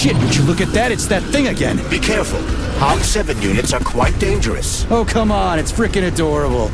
Shit, would you look at that? It's that thing again. Be careful. Hog 7 units are quite dangerous. Oh, come on, it's freaking adorable.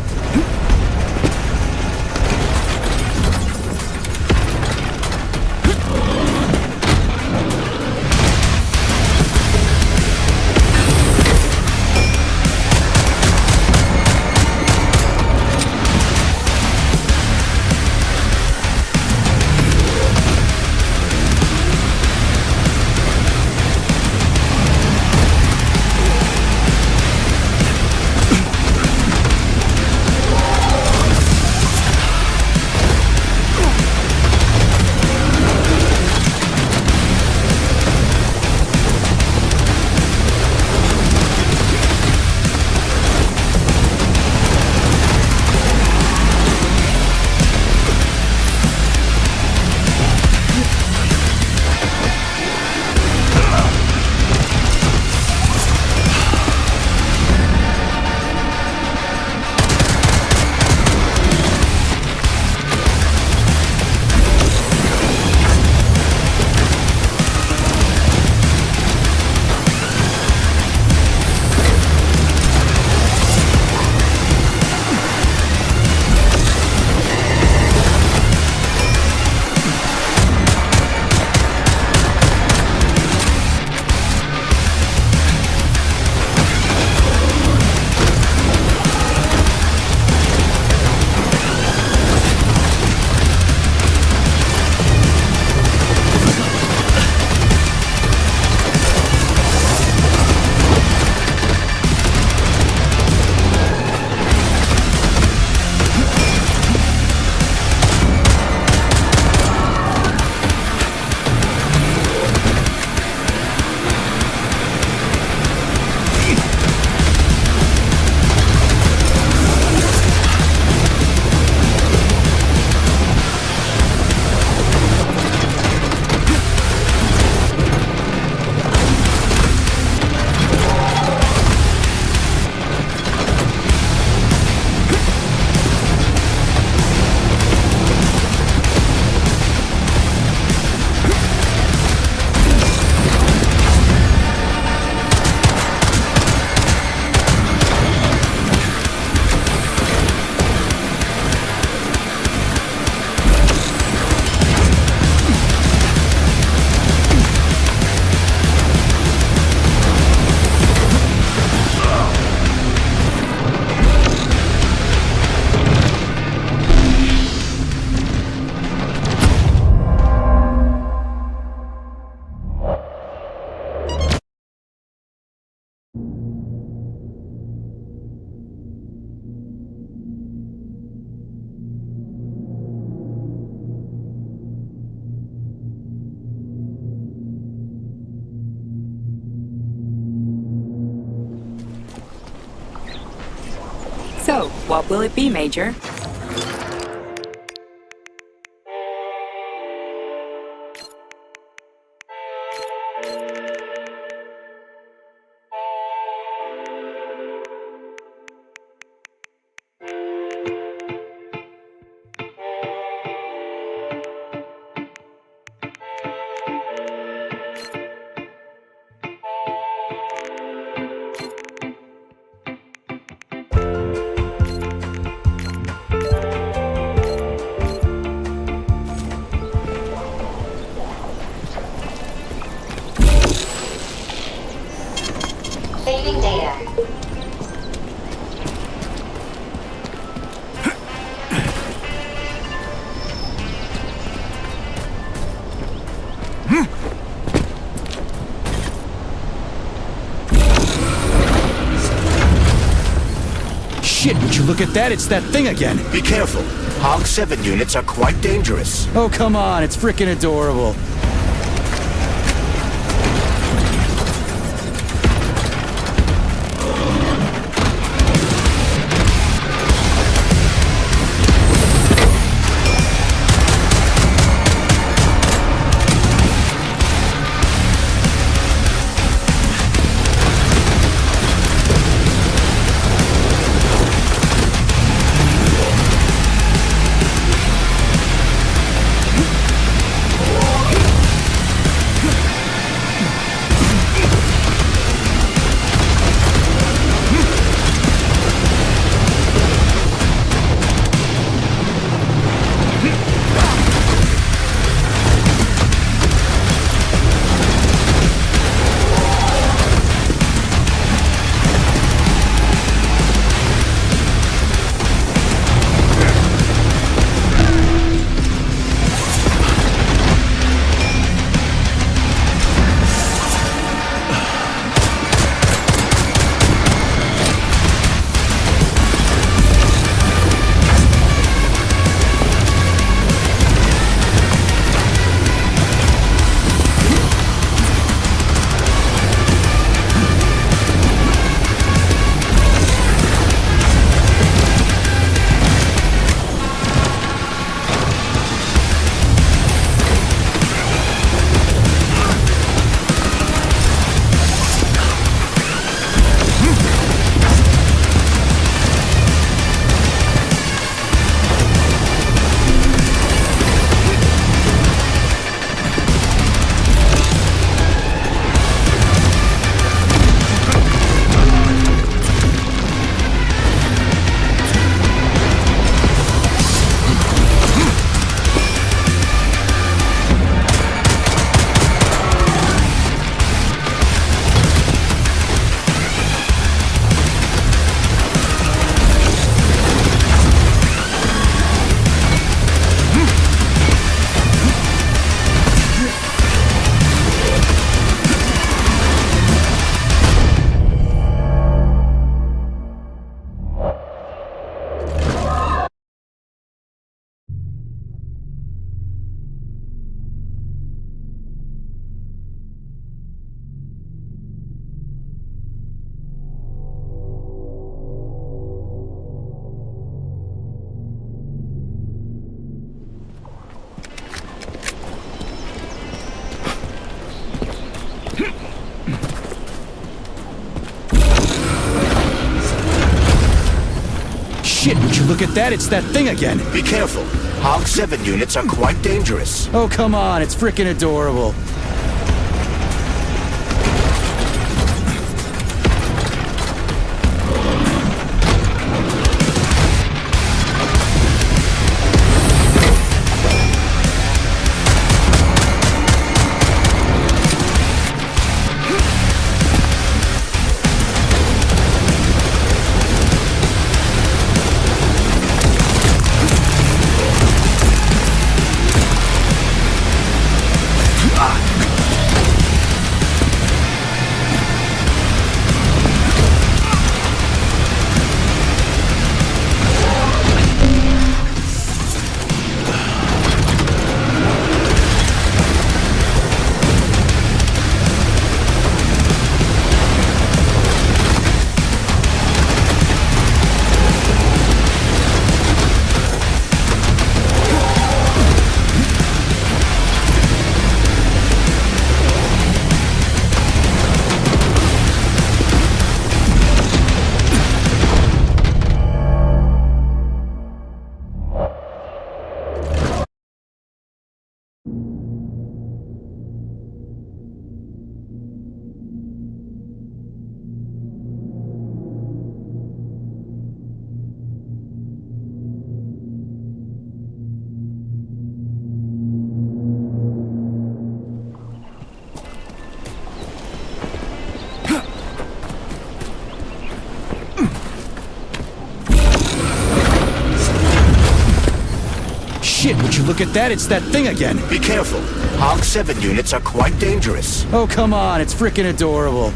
So, what will it be, Major? Saving data. Shit, would you look at that? It's that thing again. Be careful. Hog 7 units are quite dangerous. Oh, come on, it's freaking adorable. Shit, would you look at that? It's that thing again. Be careful. Hog 7 units are quite dangerous. Oh, come on, it's freaking adorable. Shit, would you look at that? It's that thing again. Be careful. Hog 7 units are quite dangerous. Oh, come on, it's freaking adorable.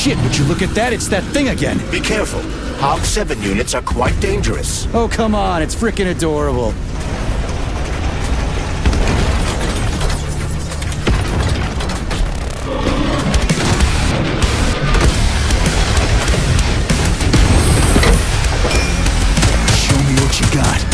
Shit, would you look at that? It's that thing again. Be careful. Hog 7 units are quite dangerous. Oh, come on, it's freaking adorable. Show me what you got.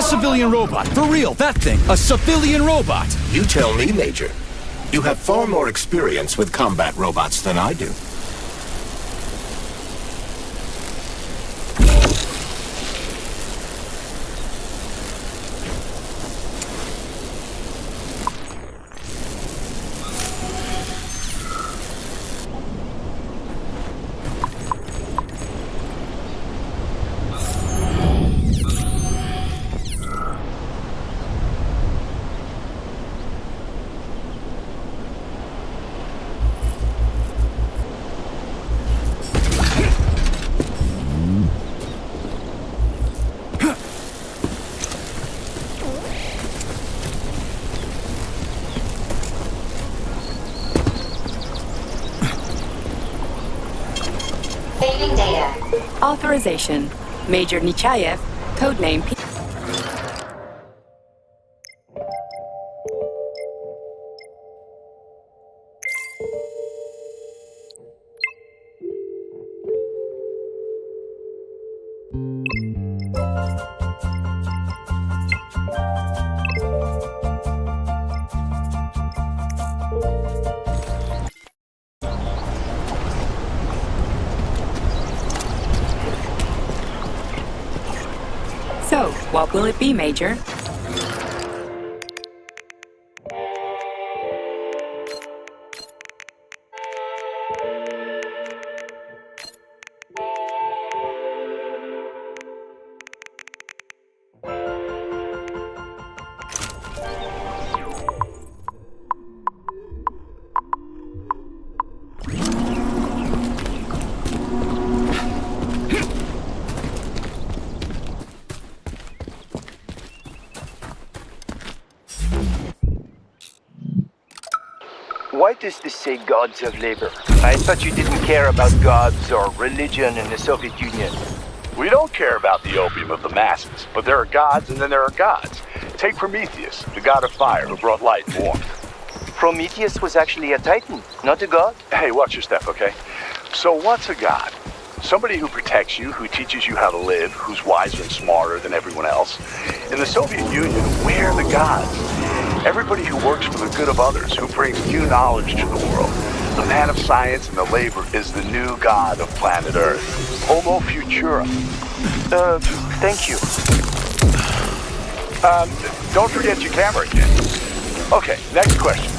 civilian robot. For real, that thing. A civilian robot. You tell me, Major. You have far more experience with combat robots than I do. Saving data. Authorization. Major Nichayev, codename P. So, what will it be, Major? Why does this say gods of labor? I thought you didn't care about gods or religion in the Soviet Union. We don't care about the opium of the masses, but there are gods and then there are gods. Take Prometheus, the god of fire who brought light and warmth. Prometheus was actually a titan, not a god? Hey, watch your step, okay? So what's a god? Somebody who protects you, who teaches you how to live, who's wiser and smarter than everyone else. In the Soviet Union, we're the gods. Everybody who works for the good of others, who brings new knowledge to the world. The man of science and the labor is the new god of planet Earth. Homo Futura. Thank you. Don't forget your camera again. Okay, next question.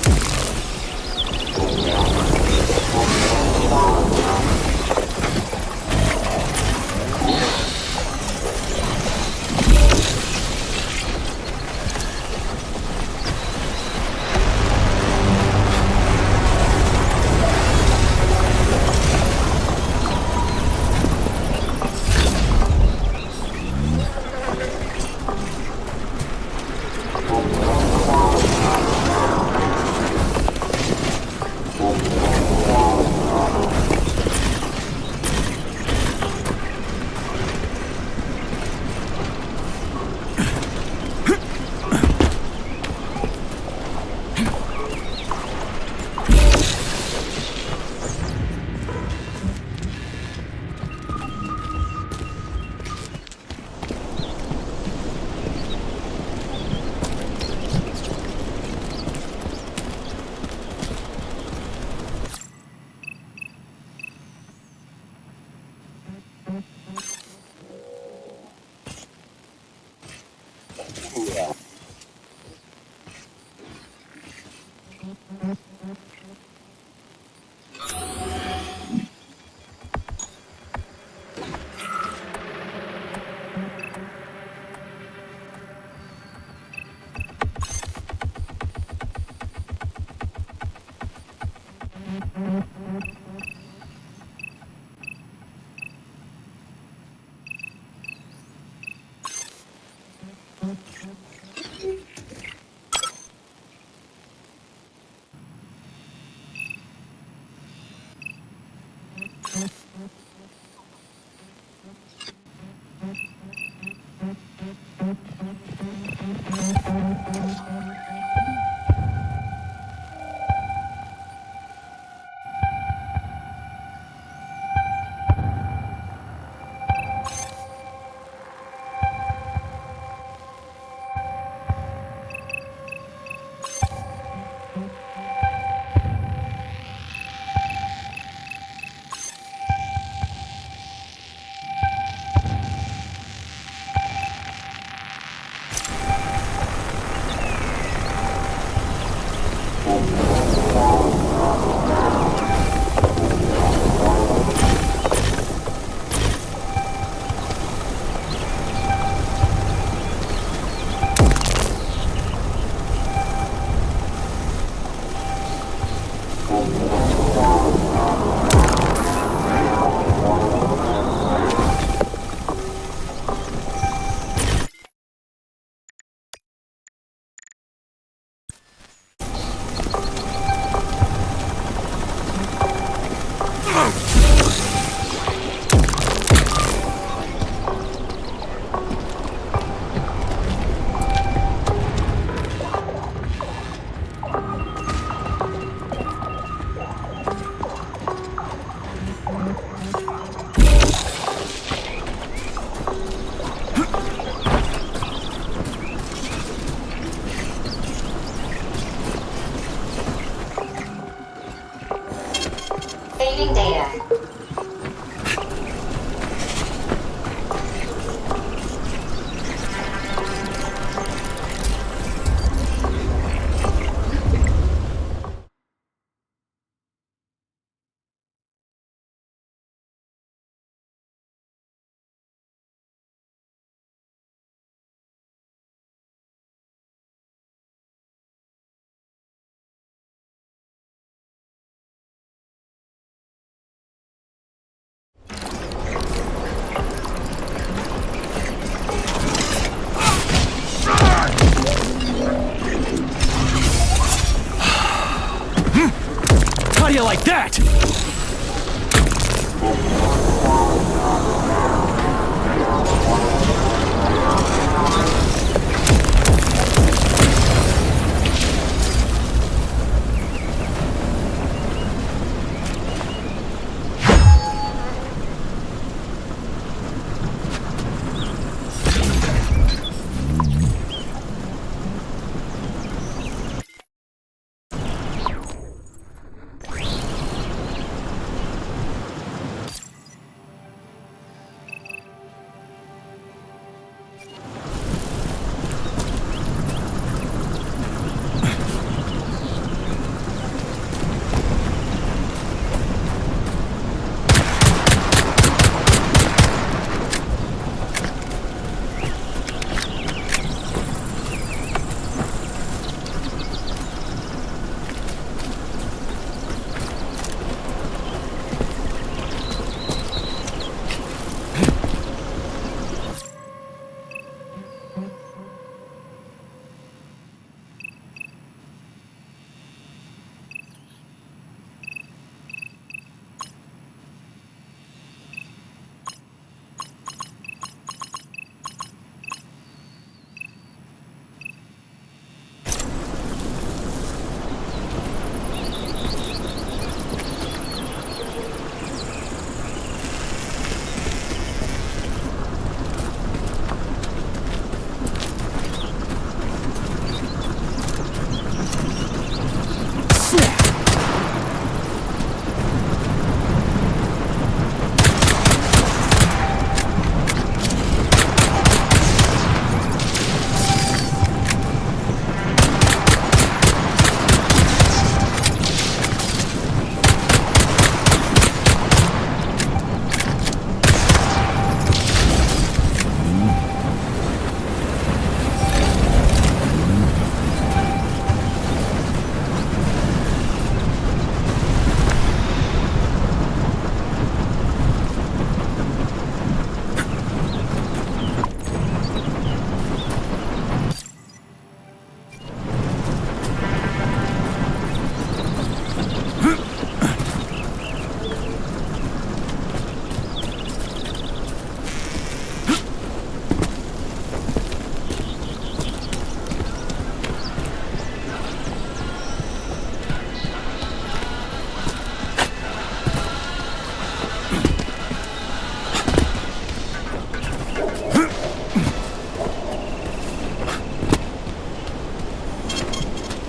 like that!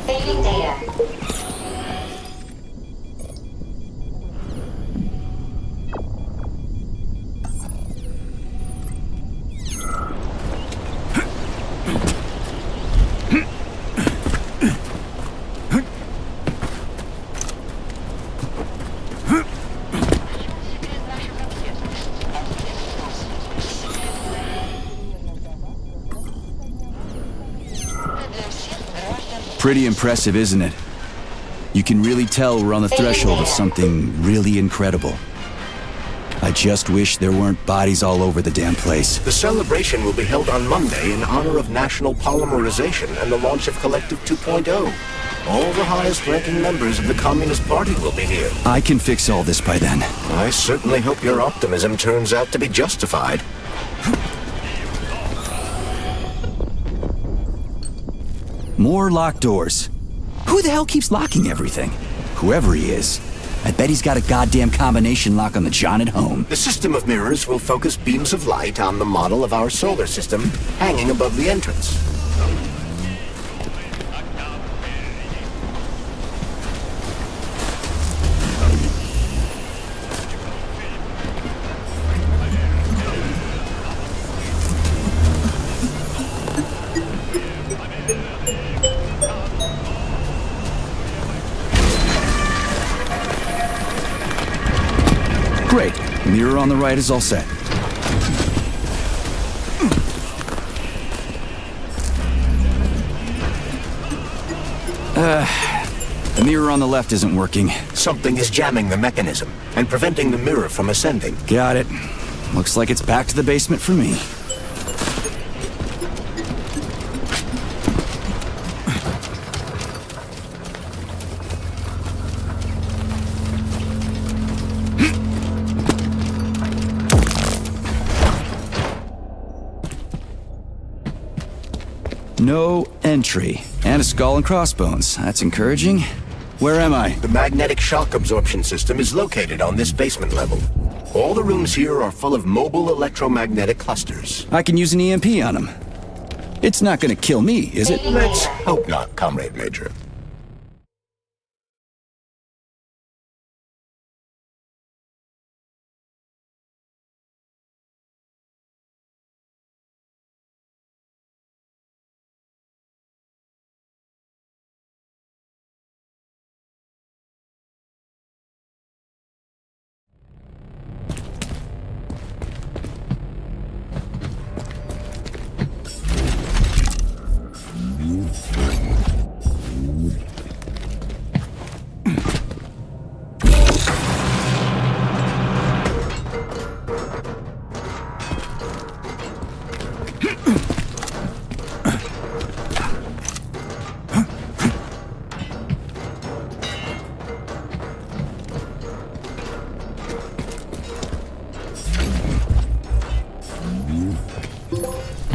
Saving data. Pretty impressive, isn't it? You can really tell we're on the threshold of something really incredible. I just wish there weren't bodies all over the damn place. The celebration will be held on Monday in honor of National Polymerization and the launch of Collective 2.0. All the highest-ranking members of the Communist Party will be here. I can fix all this by then. I certainly hope your optimism turns out to be justified. More locked doors. Who the hell keeps locking everything? Whoever he is. I bet he's got a goddamn combination lock on the John at home. The system of mirrors will focus beams of light on the model of our solar system hanging above the entrance. Great. Mirror on the right is all set. The mirror on the left isn't working. Something is jamming the mechanism and preventing the mirror from ascending. Got it. Looks like it's back to the basement for me. No entry. And a skull and crossbones. That's encouraging. Where am I? The magnetic shock absorption system is located on this basement level. All the rooms here are full of mobile electromagnetic clusters. I can use an EMP on him. It's not gonna kill me, is it? Let's hope not, Comrade Major.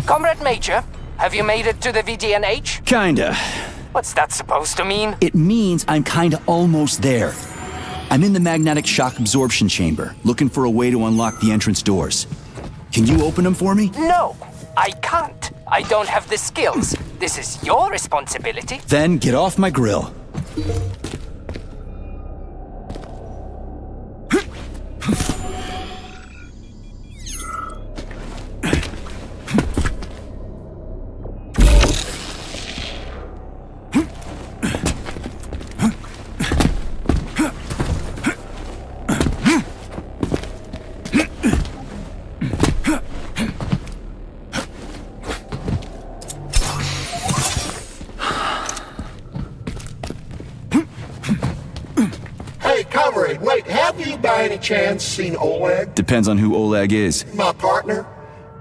Comrade Major, have you made it to the VDNH? Kinda. What's that supposed to mean? It means I'm kinda almost there. I'm in the magnetic shock absorption chamber, looking for a way to unlock the entrance doors. Can you open them for me? No, I can't. I don't have the skills. This is your responsibility. Then get off my grill. Hey, Comrade, wait, have you by any chance seen Oleg? Depends on who Oleg is. My partner.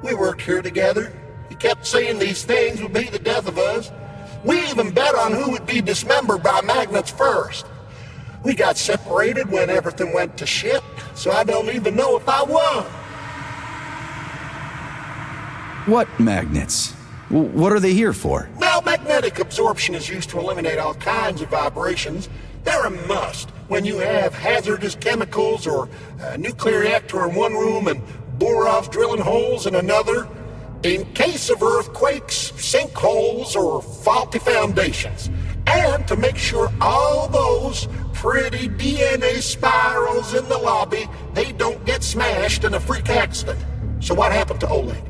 We worked here together. He kept saying these things would be the death of us. We even bet on who would be dismembered by magnets first. We got separated when everything went to shit, so I don't even know if I won. What magnets? What are they here for? Well, magnetic absorption is used to eliminate all kinds of vibrations. They're a must when you have hazardous chemicals or a nuclear reactor in one room and Borov's drilling holes in another. In case of earthquakes, sinkholes, or faulty foundations. And to make sure all those pretty DNA spirals in the lobby, they don't get smashed in a freak accident. So what happened to Oleg?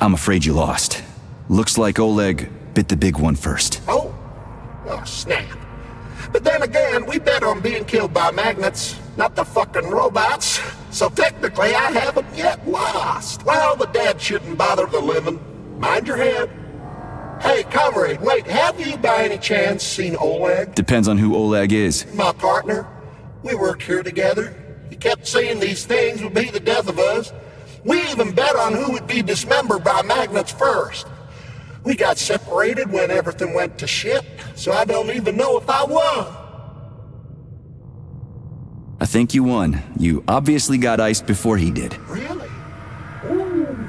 I'm afraid you lost. Looks like Oleg bit the big one first. Oh, snap. But then again, we bet on being killed by magnets, not the fucking robots. So technically, I haven't yet lost. Well, the dead shouldn't bother the living. Mind your head. Hey, comrade, wait, have you by any chance seen Oleg? Depends on who Oleg is. My partner. We worked here together. He kept saying these things would be the death of us. We even bet on who would be dismembered by magnets first. We got separated when everything went to shit, so I don't even know if I won. I think you won. You obviously got iced before he did. Really? Ooh.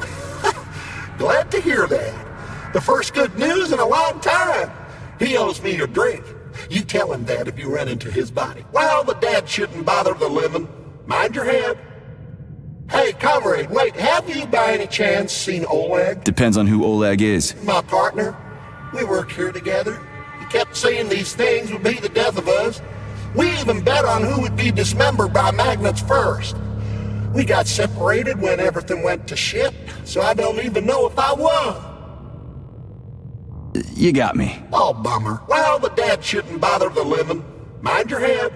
Glad to hear that. The first good news in a long time. He owes me a drink. You tell him that if you run into his body. Well, the dead shouldn't bother the living. Mind your head. Hey, comrade, wait, have you by any chance seen Oleg? Depends on who Oleg is. My partner. We worked here together. He kept saying these things would be the death of us. We even bet on who would be dismembered by magnets first. We got separated when everything went to shit, so I don't even know if I won. You got me. Oh, bummer. Well, the dead shouldn't bother the living. Mind your head.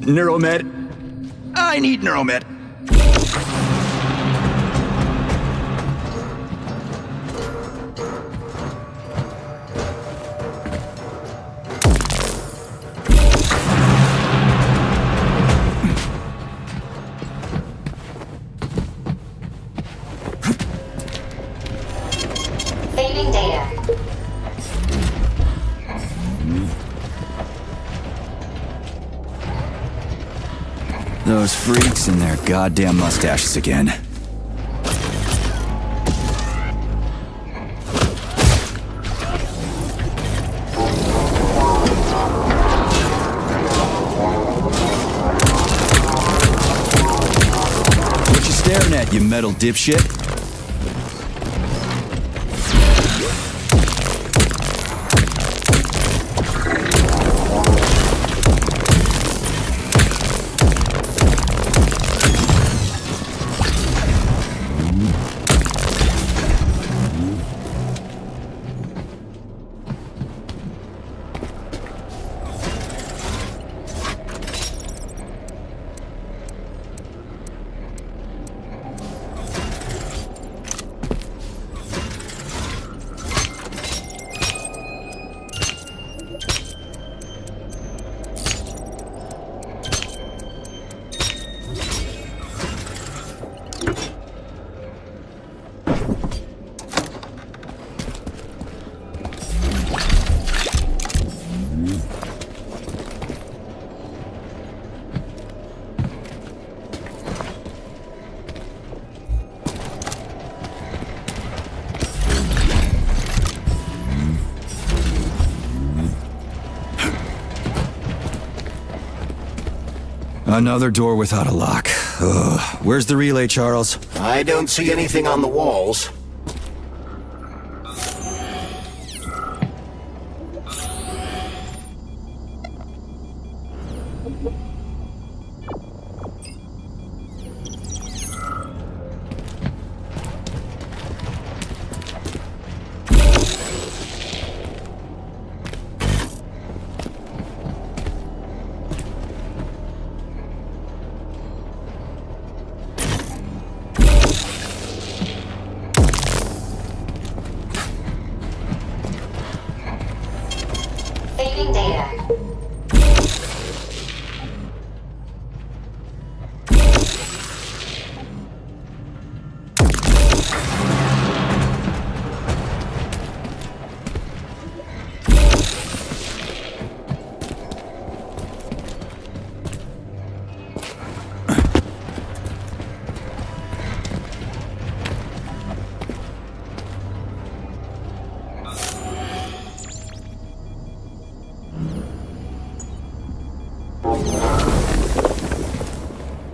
Neuromed. I need Neuromed. Saving data. Those freaks and their goddamn mustaches again. What you staring at, you metal dipshit? Another door without a lock. Ugh. Where's the relay, Charles? I don't see anything on the walls. Saving data.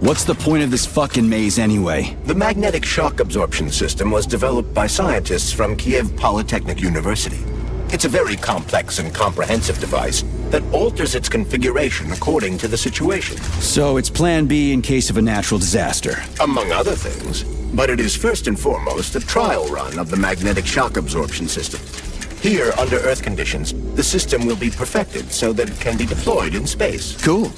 What's the point of this fucking maze anyway? The magnetic shock absorption system was developed by scientists from Kiev Polytechnic University. It's a very complex and comprehensive device that alters its configuration according to the situation. So it's plan B in case of a natural disaster. Among other things. But it is first and foremost a trial run of the magnetic shock absorption system. Here, under Earth conditions, the system will be perfected so that it can be deployed in space. Cool.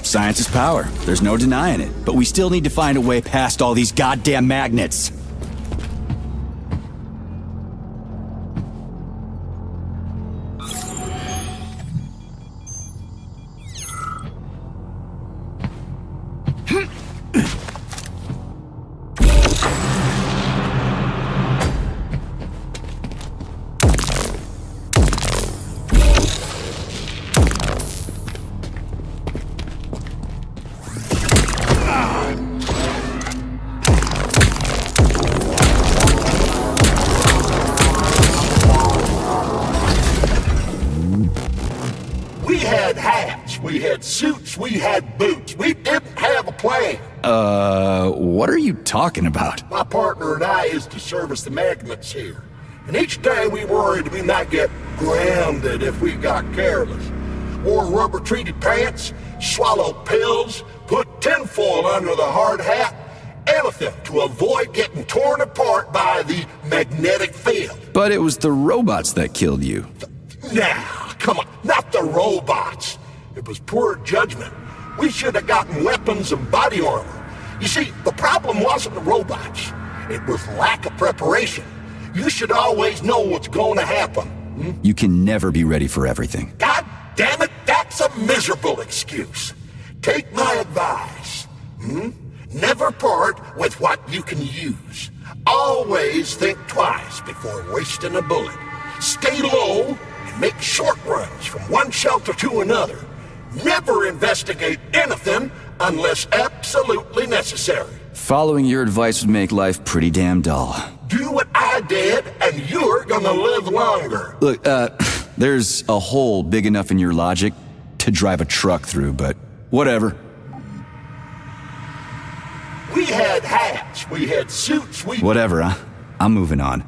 Science is power. There's no denying it. But we still need to find a way past all these goddamn magnets. We had suits, we had boots. We didn't have a plan. What are you talking about? My partner and I is to service the magnets here. And each day we worried we might get grounded if we got careless. Wore rubber-treated pants, swallowed pills, put tinfoil under the hard hat, anything to avoid getting torn apart by the magnetic field. But it was the robots that killed you. Now, come on, not the robots. It was poor judgment. We should have gotten weapons and body armor. You see, the problem wasn't the robots. It was lack of preparation. You should always know what's going to happen. You can never be ready for everything. God damn it, that's a miserable excuse. Take my advice. Never part with what you can use. Always think twice before wasting a bullet. Stay low and make short runs from one shelter to another. Never investigate anything unless absolutely necessary. Following your advice would make life pretty damn dull. Do what I did, and you're gonna live longer. Look, there's a hole big enough in your logic to drive a truck through, but whatever. We had hats, we had suits, Whatever, huh? I'm moving on.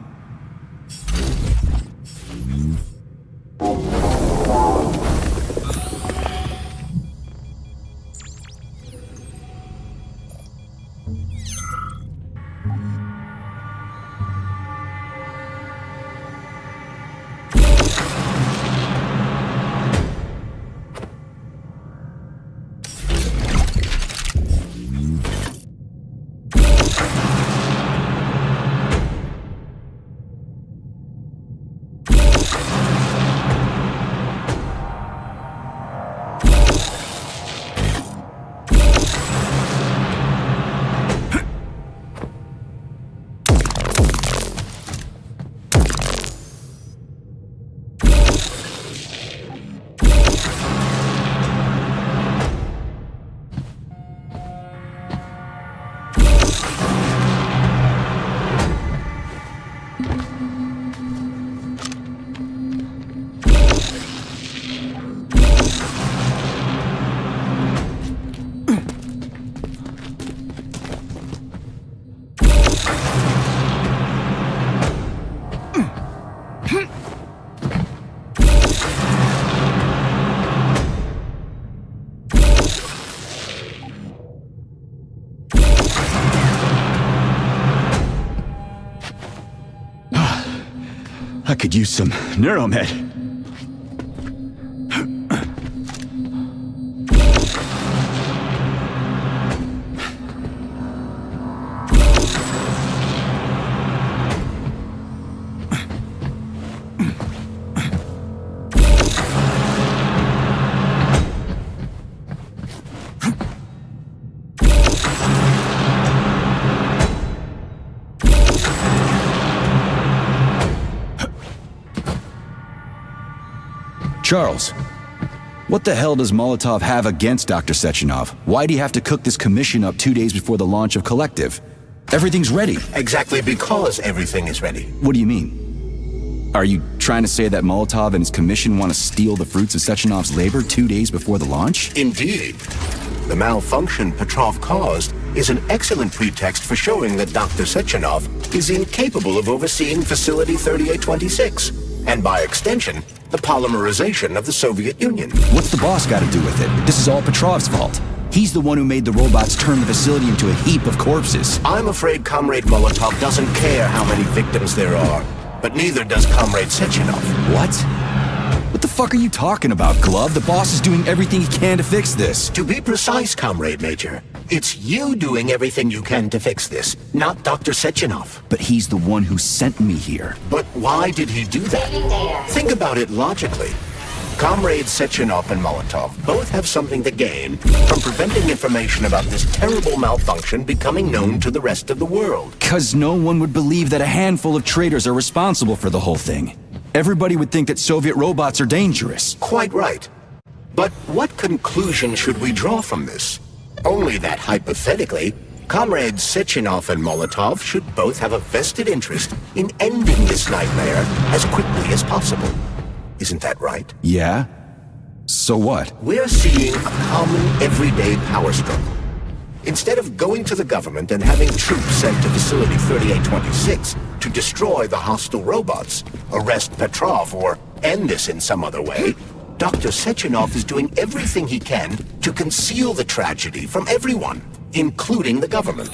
I could use some Neuromed. Charles, what the hell does Molotov have against Dr. Sechenov? Why'd he have to cook this commission up 2 days before the launch of Collective? Everything's ready. Exactly because everything is ready. What do you mean? Are you trying to say that Molotov and his commission want to steal the fruits of Sechenov's labor 2 days before the launch? Indeed. The malfunction Petrov caused is an excellent pretext for showing that Dr. Sechenov is incapable of overseeing Facility 3826, and by extension, the polymerization of the Soviet Union. What's the boss got to do with it? This is all Petrov's fault. He's the one who made the robots turn the facility into a heap of corpses. I'm afraid Comrade Molotov doesn't care how many victims there are, but neither does Comrade Sechenov. What? What the fuck are you talking about, Glove? The boss is doing everything he can to fix this. To be precise, Comrade Major, it's you doing everything you can to fix this, not Dr. Sechenov. But he's the one who sent me here. But why did he do that? Think about it logically. Comrades Sechenov and Molotov both have something to gain from preventing information about this terrible malfunction becoming known to the rest of the world. 'Cause no one would believe that a handful of traitors are responsible for the whole thing. Everybody would think that Soviet robots are dangerous. Quite right. But what conclusion should we draw from this? Only that hypothetically, Comrades Sechenov and Molotov should both have a vested interest in ending this nightmare as quickly as possible. Isn't that right? Yeah? So what? We're seeing a common everyday power struggle. Instead of going to the government and having troops sent to Facility 3826 to destroy the hostile robots, arrest Petrov, or end this in some other way, Dr. Sechenov is doing everything he can to conceal the tragedy from everyone, including the government.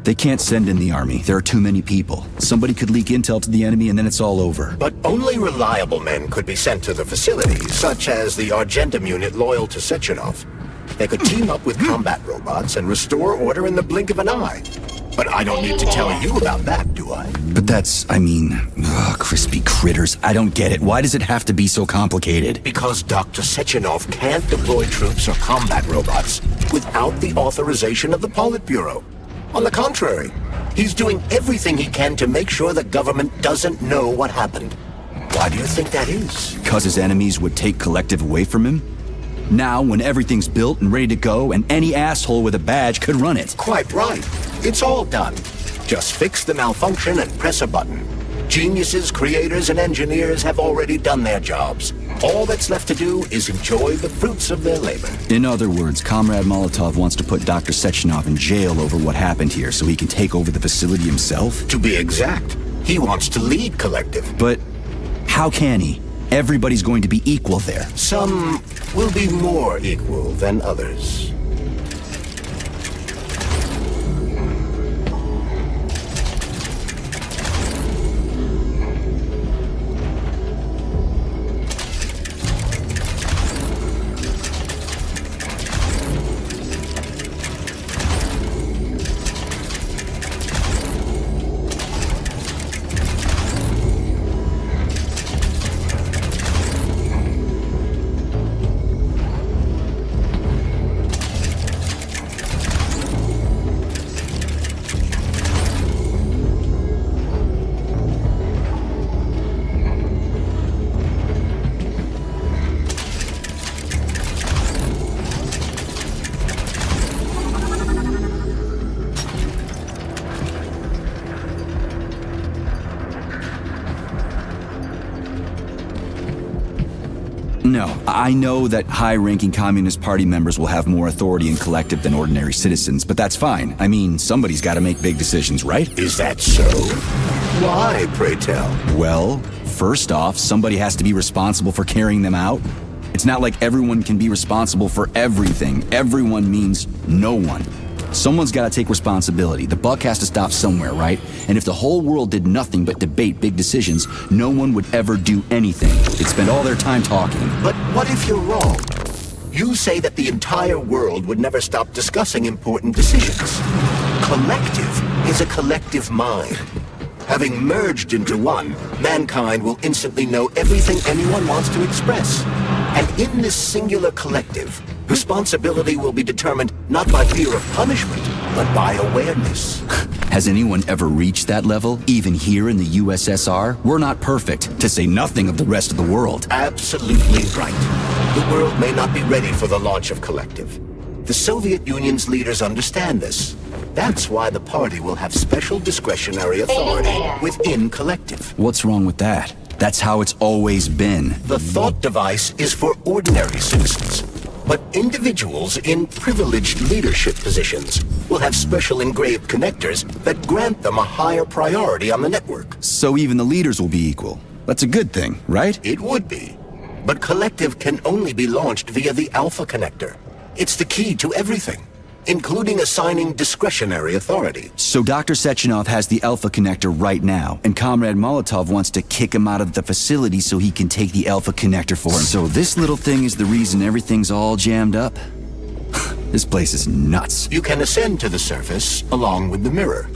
They can't send in the army. There are too many people. Somebody could leak intel to the enemy and then it's all over. But only reliable men could be sent to the facility, such as the Argentum unit loyal to Sechenov. They could team up with combat robots and restore order in the blink of an eye. But I don't need to tell you about that, do I? But that's, crispy critters. I don't get it. Why does it have to be so complicated? Because Dr. Sechenov can't deploy troops or combat robots without the authorization of the Politburo. On the contrary, he's doing everything he can to make sure the government doesn't know what happened. Why do you think that is? Because his enemies would take Collective away from him? Now, when everything's built and ready to go, and any asshole with a badge could run it. Quite right. It's all done. Just fix the malfunction and press a button. Geniuses, creators, and engineers have already done their jobs. All that's left to do is enjoy the fruits of their labor. In other words, Comrade Molotov wants to put Dr. Sechenov in jail over what happened here so he can take over the facility himself? To be exact, he wants to lead Collective. But how can he? Everybody's going to be equal there. Some will be more equal than others. No, I know that high-ranking Communist Party members will have more authority in Collective than ordinary citizens, but that's fine. I mean, somebody's got to make big decisions, right? Is that so? Why, pray tell? Well, first off, somebody has to be responsible for carrying them out. It's not like everyone can be responsible for everything. Everyone means no one. Someone's got to take responsibility. The buck has to stop somewhere, right? And if the whole world did nothing but debate big decisions, no one would ever do anything. They'd spend all their time talking. But what if you're wrong? You say that the entire world would never stop discussing important decisions. Collective is a collective mind. Having merged into one, mankind will instantly know everything anyone wants to express. And in this singular collective, responsibility will be determined not by fear of punishment, but by awareness. Has anyone ever reached that level, even here in the USSR? We're not perfect, to say nothing of the rest of the world. Absolutely right. The world may not be ready for the launch of Collective. The Soviet Union's leaders understand this. That's why the party will have special discretionary authority within Collective. What's wrong with that? That's how it's always been. The thought device is for ordinary citizens. But individuals in privileged leadership positions will have special engraved connectors that grant them a higher priority on the network. So even the leaders will be equal. That's a good thing, right? It would be. But Collective can only be launched via the Alpha connector. It's the key to everything, including assigning discretionary authority. So Dr. Sechenov has the Alpha connector right now, and Comrade Molotov wants to kick him out of the facility so he can take the Alpha connector for him. So this little thing is the reason everything's all jammed up? This place is nuts. You can ascend to the surface along with the mirror.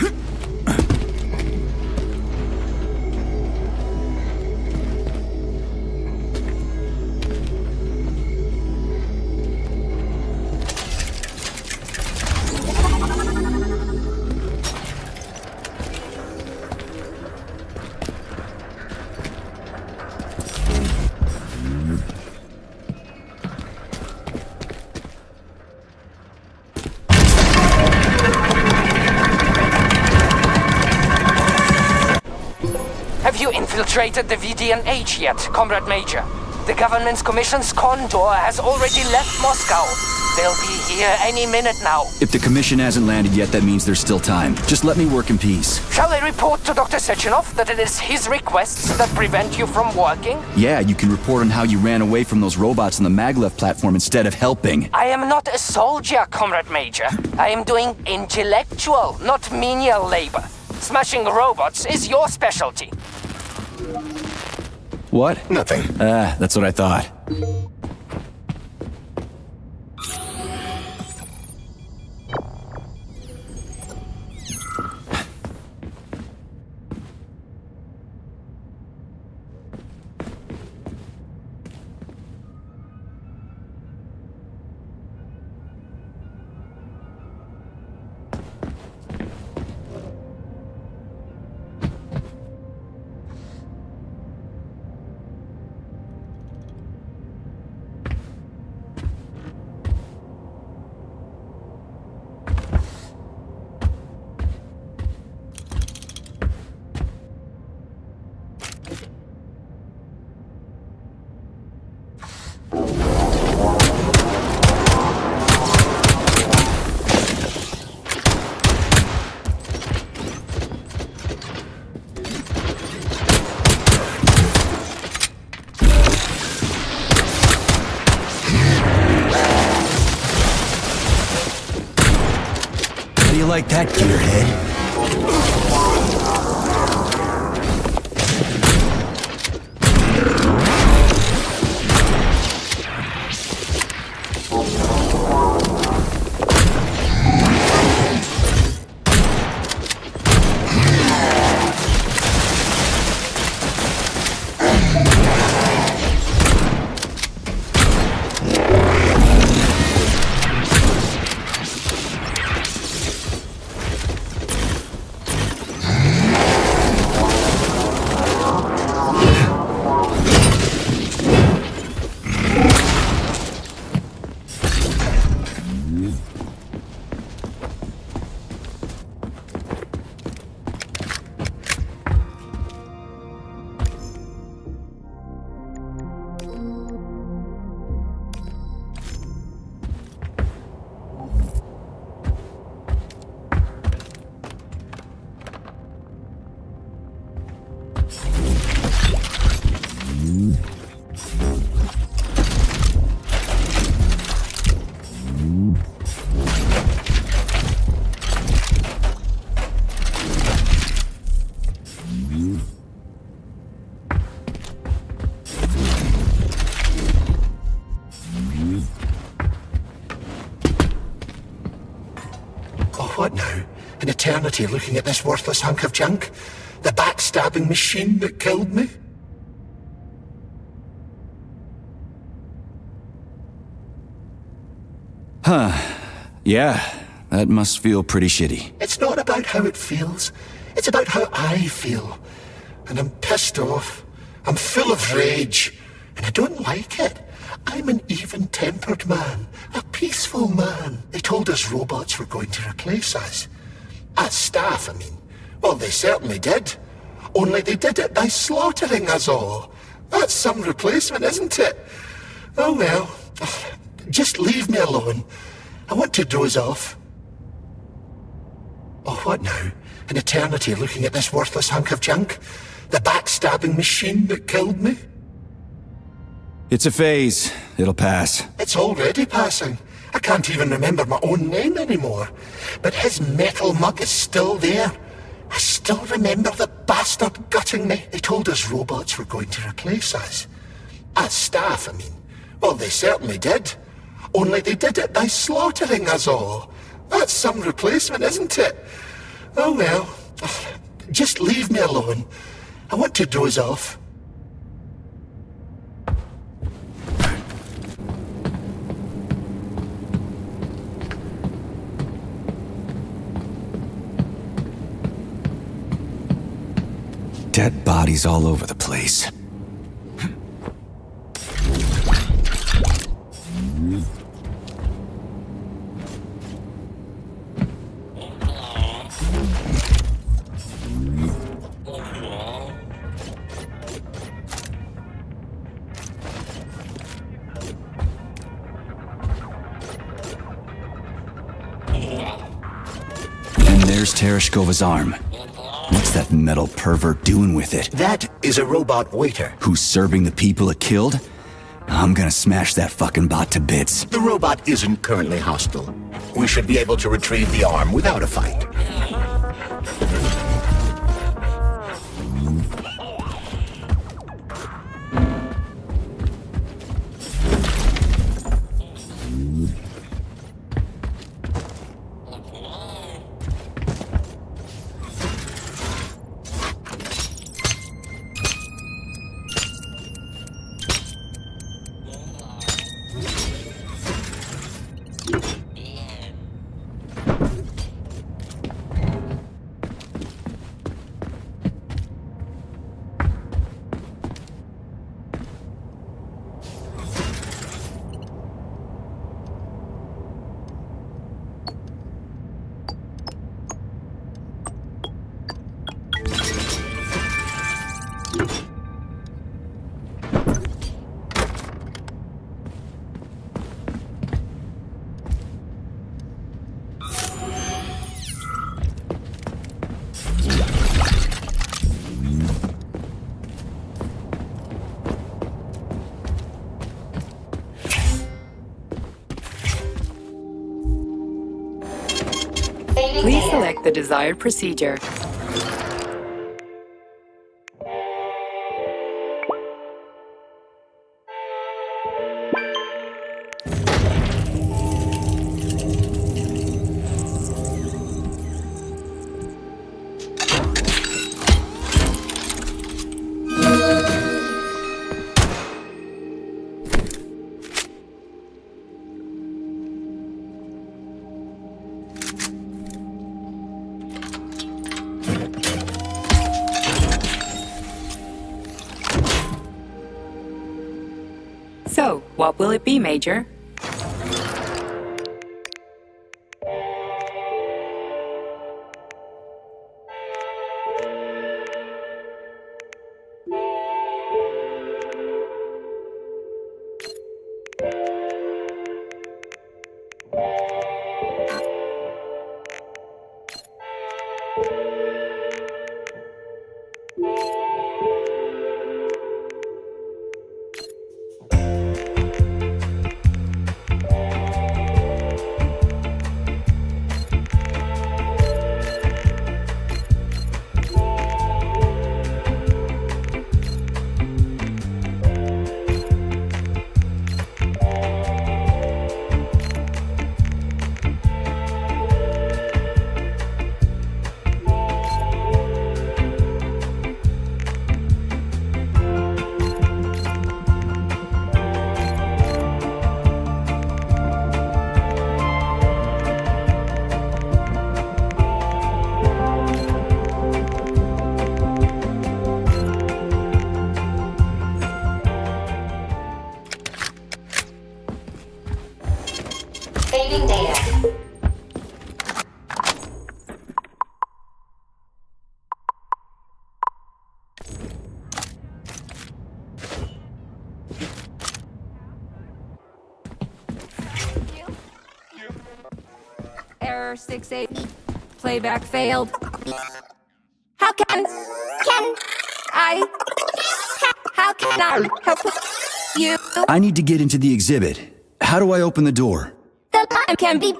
Have you infiltrated the VDNH yet, Comrade Major? The government's commission's condor has already left Moscow. They'll be here any minute now. If the commission hasn't landed yet, that means there's still time. Just let me work in peace. Shall I report to Dr. Sechenov that it is his requests that prevent you from working? Yeah, you can report on how you ran away from those robots on the maglev platform instead of helping. I am not a soldier, Comrade Major. I am doing intellectual, not menial labor. Smashing robots is your specialty. What? Nothing. That's what I thought. How do you like that, gearhead? What now? An eternity looking at this worthless hunk of junk? The backstabbing machine that killed me? Yeah, that must feel pretty shitty. It's not about how it feels. It's about how I feel. And I'm pissed off. I'm full of rage. And I don't like it. I'm an even-tempered man. A peaceful man. They told us robots were going to replace us. As staff, I mean. Well, they certainly did. Only they did it by slaughtering us all. That's some replacement, isn't it? Oh well. Just leave me alone. I want to doze off. Oh, what now? An eternity looking at this worthless hunk of junk? The backstabbing machine that killed me? It's a phase. It'll pass. It's already passing. I can't even remember my own name anymore. But his metal mug is still there. I still remember the bastard gutting me. They told us robots were going to replace us. As staff, I mean. Well, they certainly did. Only they did it by slaughtering us all. That's some replacement, isn't it? Oh well. Just leave me alone. I want to doze off. Dead bodies all over the place. There's Tereshkova's arm. What's that metal pervert doing with it? That is a robot waiter. Who's serving the people it killed? I'm gonna smash that fucking bot to bits. The robot isn't currently hostile. We should be able to retrieve the arm without a fight. Please select the desired procedure. So, what will it be, Major? Saving data. Error 68. Playback failed. How can I help you? I need to get into the exhibit. How do I open the door? The line can be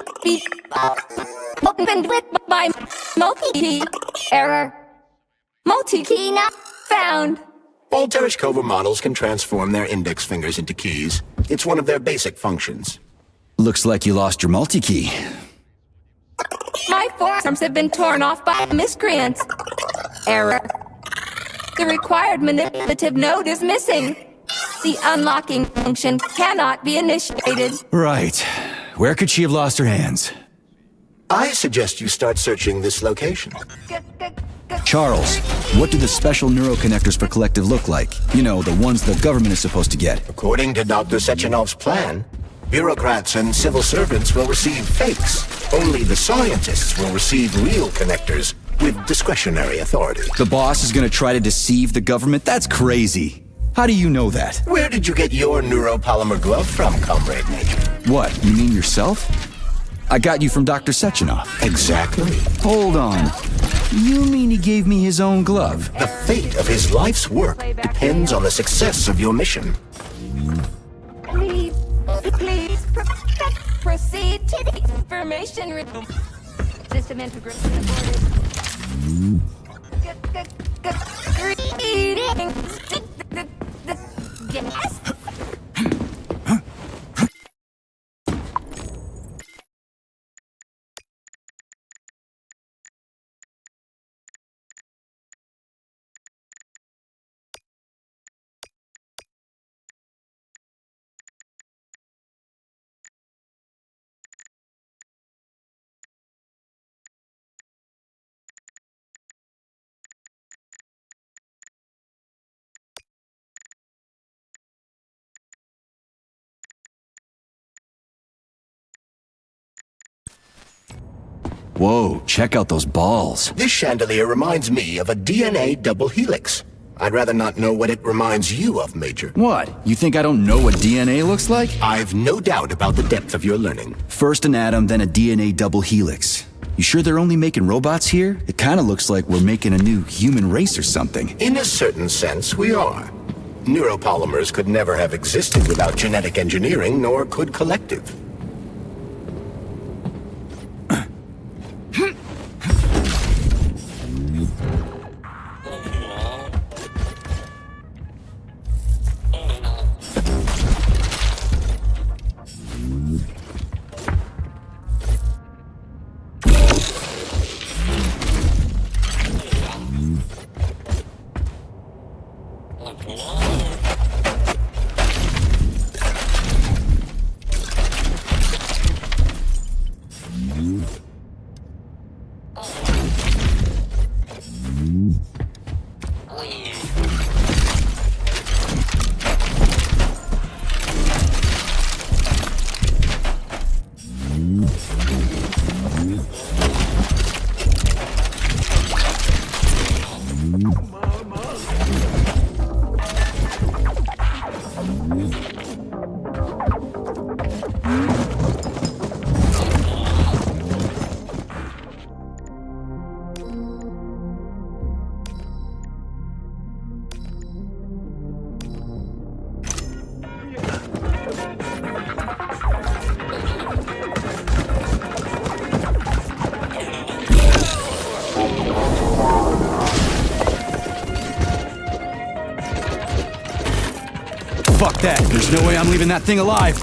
opened with my multi-key. Error. Multi-key not found. All Tereshkova models can transform their index fingers into keys. It's one of their basic functions. Looks like you lost your multi-key. My forearms have been torn off by miscreants. Error. The required manipulative node is missing. The unlocking function cannot be initiated. Right. Where could she have lost her hands? I suggest you start searching this location. Charles, what do the special neuroconnectors for Collective look like? You know, the ones the government is supposed to get. According to Dr. Sechenov's plan, bureaucrats and civil servants will receive fakes. Only the scientists will receive real connectors with discretionary authority. The boss is gonna try to deceive the government? That's crazy. How do you know that? Where did you get your neuropolymer glove from, Comrade Major? What, you mean yourself? I got you from Dr. Sechenov. Exactly. Hold on. You mean he gave me his own glove? The fate of his life's work depends on the success of your mission. Please, please, proceed to the information room. System integration aborted. Greetings. Yes. Whoa, check out those balls. This chandelier reminds me of a DNA double helix. I'd rather not know what it reminds you of, Major. What? You think I don't know what DNA looks like? I've no doubt about the depth of your learning. First an atom, then a DNA double helix. You sure they're only making robots here? It kinda looks like we're making a new human race or something. In a certain sense, we are. Neuropolymers could never have existed without genetic engineering, nor could collective. Fuck that. There's no way I'm leaving that thing alive.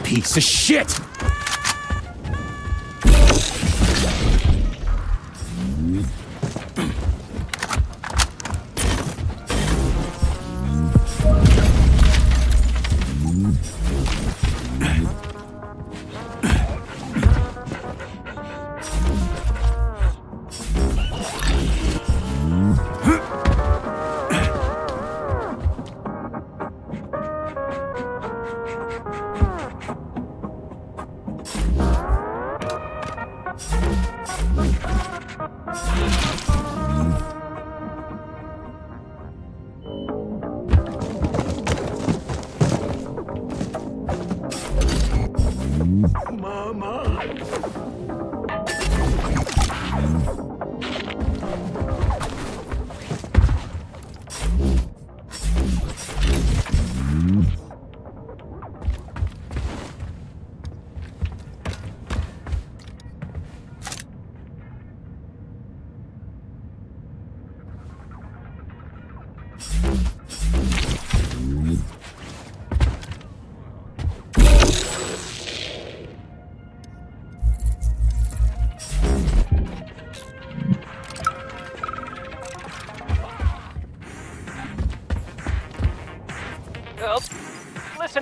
Piece of shit!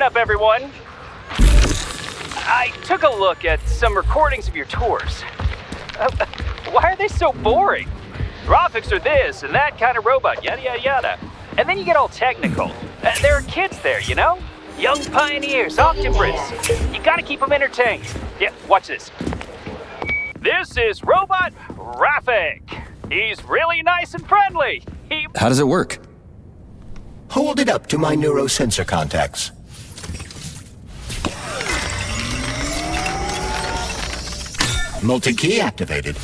Listen up, everyone. I took a look at some recordings of your tours. Why are they so boring? Graphics are this and that kind of robot, yada yada yada. And then you get all technical. There are kids there, you know? Young pioneers, octobrists. You gotta keep them entertained. Yeah, watch this. This is Robot Raffic. He's really nice and friendly. How does it work? Hold it up to my neurosensor contacts. Multi-key activated.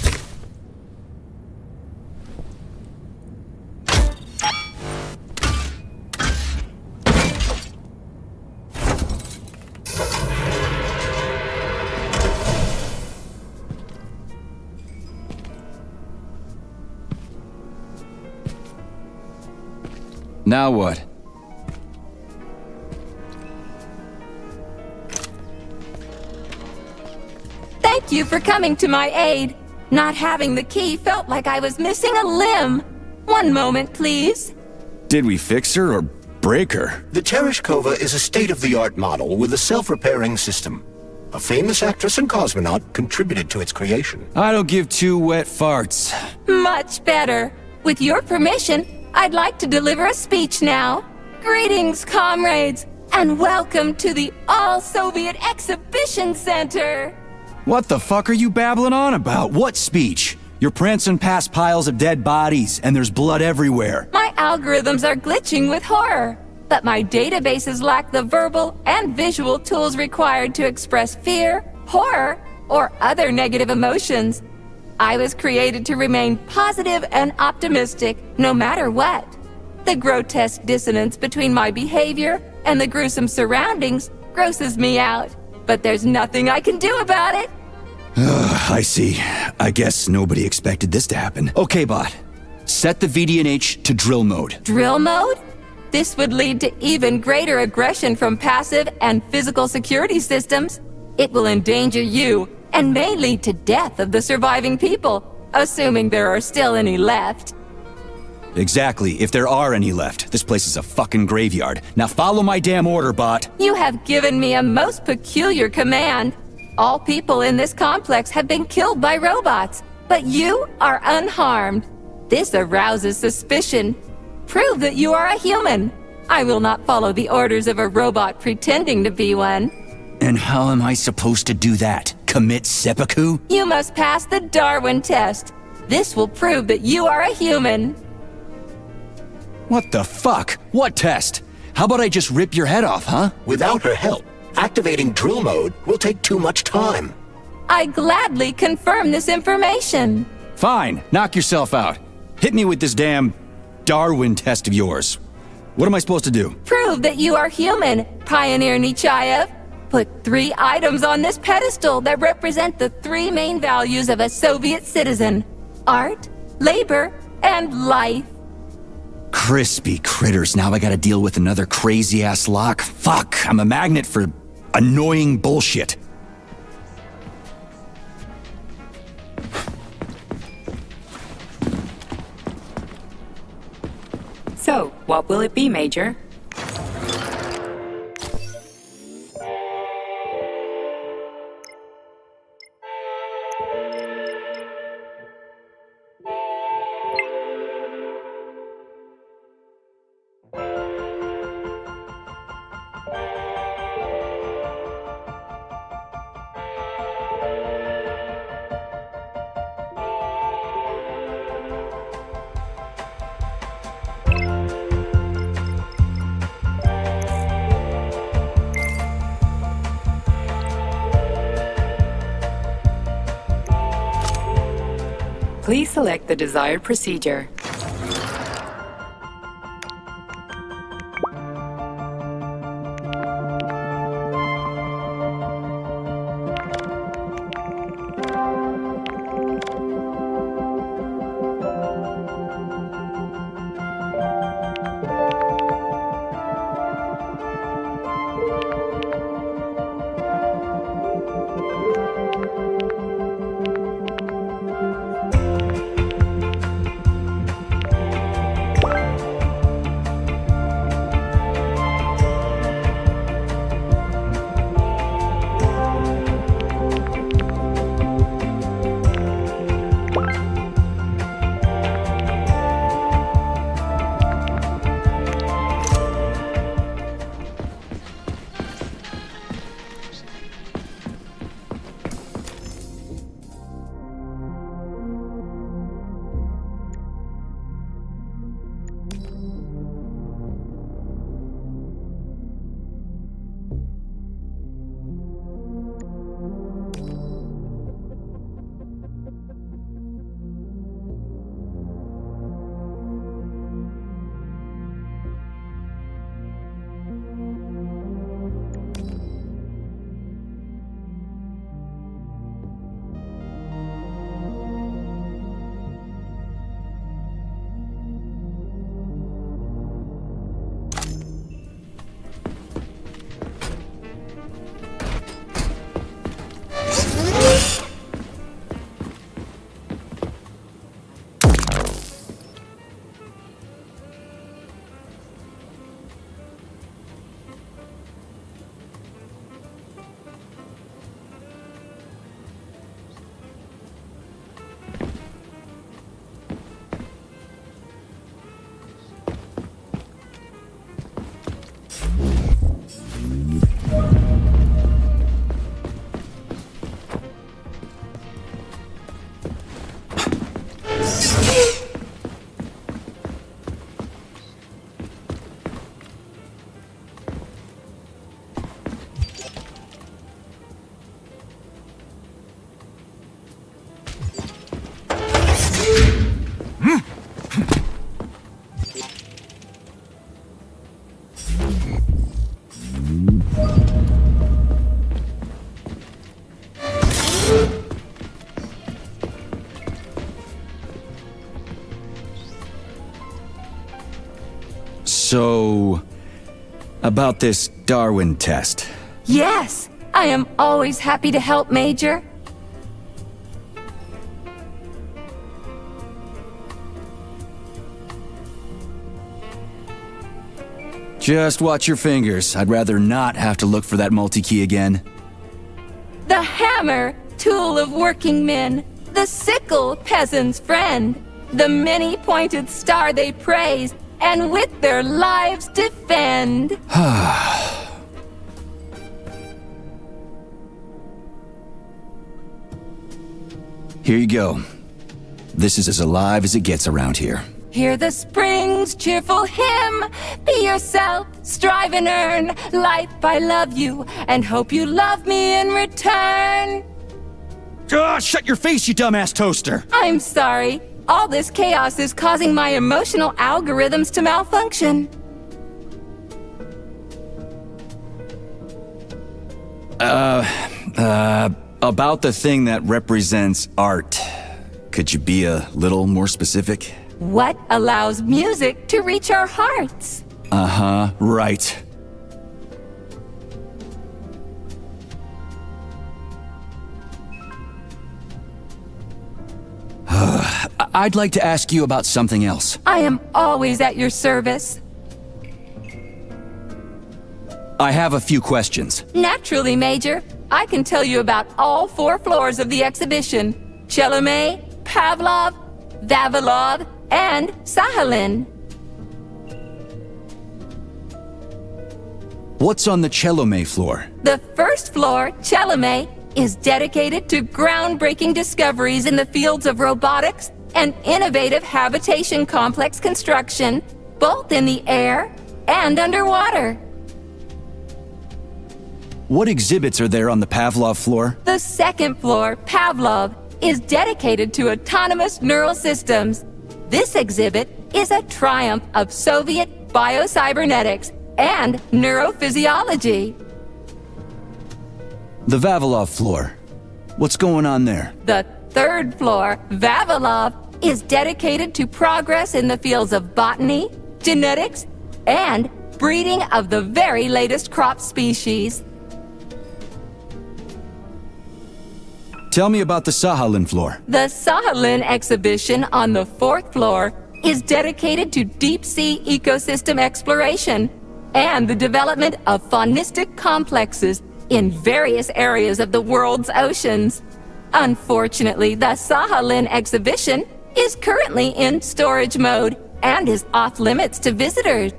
Now what? Thank you for coming to my aid. Not having the key felt like I was missing a limb. One moment, please. Did we fix her or break her? The Tereshkova is a state-of-the-art model with a self-repairing system. A famous actress and cosmonaut contributed to its creation. I don't give two wet farts. Much better. With your permission, I'd like to deliver a speech now. Greetings, comrades, and welcome to the All-Soviet Exhibition Center. What the fuck are you babbling on about? What speech? You're prancing past piles of dead bodies, and there's blood everywhere. My algorithms are glitching with horror, but my databases lack the verbal and visual tools required to express fear, horror, or other negative emotions. I was created to remain positive and optimistic, no matter what. The grotesque dissonance between my behavior and the gruesome surroundings grosses me out, but there's nothing I can do about it. I see. I guess nobody expected this to happen. Okay, bot. Set the VDNH to drill mode. Drill mode? This would lead to even greater aggression from passive and physical security systems. It will endanger you and may lead to death of the surviving people, assuming there are still any left. Exactly, if there are any left. This place is a fucking graveyard. Now follow my damn order, bot. You have given me a most peculiar command. All people in this complex have been killed by robots, but you are unharmed. This arouses suspicion. Prove that you are a human. I will not follow the orders of a robot pretending to be one. And how am I supposed to do that? Commit seppuku? You must pass the Darwin test. This will prove that you are a human. What the fuck? What test? How about I just rip your head off, huh? Without her help, activating drill mode will take too much time. I gladly confirm this information. Fine, knock yourself out. Hit me with this damn Darwin test of yours. What am I supposed to do? Prove that you are human, Pioneer Nechayev. Put 3 items on this pedestal that represent the 3 main values of a Soviet citizen: art, labor, and life. Crispy critters, now I gotta deal with another crazy-ass lock. Fuck, I'm a magnet for annoying bullshit. So, what will it be, Major? Please select the desired procedure. So, about this Darwin test. Yes, I am always happy to help, Major. Just watch your fingers. I'd rather not have to look for that multi-key again. The hammer, tool of working men. The sickle, peasant's friend. The many-pointed star they praise, and with their lives defend. Here you go. This is as alive as it gets around here. Hear the spring's cheerful hymn. Be yourself, strive and earn. Life, I love you, and hope you love me in return. Shut your face, you dumbass toaster! I'm sorry. All this chaos is causing my emotional algorithms to malfunction. About the thing that represents art. Could you be a little more specific? What allows music to reach our hearts? Uh-huh, right. I'd like to ask you about something else. I am always at your service. I have a few questions. Naturally, Major. I can tell you about all 4 floors of the exhibition. Chelomey, Pavlov, Vavilov, and Sahalin. What's on the Chelomey floor? The first floor, Chelomey, is dedicated to groundbreaking discoveries in the fields of robotics and innovative habitation complex construction, both in the air and underwater. What exhibits are there on the Pavlov floor? The second floor, Pavlov, is dedicated to autonomous neural systems. This exhibit is a triumph of Soviet biocybernetics and neurophysiology. The Vavilov floor. What's going on there? The third floor, Vavilov, is dedicated to progress in the fields of botany, genetics, and breeding of the very latest crop species. Tell me about the Sahalin floor. The Sahalin exhibition on the 4th floor is dedicated to deep-sea ecosystem exploration and the development of faunistic complexes in various areas of the world's oceans. Unfortunately, the Sahalin exhibition is currently in storage mode and is off-limits to visitors.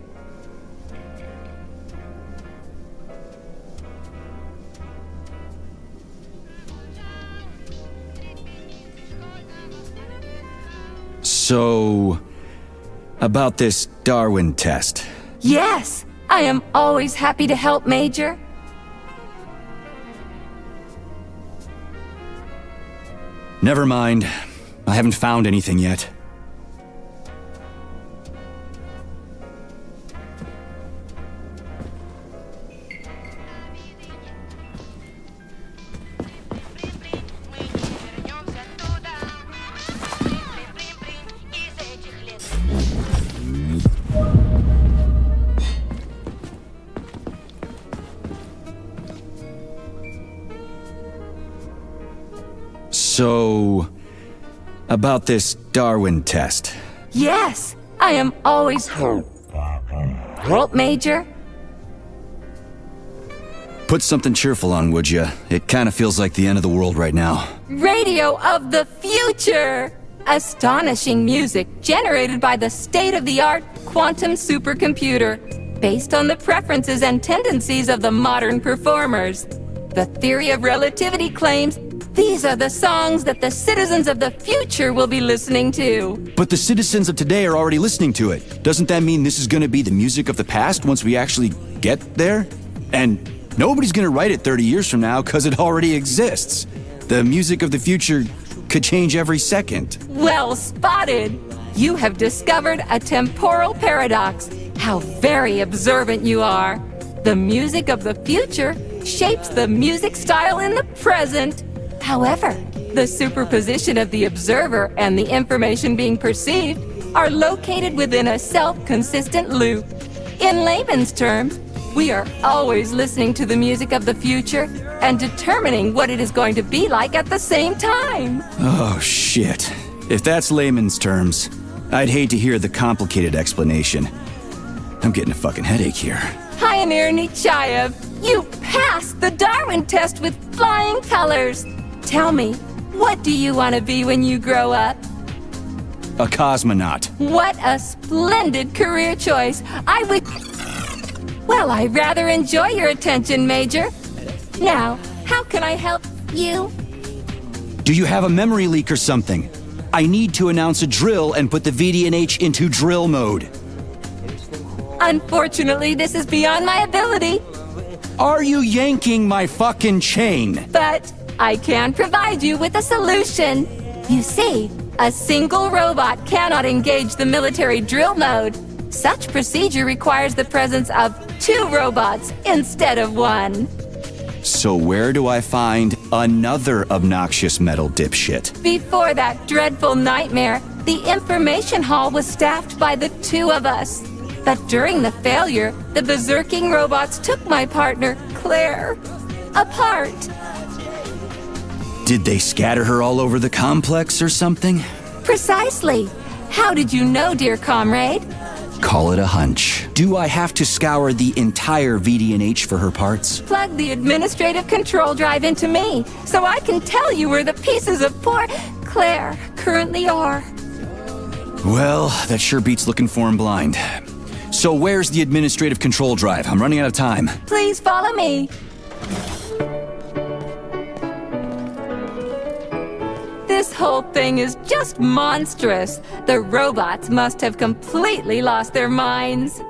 So, about this Darwin test. Yes, I am always happy to help, Major. Never mind. I haven't found anything yet. So, about this Darwin test. Yes, I am always help, Major. Put something cheerful on, would ya? It kind of feels like the end of the world right now. Radio of the future! Astonishing music generated by the state-of-the-art quantum supercomputer, based on the preferences and tendencies of the modern performers. The theory of relativity claims these are the songs that the citizens of the future will be listening to. But the citizens of today are already listening to it. Doesn't that mean this is going to be the music of the past once we actually get there? And nobody's going to write it 30 years from now because it already exists. The music of the future could change every second. Well spotted! You have discovered a temporal paradox. How very observant you are. The music of the future shapes the music style in the present. However, the superposition of the observer and the information being perceived are located within a self-consistent loop. In layman's terms, we are always listening to the music of the future and determining what it is going to be like at the same time. Oh, shit. If that's layman's terms, I'd hate to hear the complicated explanation. I'm getting a fucking headache here. Pioneer Nechayev, you passed the Darwin test with flying colors. Tell me, what do you want to be when you grow up? A cosmonaut. What a splendid career choice. Well, I rather enjoy your attention, Major. Now, how can I help you? Do you have a memory leak or something? I need to announce a drill and put the VDNH into drill mode. Unfortunately, this is beyond my ability. Are you yanking my fucking chain? But I can provide you with a solution. You see, a single robot cannot engage the military drill mode. Such procedure requires the presence of 2 robots instead of 1. So where do I find another obnoxious metal dipshit? Before that dreadful nightmare, the information hall was staffed by the 2 of us. But during the failure, the berserking robots took my partner, Claire, apart. Did they scatter her all over the complex or something? Precisely. How did you know, dear comrade? Call it a hunch. Do I have to scour the entire VDNH for her parts? Plug the administrative control drive into me, so I can tell you where the pieces of poor Claire currently are. Well, that sure beats looking for him blind. So where's the administrative control drive? I'm running out of time. Please follow me. This whole thing is just monstrous. The robots must have completely lost their minds.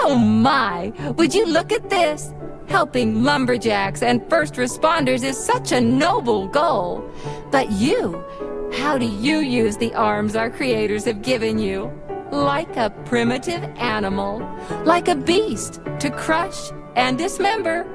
Oh my! Would you look at this? Helping lumberjacks and first responders is such a noble goal. But you, how do you use the arms our creators have given you? Like a primitive animal, like a beast, to crush and dismember.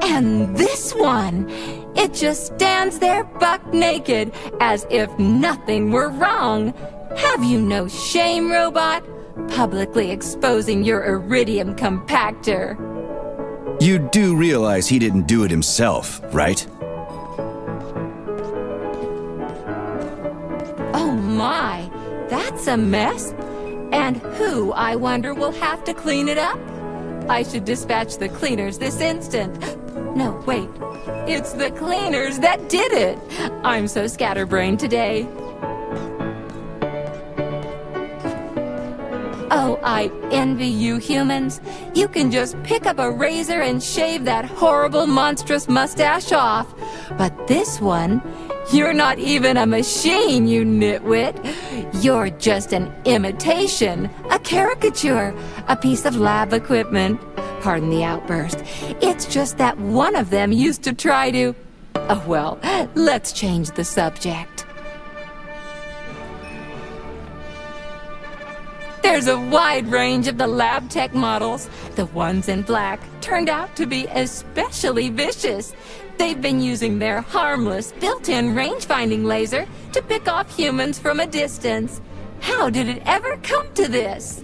And this one, it just stands there buck naked, as if nothing were wrong. Have you no shame, robot? Publicly exposing your iridium compactor. You do realize he didn't do it himself, right? Oh my, that's a mess. And who, I wonder, will have to clean it up? I should dispatch the cleaners this instant. No, wait. It's the cleaners that did it. I'm so scatterbrained today. Oh, I envy you humans. You can just pick up a razor and shave that horrible, monstrous mustache off. But this one, you're not even a machine, you nitwit. You're just an imitation, a caricature, a piece of lab equipment. Pardon the outburst. It's just that one of them used to try to... Oh, well, let's change the subject. There's a wide range of the lab tech models. The ones in black turned out to be especially vicious. They've been using their harmless, built-in range-finding laser to pick off humans from a distance. How did it ever come to this?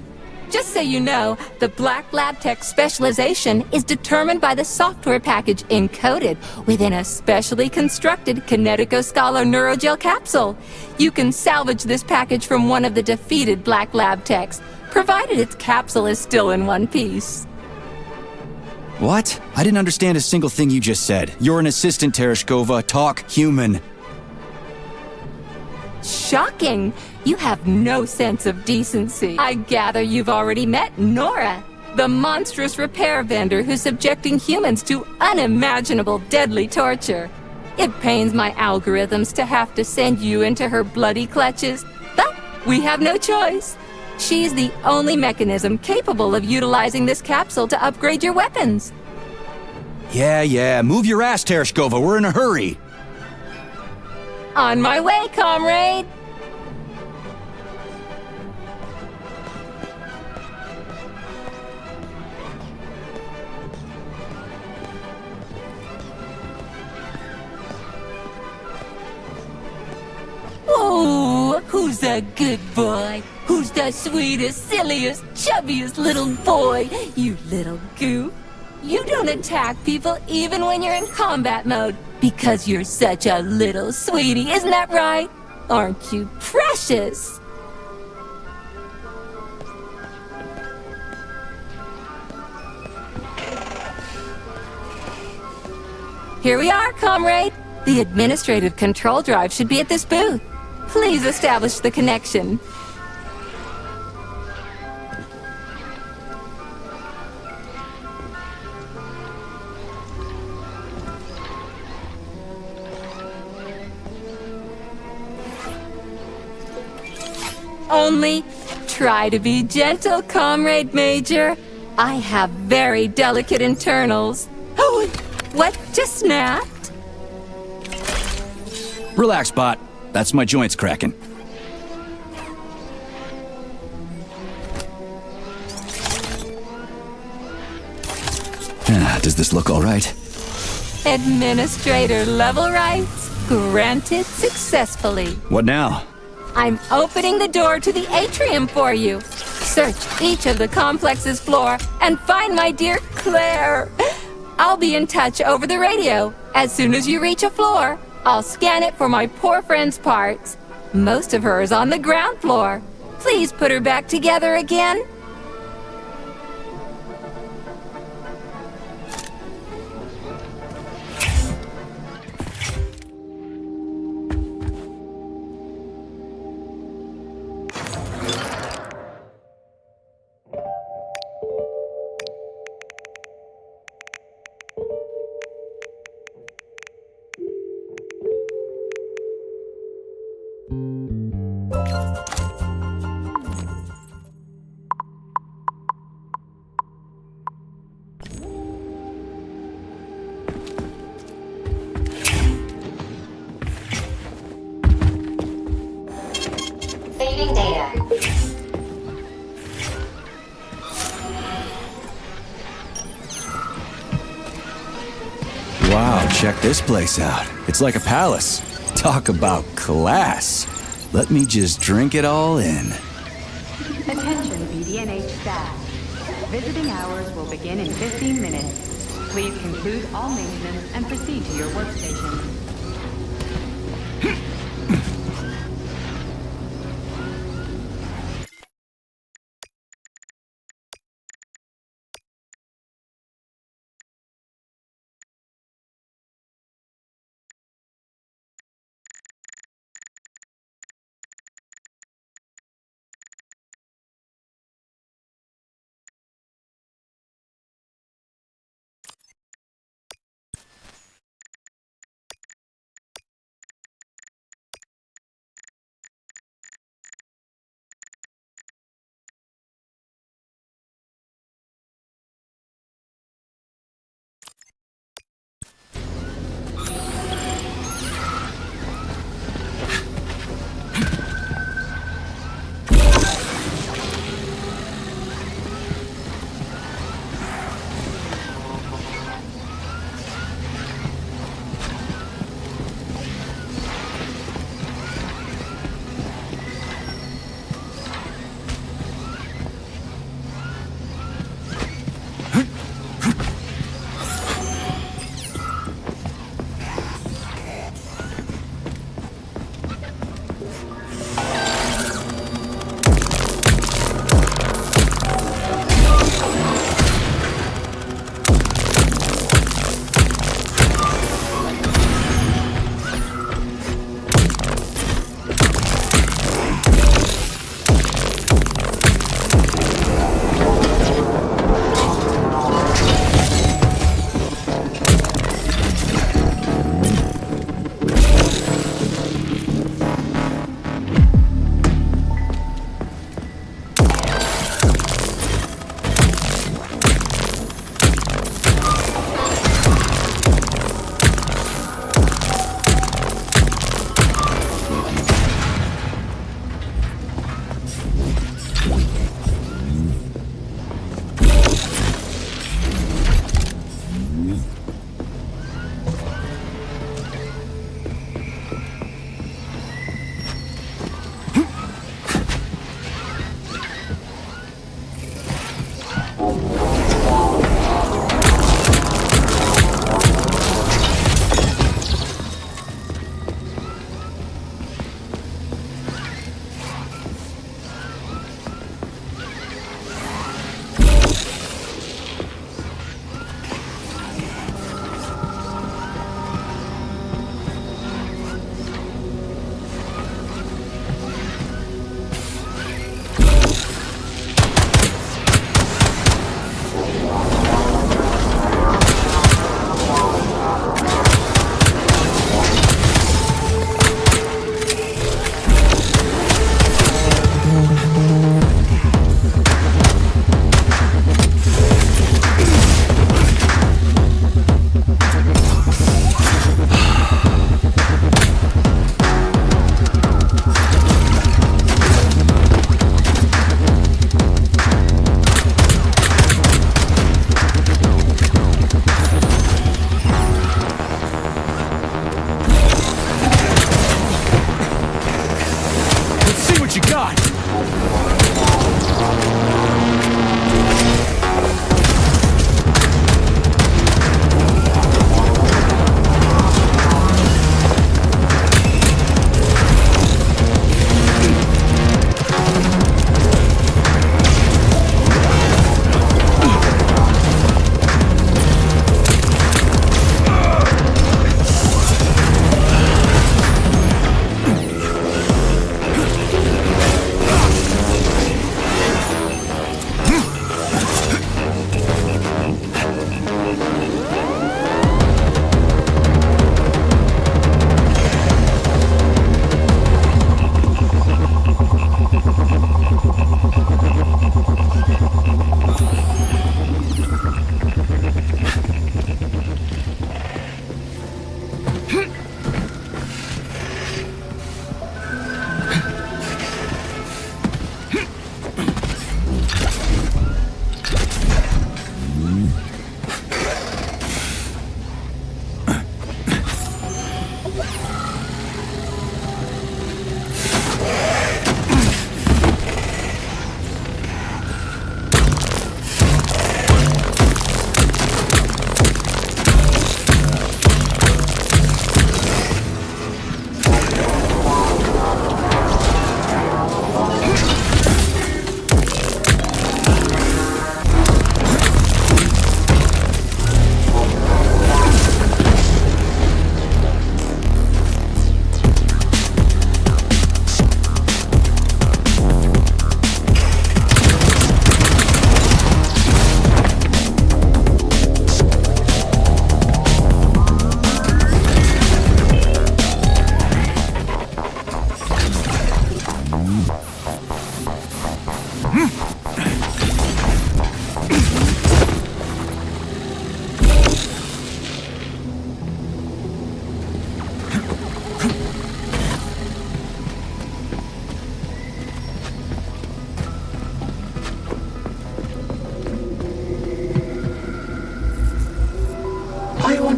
Just so you know, the black lab tech specialization is determined by the software package encoded within a specially constructed Kinetico-Scala neurogel capsule. You can salvage this package from one of the defeated black lab techs, provided its capsule is still in one piece. What? I didn't understand a single thing you just said. You're an assistant, Tereshkova. Talk human. Shocking! You have no sense of decency. I gather you've already met Nora, the monstrous repair vendor who's subjecting humans to unimaginable deadly torture. It pains my algorithms to have to send you into her bloody clutches, but We have no choice. She's the only mechanism capable of utilizing this capsule to upgrade your weapons. Yeah, move your ass, Tereshkova. We're in a hurry. On my way, comrade! Oh, who's a good boy? Who's the sweetest, silliest, chubbiest little boy? You little goof. You don't attack people even when you're in combat mode because you're such a little sweetie, isn't that right? Aren't you precious? Here we are, comrade. The administrative control drive should be at this booth. Please establish the connection. Only try to be gentle, Comrade Major. I have very delicate internals. Oh, what just snapped? Relax, Bot. That's my joints cracking. Does this look all right? Administrator level rights granted successfully. What now? I'm opening the door to the atrium for you. Search each of the complex's floor and find my dear Claire. I'll be in touch over the radio. As soon as you reach a floor, I'll scan it for my poor friend's parts. Most of her is on the ground floor. Please put her back together again. Saving data. Wow, check this place out. It's like a palace. Talk about class. Let me just drink it all in. Attention BDNH staff. Visiting hours will begin in 15 minutes. Please conclude all maintenance and proceed to your workstation.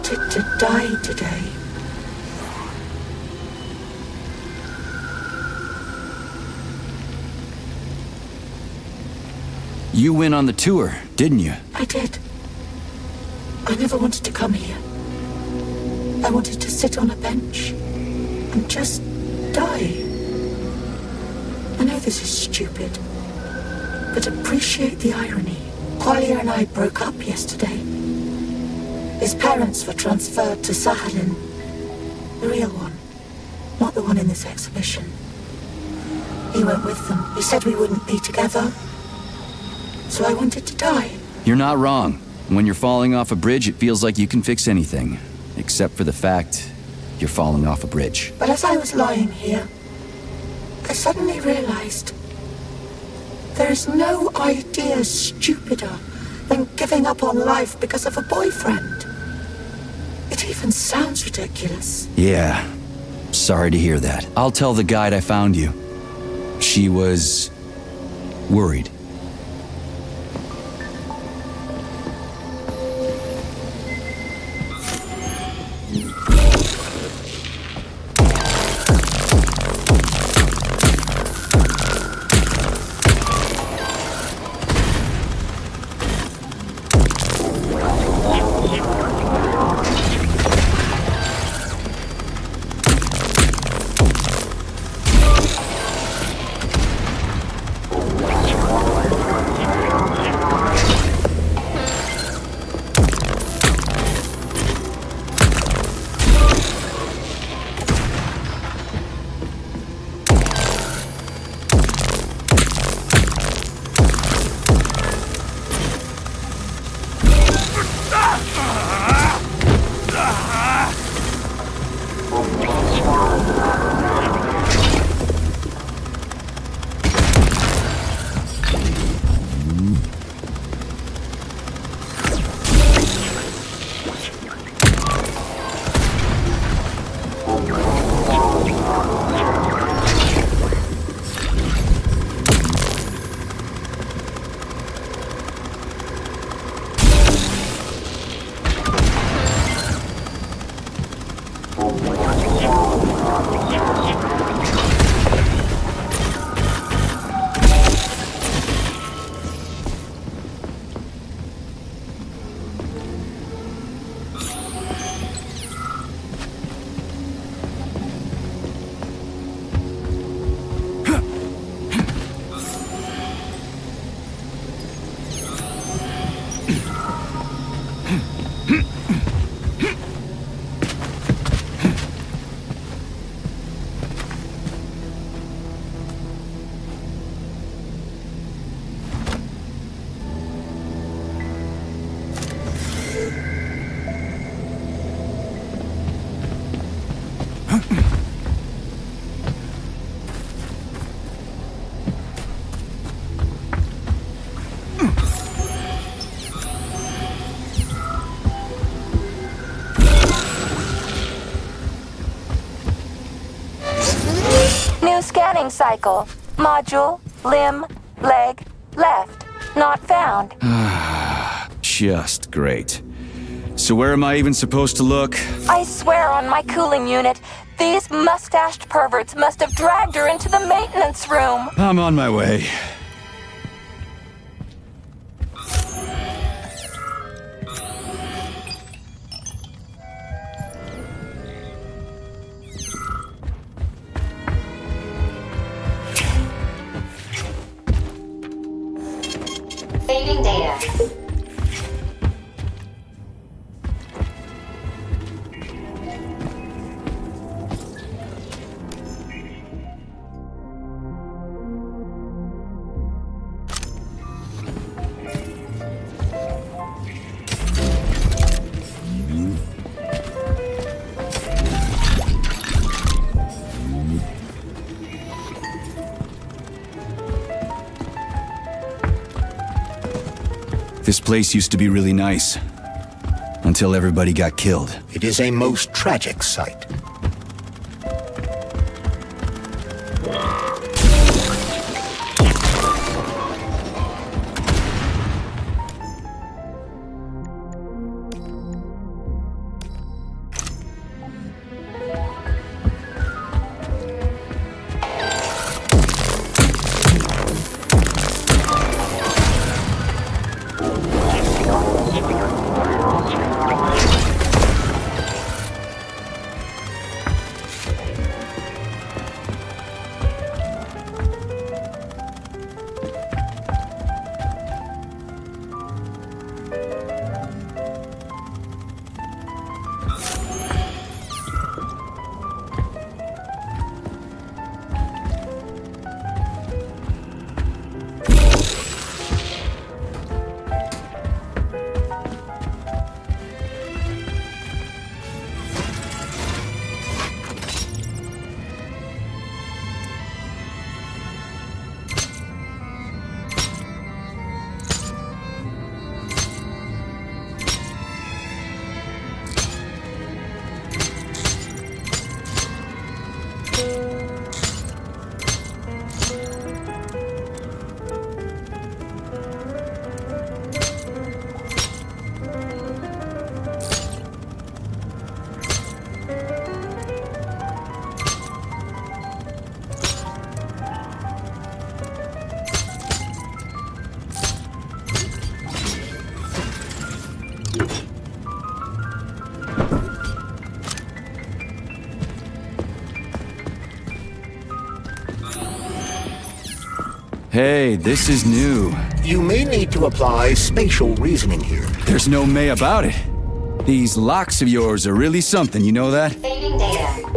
wanted to die today. You went on the tour, didn't you? I did. I never wanted to come here. I wanted to sit on a bench and just die. I know this is stupid, but appreciate the irony. Collier and I broke up yesterday. His parents were transferred to Sahalin. The real one, not the one in this exhibition. He went with them. He said we wouldn't be together. So I wanted to die. You're not wrong. When you're falling off a bridge, it feels like you can fix anything. Except for the fact you're falling off a bridge. But as I was lying here, I suddenly realized there is no idea stupider than giving up on life because of a boyfriend. It even sounds ridiculous. Yeah. Sorry to hear that. I'll tell the guide I found you. She was worried. Scanning cycle. Module, limb, leg, left. Not found. Just great. So where am I even supposed to look? I swear on my cooling unit, these mustached perverts must have dragged her into the maintenance room. I'm on my way. Saving data. This place used to be really nice. Until everybody got killed. It is a most tragic sight. Hey, this is new. You may need to apply spatial reasoning here. There's no may about it. These locks of yours are really something, you know that? Saving data.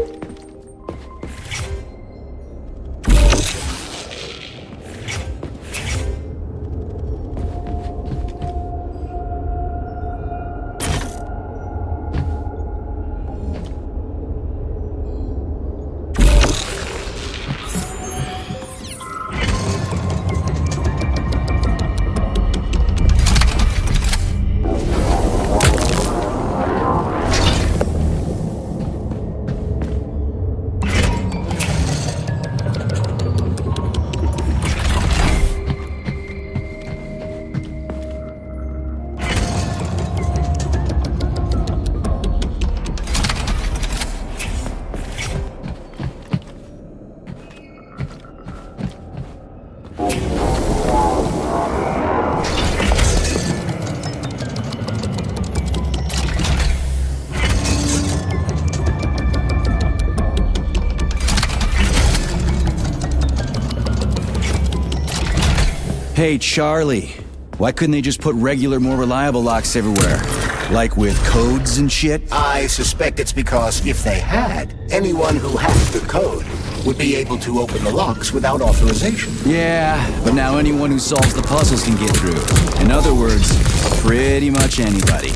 Hey, Charlie. Why couldn't they just put regular, more reliable locks everywhere? Like with codes and shit? I suspect it's because if they had, anyone who hacked the code would be able to open the locks without authorization. Yeah, but now anyone who solves the puzzles can get through. In other words, pretty much anybody.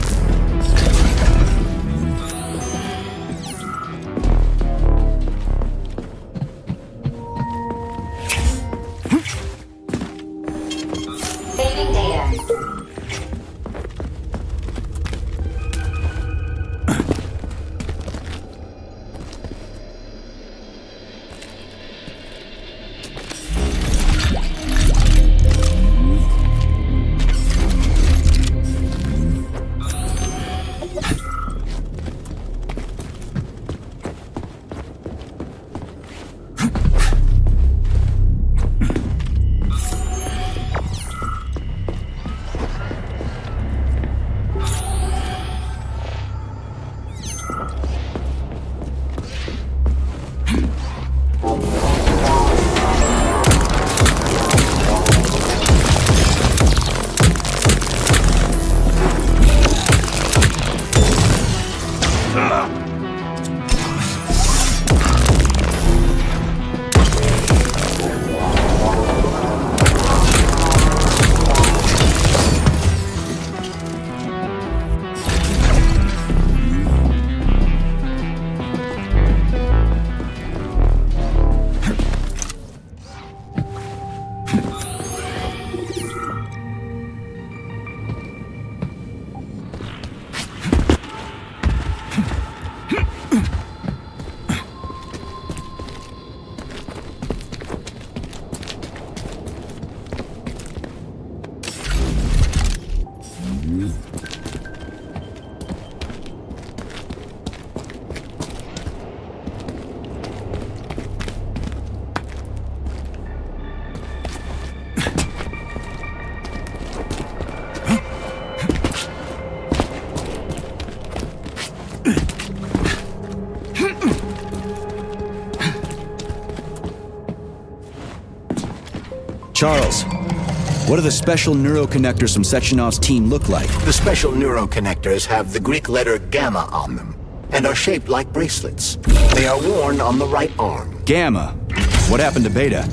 Saving data. Charles, what do the special neuroconnectors from Sechenov's team look like? The special neuroconnectors have the Greek letter gamma on them and are shaped like bracelets. They are worn on the right arm. Gamma? What happened to Beta?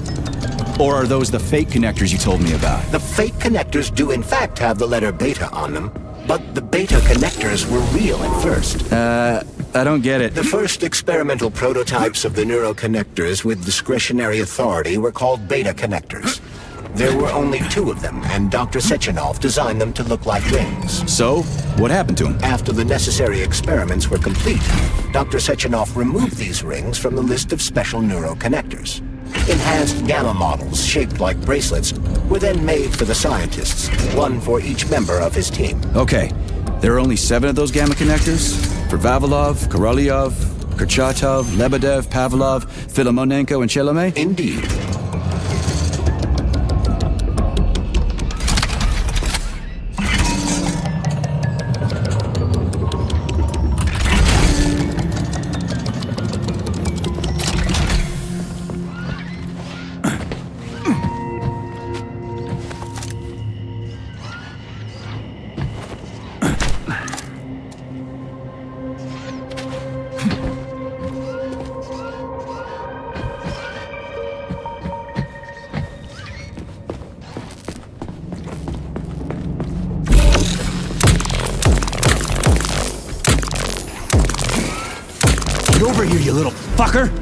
Or are those the fake connectors you told me about? The fake connectors do in fact have the letter beta on them, but the beta connectors were real at first. I don't get it. The first experimental prototypes of the neuroconnectors with discretionary authority were called beta connectors. There were only 2 of them, and Dr. Sechenov designed them to look like rings. So, what happened to him? After the necessary experiments were complete, Dr. Sechenov removed these rings from the list of special neuroconnectors. Enhanced gamma models, shaped like bracelets, were then made for the scientists, one for each member of his team. Okay, there are only 7 of those gamma connectors? For Vavilov, Korolyov, Kurchatov, Lebedev, Pavlov, Filomonenko, and Chelomey? Indeed. Get over here, you little fucker!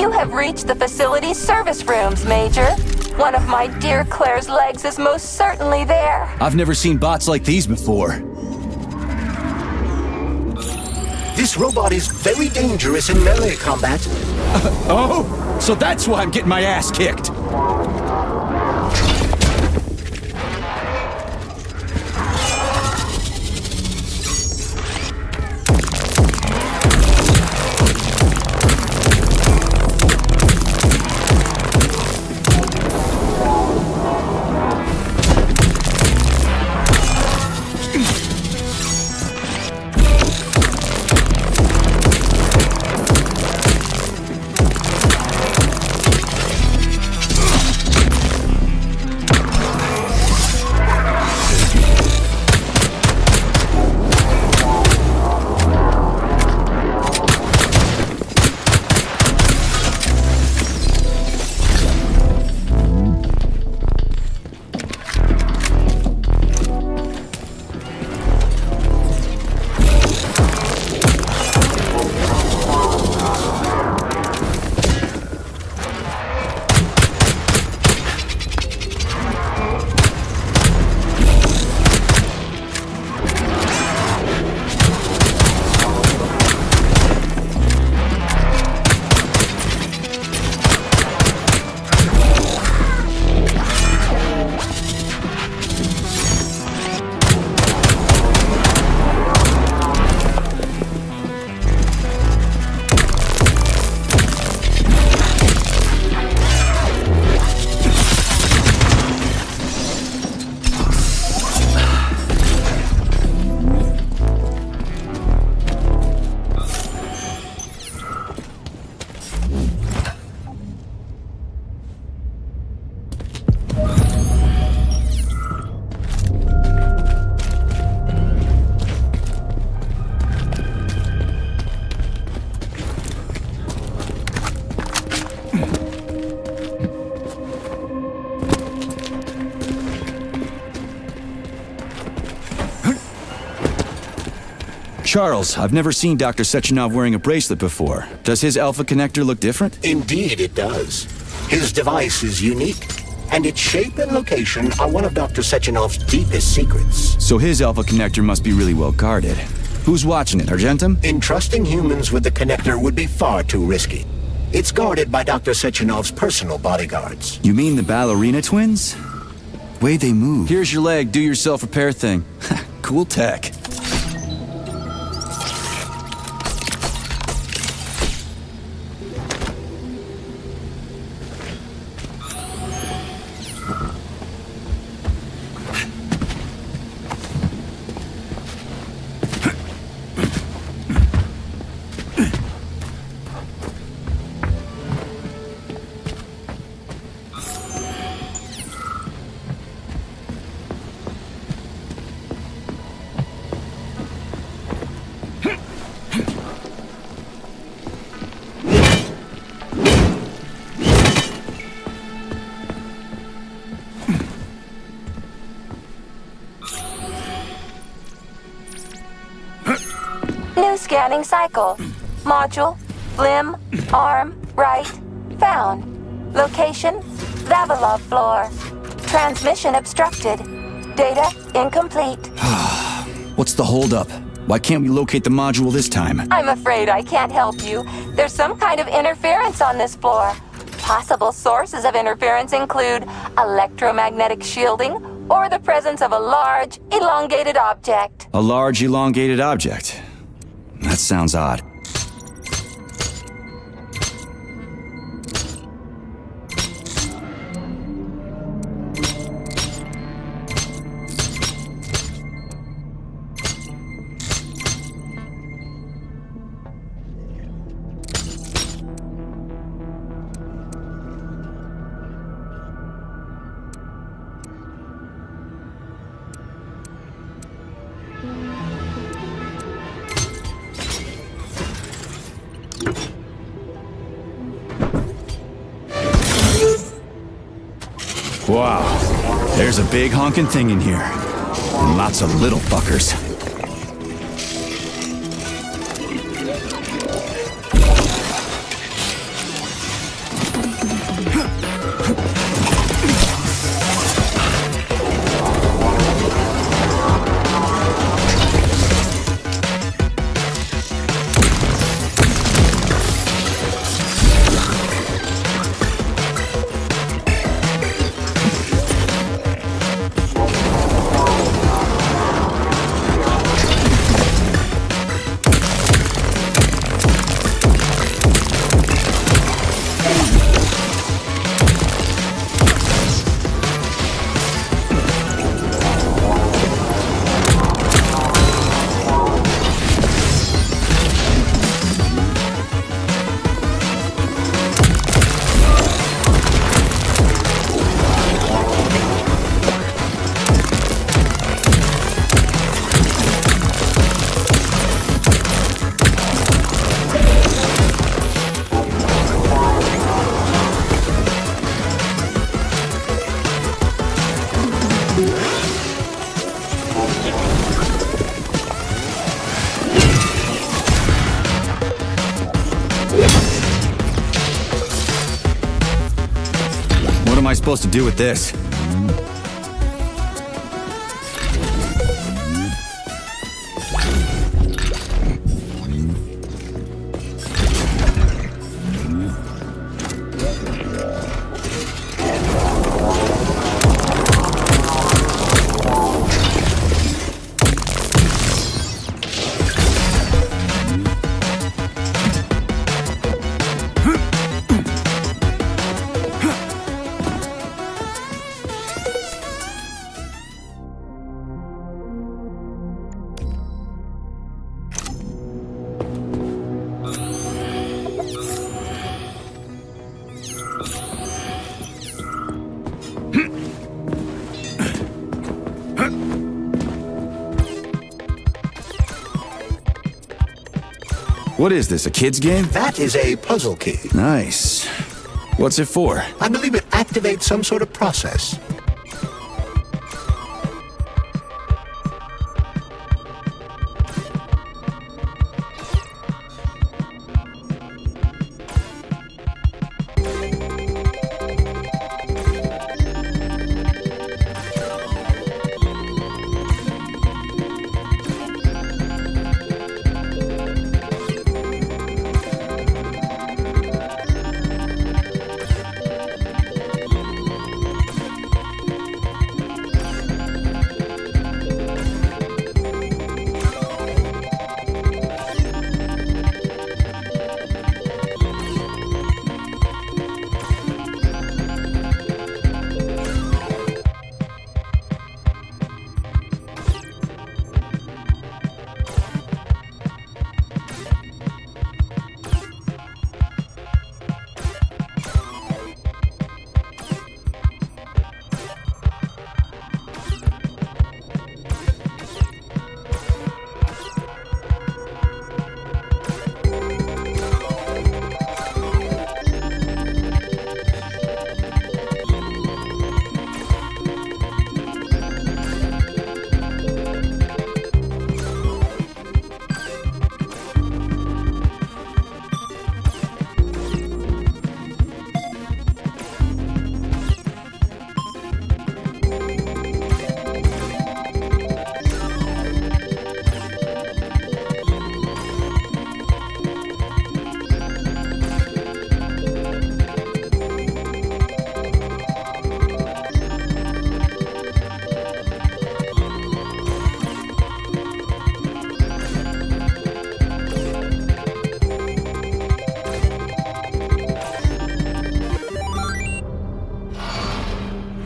You have reached the facility's service rooms, Major. One of my dear Claire's legs is most certainly there. I've never seen bots like these before. This robot is very dangerous in melee combat. Oh, so that's why I'm getting my ass kicked. Charles, I've never seen Dr. Sechenov wearing a bracelet before. Does his alpha connector look different? Indeed it does. His device is unique, and its shape and location are one of Dr. Sechenov's deepest secrets. So his alpha connector must be really well guarded. Who's watching it, Argentum? Entrusting humans with the connector would be far too risky. It's guarded by Dr. Sechenov's personal bodyguards. You mean the ballerina twins? Way they move. Here's your leg, do yourself repair thing. Cool tech. New scanning cycle. Module, limb, arm, right, found. Location, Vavilov floor. Transmission obstructed. Data incomplete. What's the holdup? Why can't we locate the module this time? I'm afraid I can't help you. There's some kind of interference on this floor. Possible sources of interference include electromagnetic shielding or the presence of a large, elongated object. A large, elongated object. That sounds odd. Wow, there's a big honking thing in here. And lots of little fuckers. am I supposed to do with this? What is this, a kid's game? That is a puzzle key. Nice. What's it for? I believe it activates some sort of process.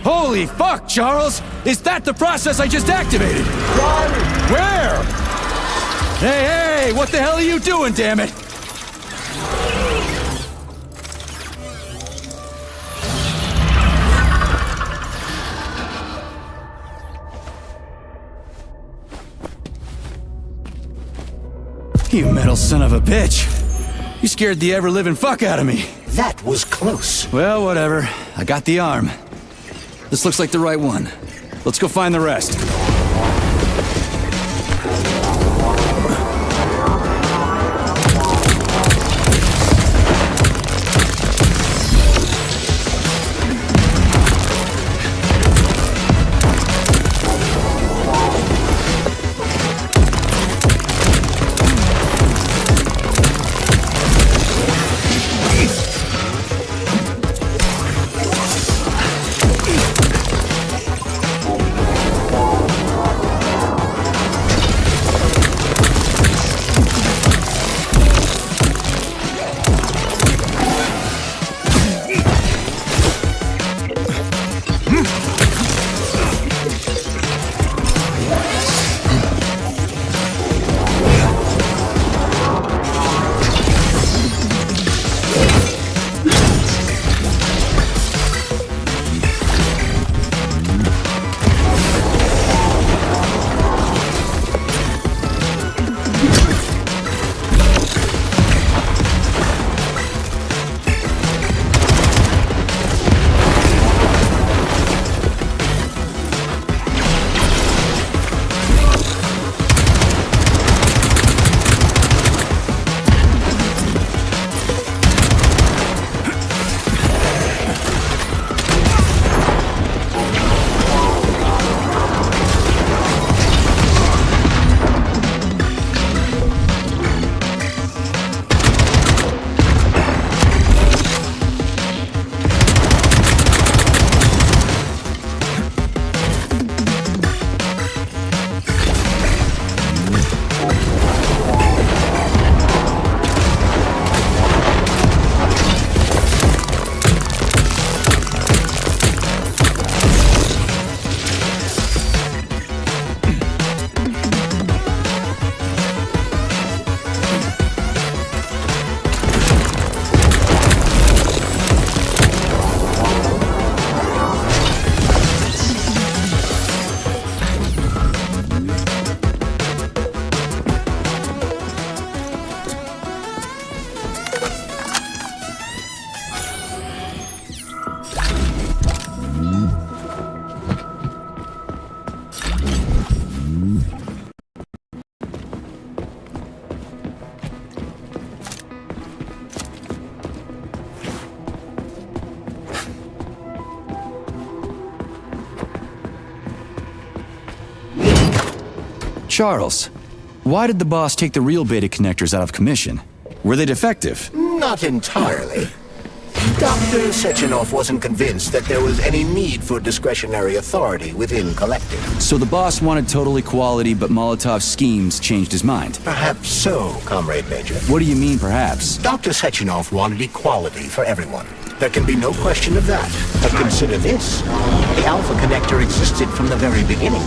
Holy fuck, Charles! Is that the process I just activated? Run! Where? Hey, what the hell are you doing, damn it? You metal son of a bitch. You scared the ever-living fuck out of me. That was close. Well, whatever. I got the arm. This looks like the right one. Let's go find the rest. Charles, why did the boss take the real beta connectors out of commission? Were they defective? Not entirely. Dr. Sechenov wasn't convinced that there was any need for discretionary authority within Collective. So the boss wanted total equality, but Molotov's schemes changed his mind. Perhaps so, Comrade Major. What do you mean, perhaps? Dr. Sechenov wanted equality for everyone. There can be no question of that. But consider this. The Alpha Connector existed from the very beginning.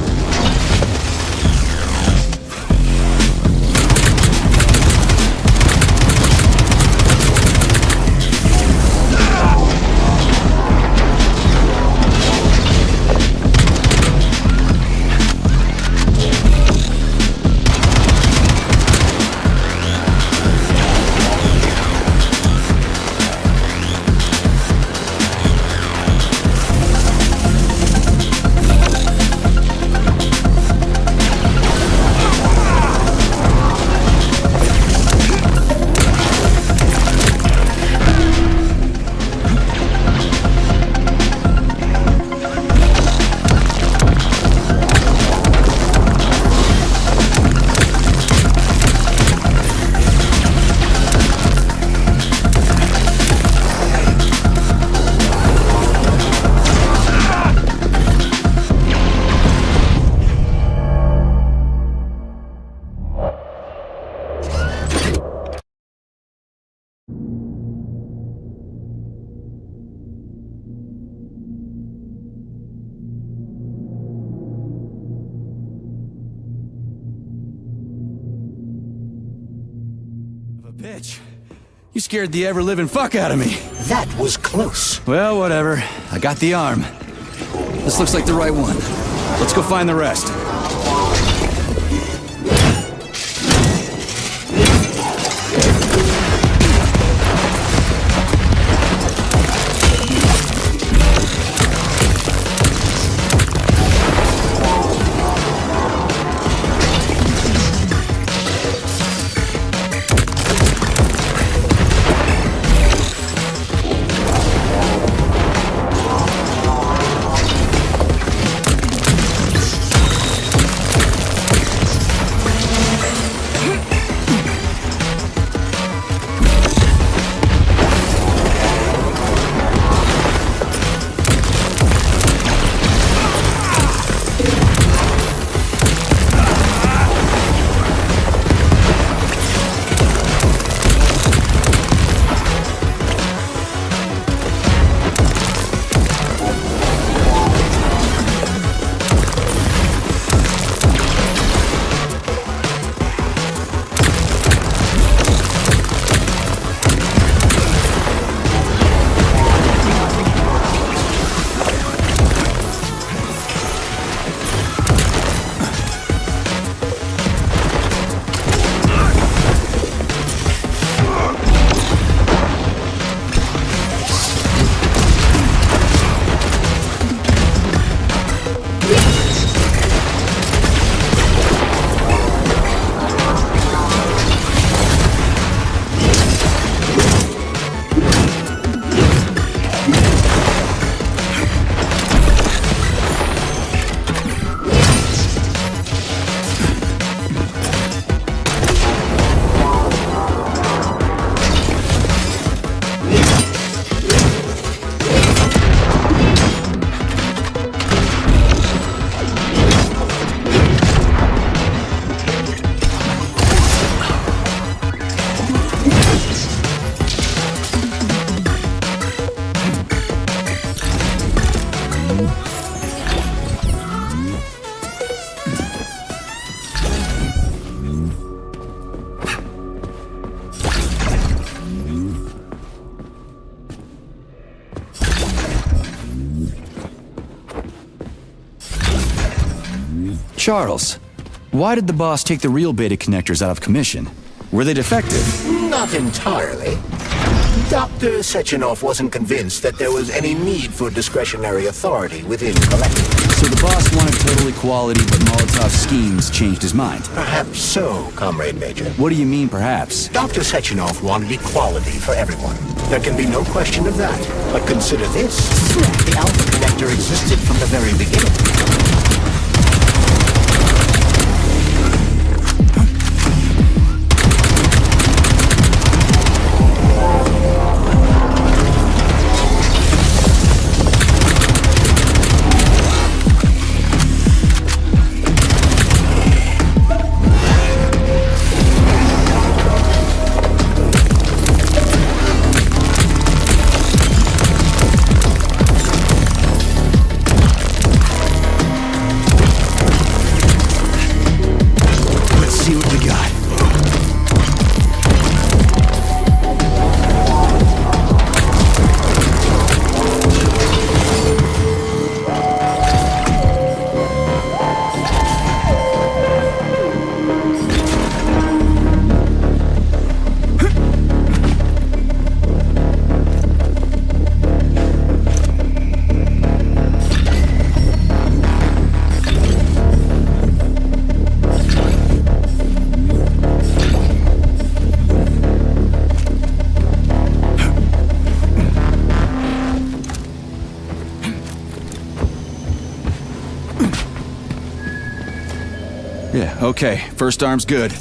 Bitch. You scared the ever-living fuck out of me. That was close. Well, whatever. I got the arm. This looks like the right one. Let's go find the rest. Charles, why did the boss take the real beta connectors out of commission? Were they defective? Not entirely. Dr. Sechenov wasn't convinced that there was any need for discretionary authority within Collective. So the boss wanted total equality, but Molotov's schemes changed his mind. Perhaps so, Comrade Major. What do you mean, perhaps? Dr. Sechenov wanted equality for everyone. There can be no question of that. But consider this. The Alpha Connector existed from the very beginning. Yeah, okay. First arm's good.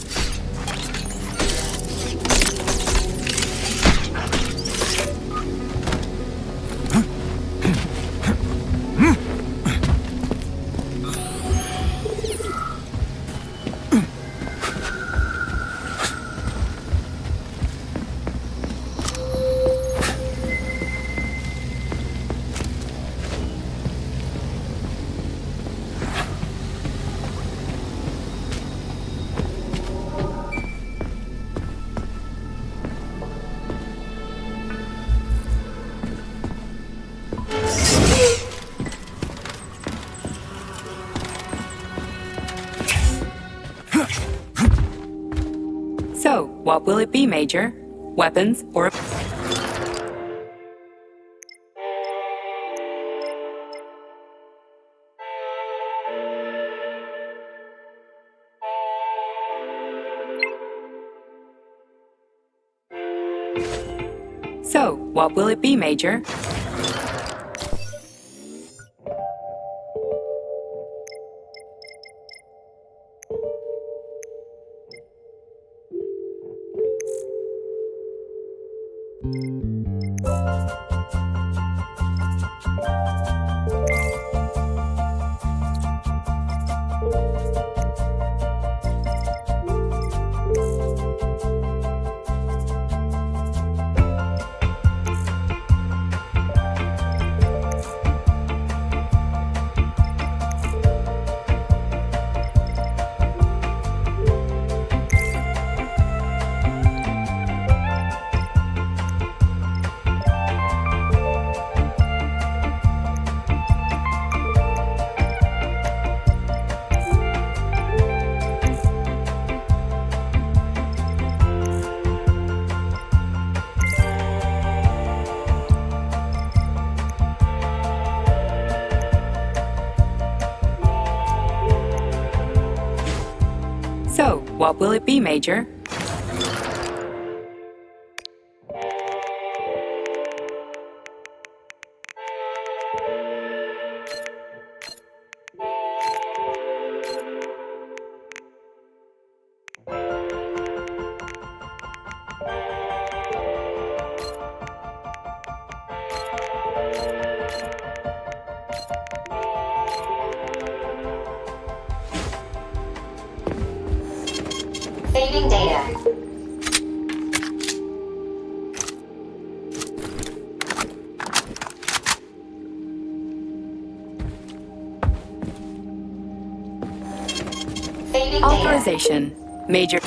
So, what will it be, Major? Weapons or... So, what will it be, Major? So, what will it be, Major? Saving data. Saving data. Authorization. Major...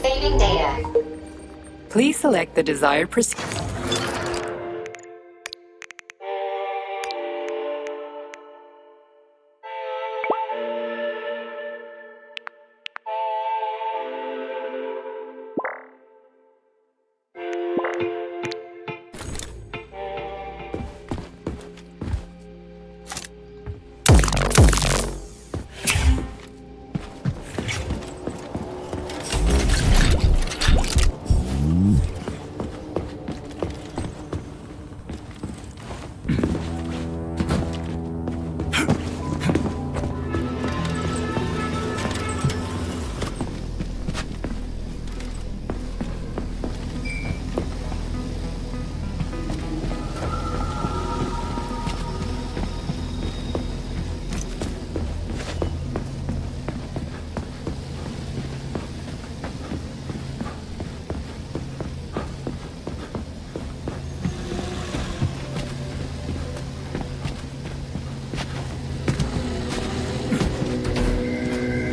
Saving data. Please select the desired procedure.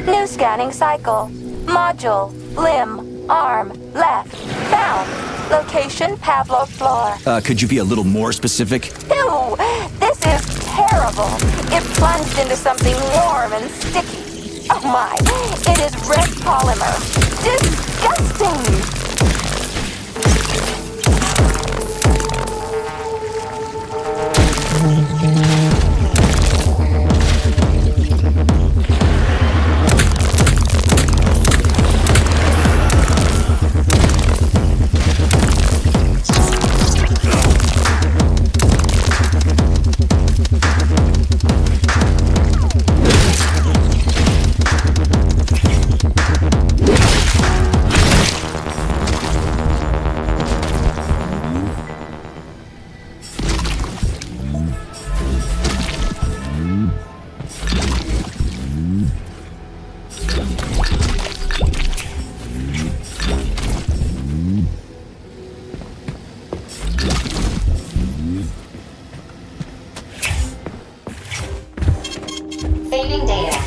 New scanning cycle. Module. Limb. Arm. Left. Found. Location Pavlov floor. Could you be a little more specific? Ew! This is terrible. It plunged into something warm and sticky. Oh my, it is red polymer. Disgusting! Saving data.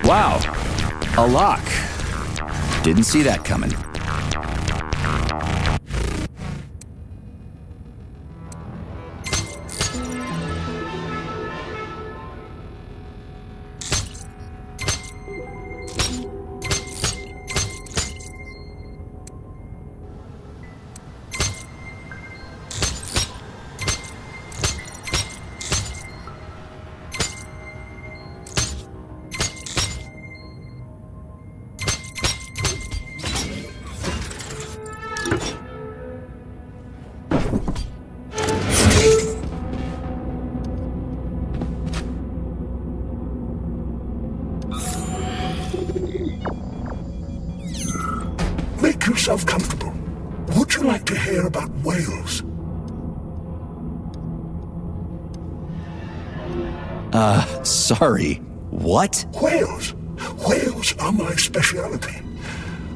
Wow, a lock. Didn't see that coming. Make yourself comfortable. Would you like to hear about whales? Sorry. What? Whales. Whales are my speciality.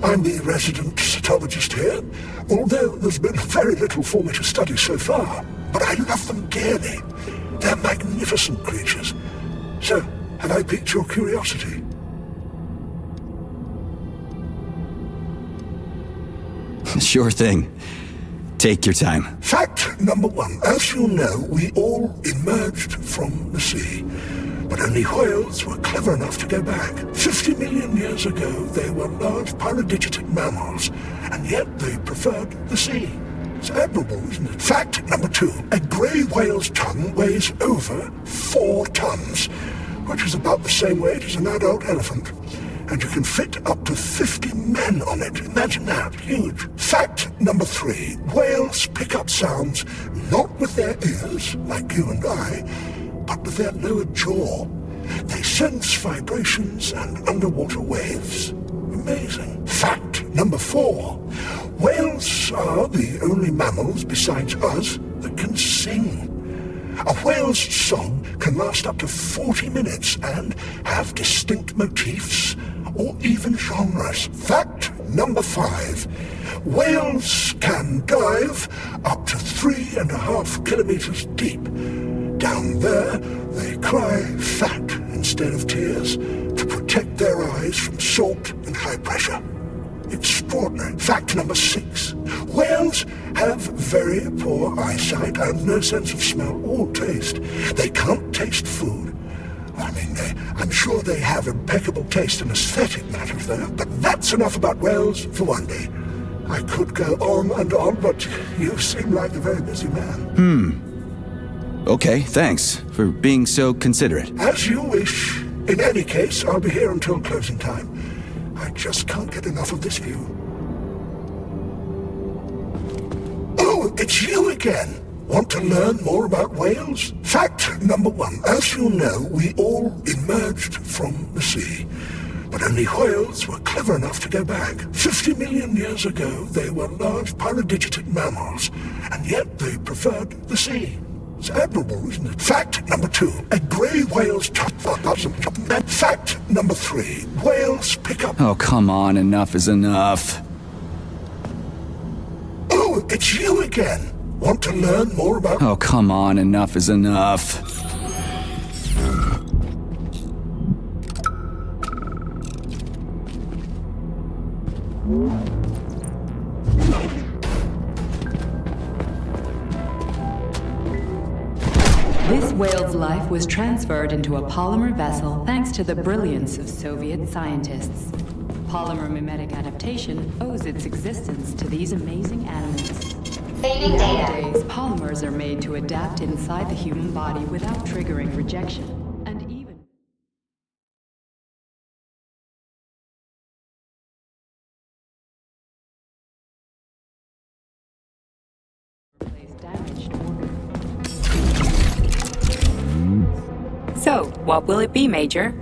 I'm the resident cytologist here, although there's been very little for me to study so far. But I love them dearly. They're magnificent creatures. So, have I piqued your curiosity? Sure thing. Take your time. Fact number one. As you know, we all emerged from the sea. But only whales were clever enough to go back. 50 million years ago, they were large paradigitic mammals, and yet they preferred the sea. It's admirable, isn't it? Fact number two. A grey whale's tongue weighs over 4 tons, which is about the same weight as an adult elephant. And you can fit up to 50 men on it. Imagine that. Huge. Fact number 3. Whales pick up sounds not with their ears, like you and I, but with their lower jaw. They sense vibrations and underwater waves. Amazing. Fact number 4. Whales are the only mammals besides us that can sing. A whale's song can last up to 40 minutes and have distinct motifs or even genres. Fact number 5. Whales can dive up to 3.5 kilometers deep. Down there, they cry fat instead of tears to protect their eyes from salt and high pressure. Extraordinary. Fact number 6. Whales have very poor eyesight and no sense of smell or taste. They can't taste food. I'm sure they have impeccable taste in aesthetic matters, though. But that's enough about whales for one day. I could go on and on, but you seem like a very busy man. Okay, thanks for being so considerate. As you wish. In any case, I'll be here until closing time. I just can't get enough of this view. Oh, it's you again. Want to learn more about whales? Fact number 1. As you know, we all emerged from the sea. But only whales were clever enough to go back. 50 million years ago, they were large paradigitic mammals, and yet they preferred the sea. It's admirable, isn't it? Fact number 2. A grey whale's Fact number 3. Whales pick up... Oh, come on, enough is enough. Oh, it's you again. Want to learn more about... Oh, come on, enough is enough. This whale's life was transferred into a polymer vessel thanks to the brilliance of Soviet scientists. Polymer mimetic adaptation owes its existence to these amazing animals. Saving data. Nowadays, polymers are made to adapt inside the human body without triggering rejection, and even replace damaged organs. So, what will it be, Major?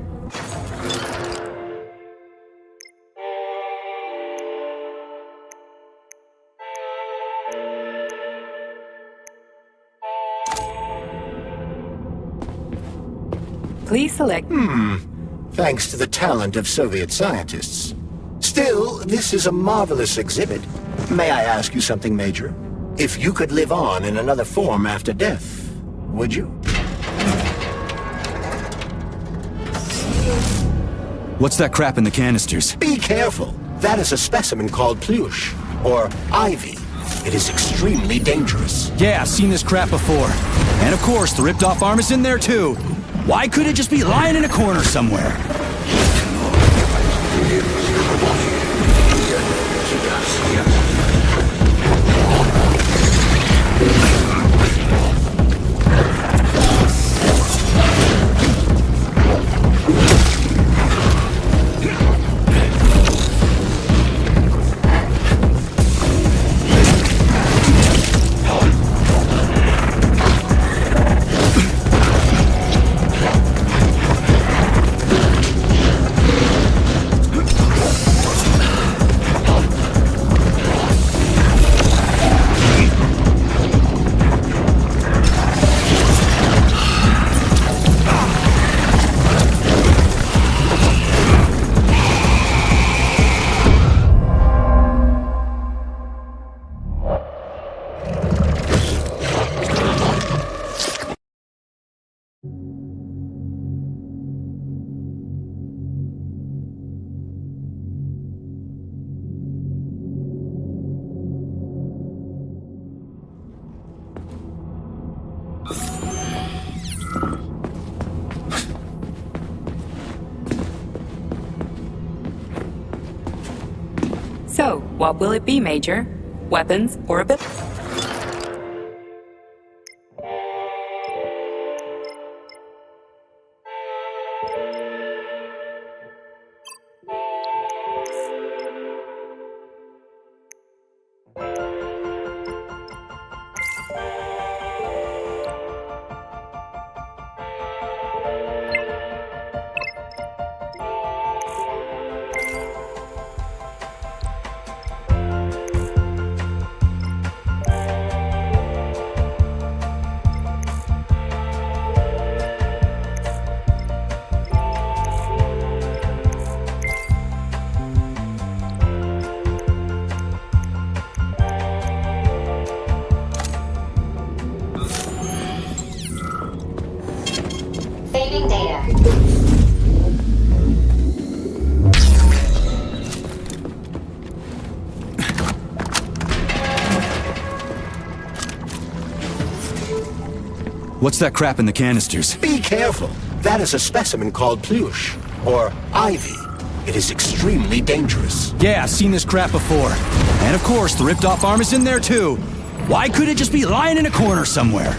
Please select... Thanks to the talent of Soviet scientists. Still, this is a marvelous exhibit. May I ask you something, Major? If you could live on in another form after death, would you? What's that crap in the canisters? Be careful. That is a specimen called Plush, or Ivy. It is extremely dangerous. Yeah, I've seen this crap before. And of course, the ripped-off arm is in there too. Why couldn't it just be lying in a corner somewhere? So, what will it be, Major? Weapons or a bit? What's that crap in the canisters? Be careful. That is a specimen called Pluche, or Ivy. It is extremely dangerous. Yeah, I've seen this crap before. And of course, the ripped-off arm is in there too. Why could it just be lying in a corner somewhere?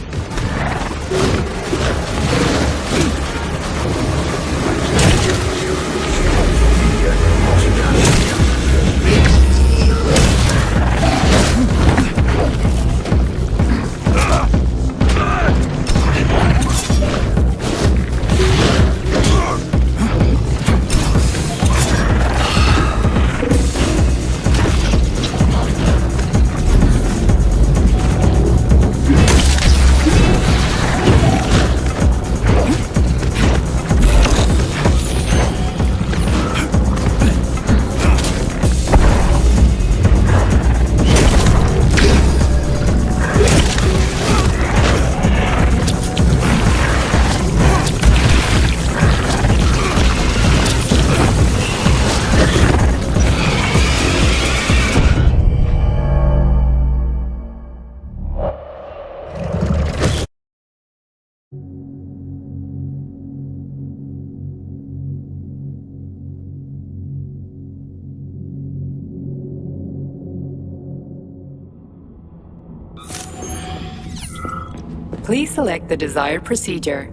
Please select the desired procedure.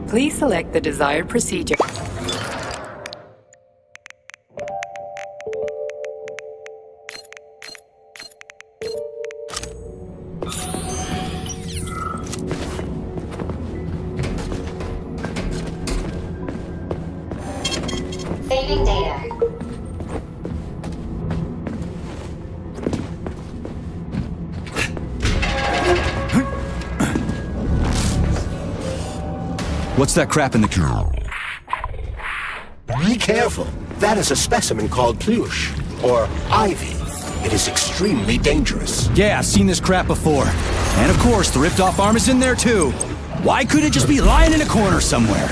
Please select the desired procedure. Saving data. What's that crap in the can? Be careful. That is a specimen called Pluche, or Ivy. It is extremely dangerous. Yeah, I've seen this crap before. And of course, the ripped-off arm is in there too. Why could it just be lying in a corner somewhere?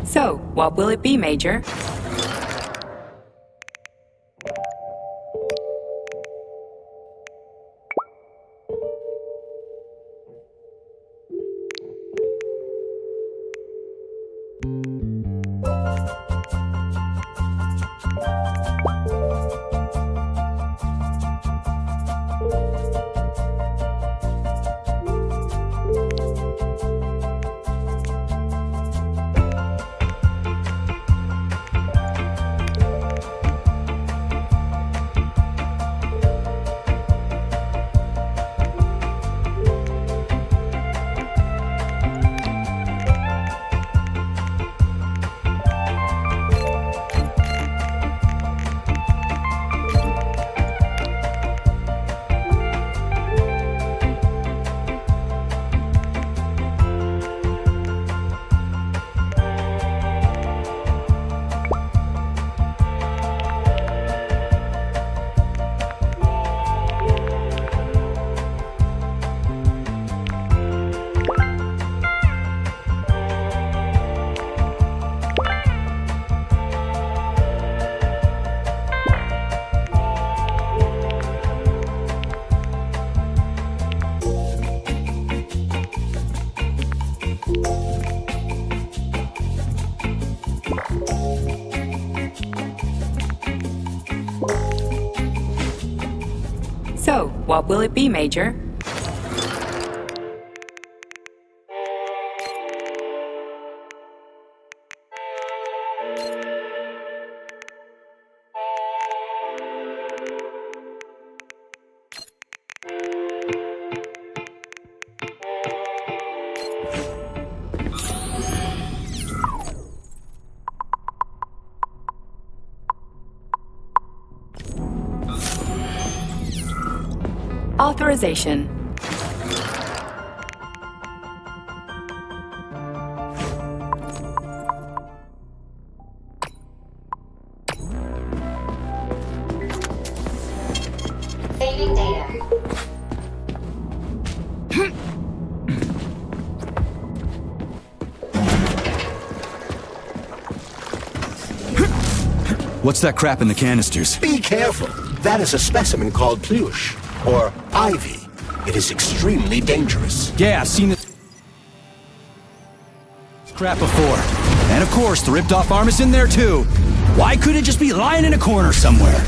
So, what will it be, Major? So, what will it be, Major? Authorization. Saving data. What's that crap in the canisters? Be careful. That is a specimen called Pluche, or Ivy. It is extremely dangerous. Yeah, I've seen this crap before. And of course, the ripped-off arm is in there too. Why couldn't it just be lying in a corner somewhere?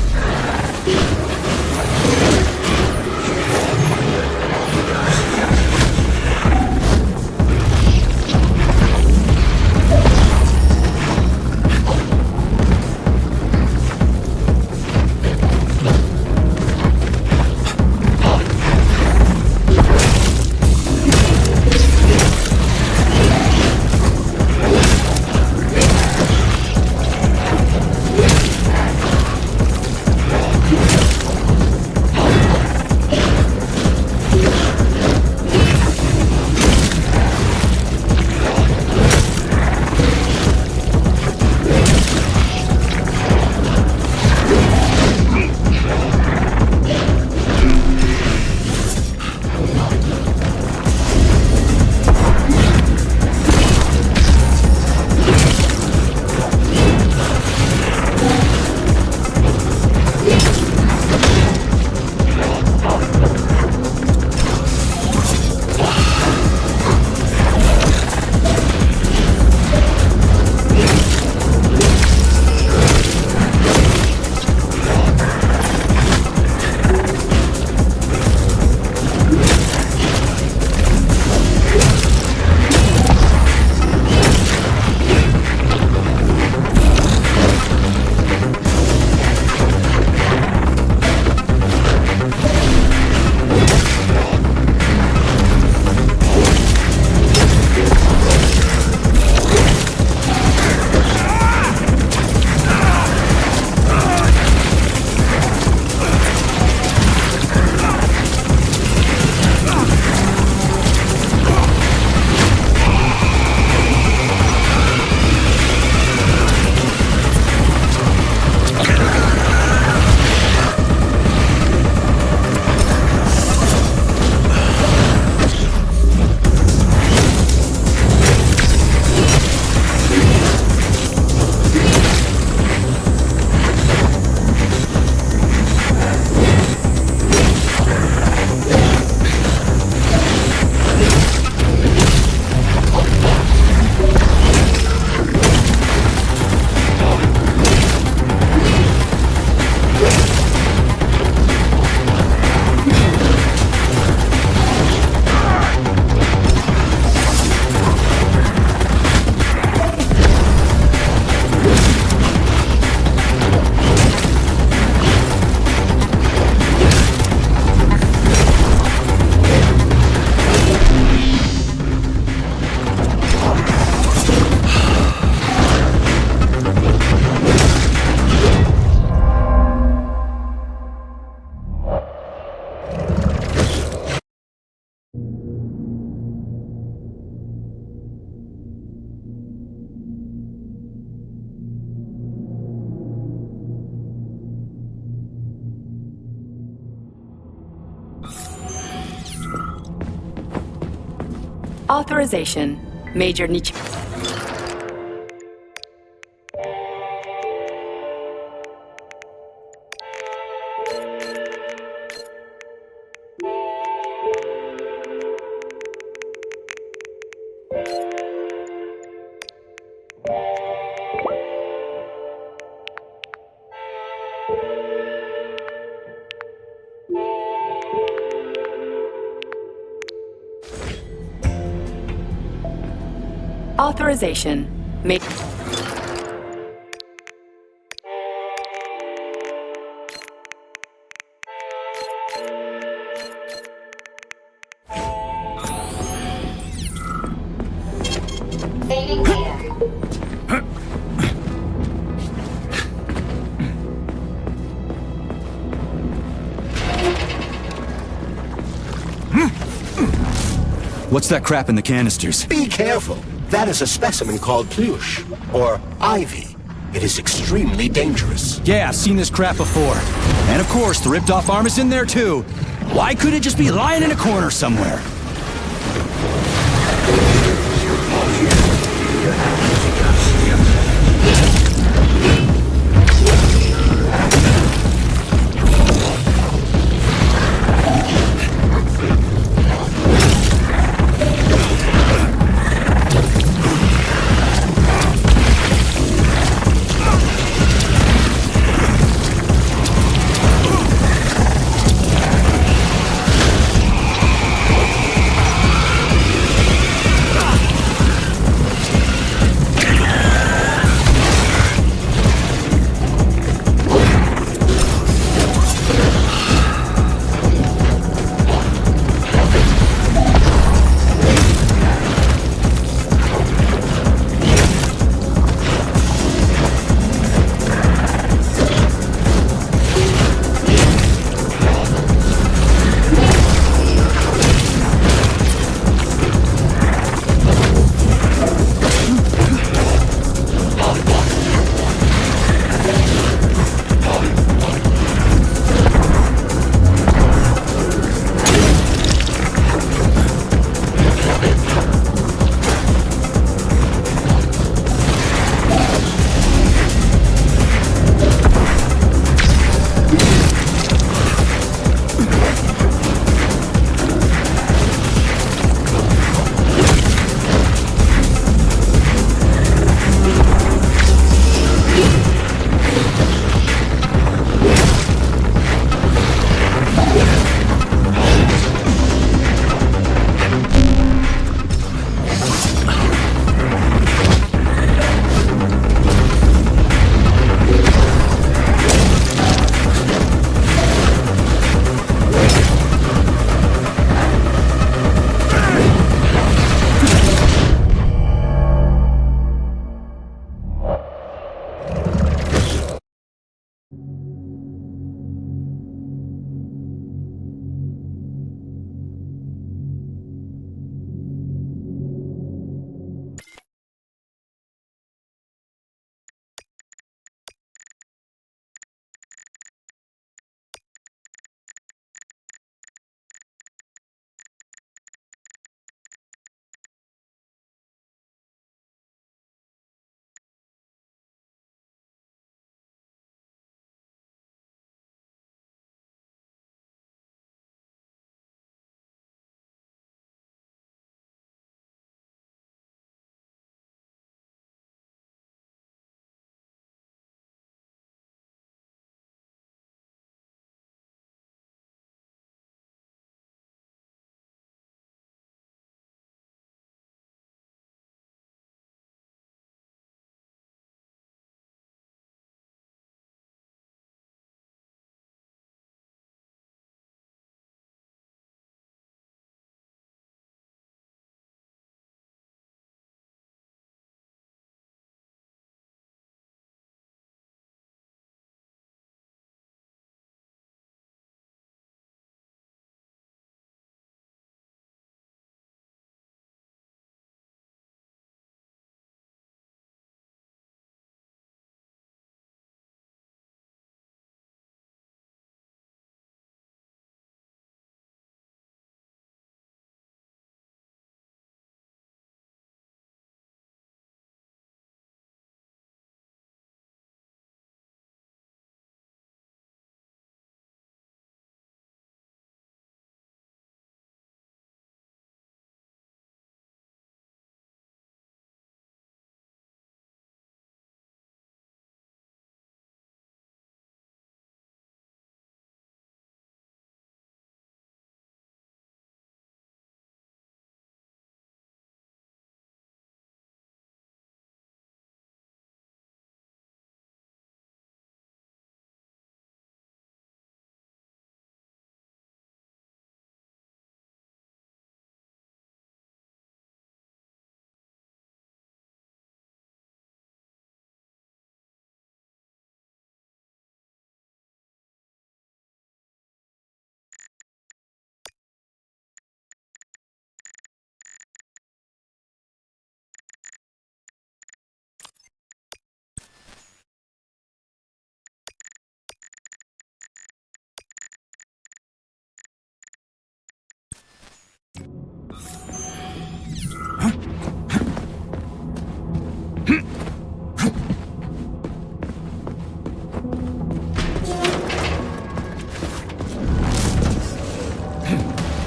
Authorization. Major Nietzsche. Authorization. Saving data. What's that crap in the canisters? Be careful. That is a specimen called Plush, or Ivy. It is extremely dangerous. Yeah, I've seen this crap before. And of course, the ripped-off arm is in there too. Why couldn't it just be lying in a corner somewhere?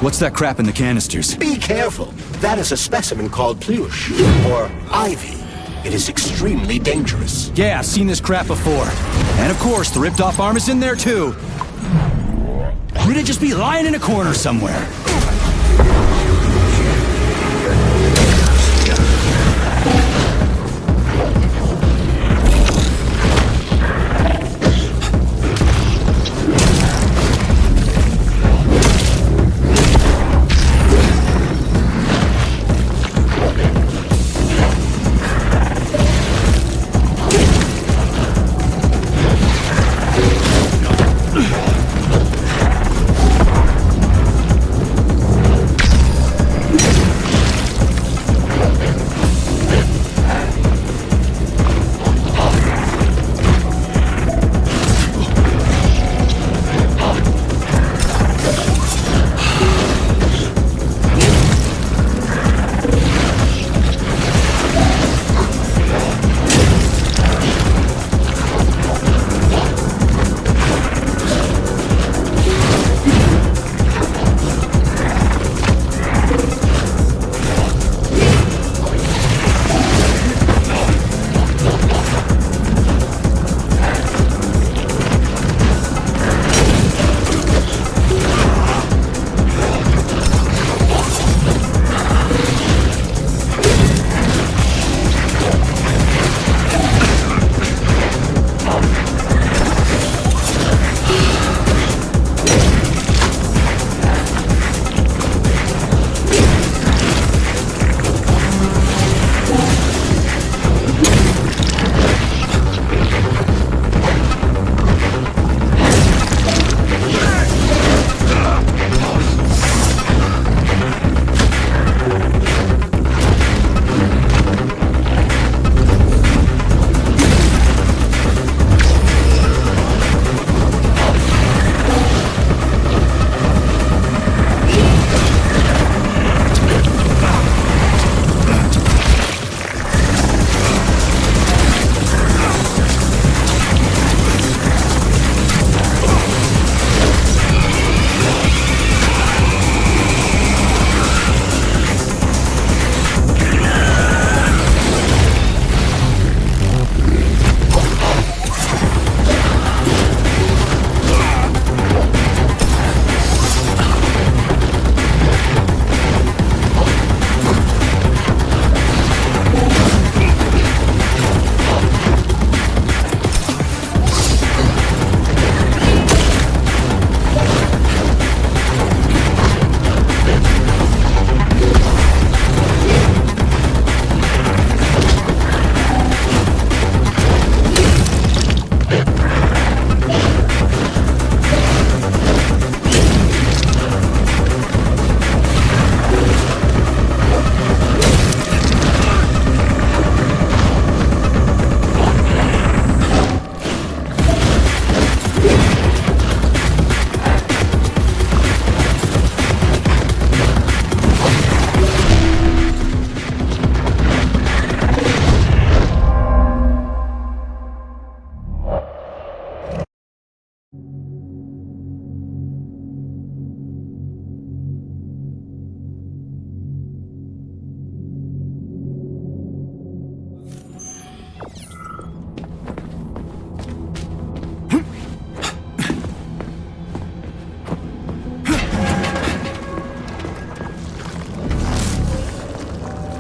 What's that crap in the canisters? Be careful. That is a specimen called Plush, or ivy. It is extremely dangerous. Yeah, I've seen this crap before. And of course, the ripped-off arm is in there too. Could it just be lying in a corner somewhere?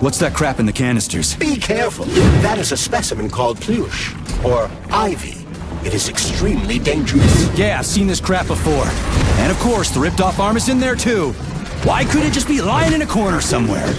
What's that crap in the canisters? Be careful. That is a specimen called Plush, or ivy. It is extremely dangerous. Yeah, I've seen this crap before. And of course, the ripped-off arm is in there too. Why could it just be lying in a corner somewhere?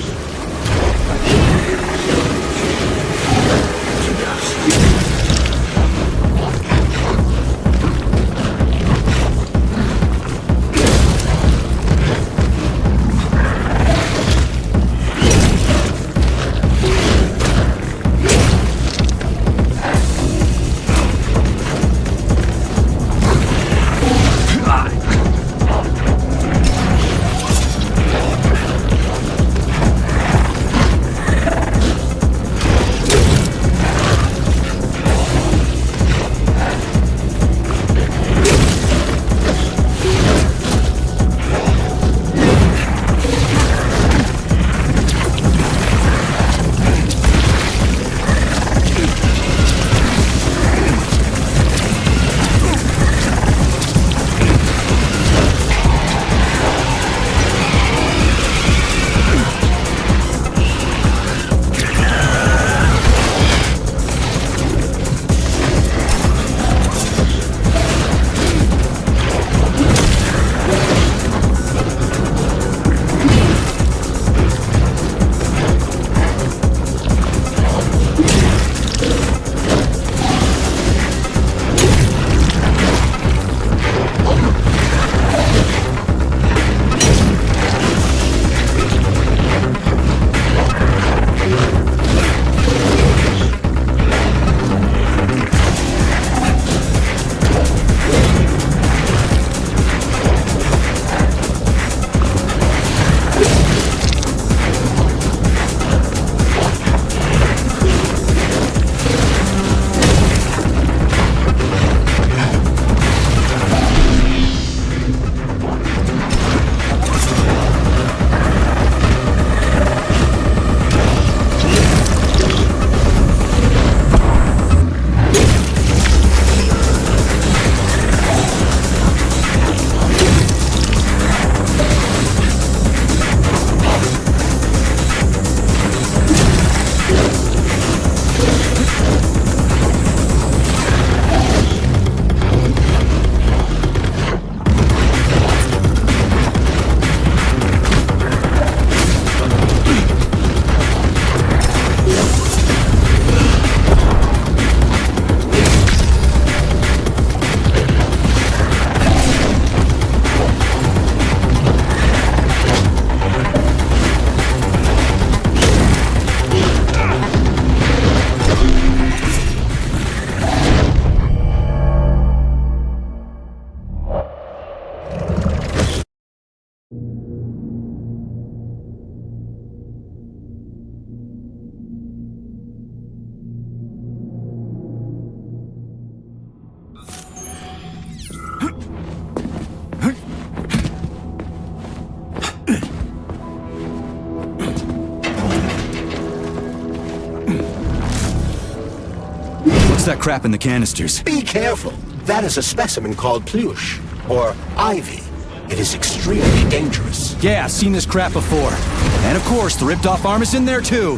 What's that crap in the canisters? Be careful. That is a specimen called Pluche, or Ivy. It is extremely dangerous. Yeah, I've seen this crap before. And of course, the ripped-off arm is in there too.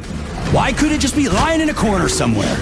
Why couldn't it just be lying in a corner somewhere?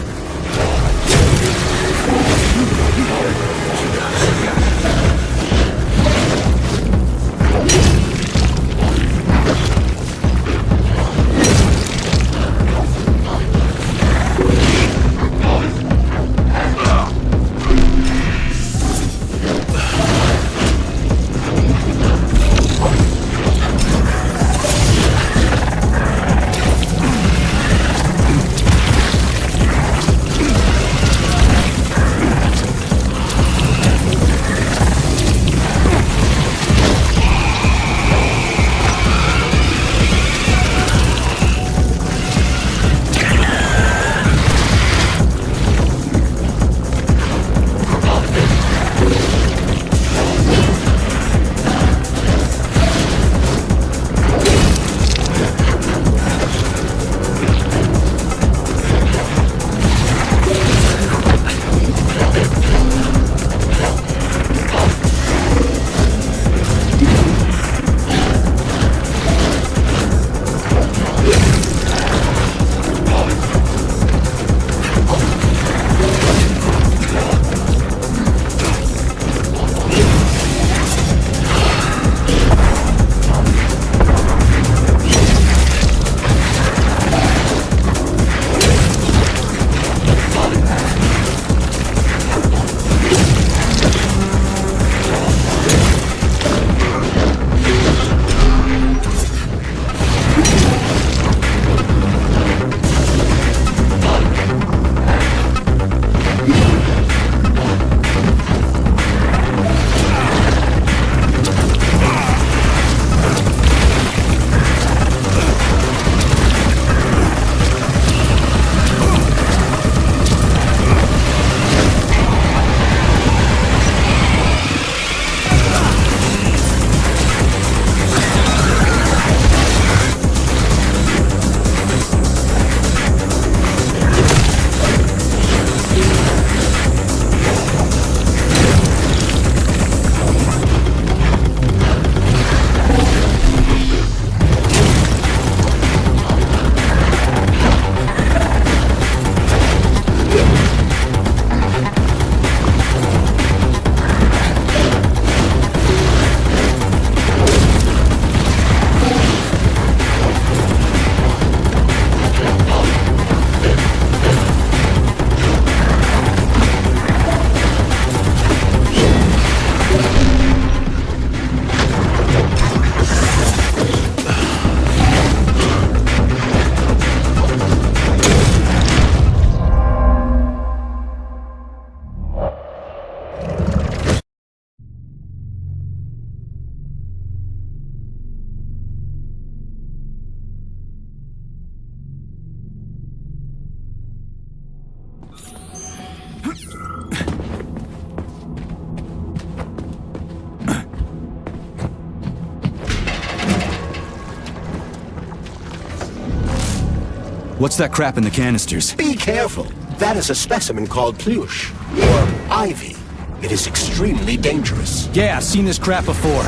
What's that crap in the canisters? Be careful. That is a specimen called Pluche, or Ivy. It is extremely dangerous. Yeah, I've seen this crap before.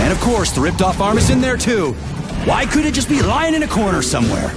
And of course, the ripped-off arm is in there too. Why couldn't it just be lying in a corner somewhere?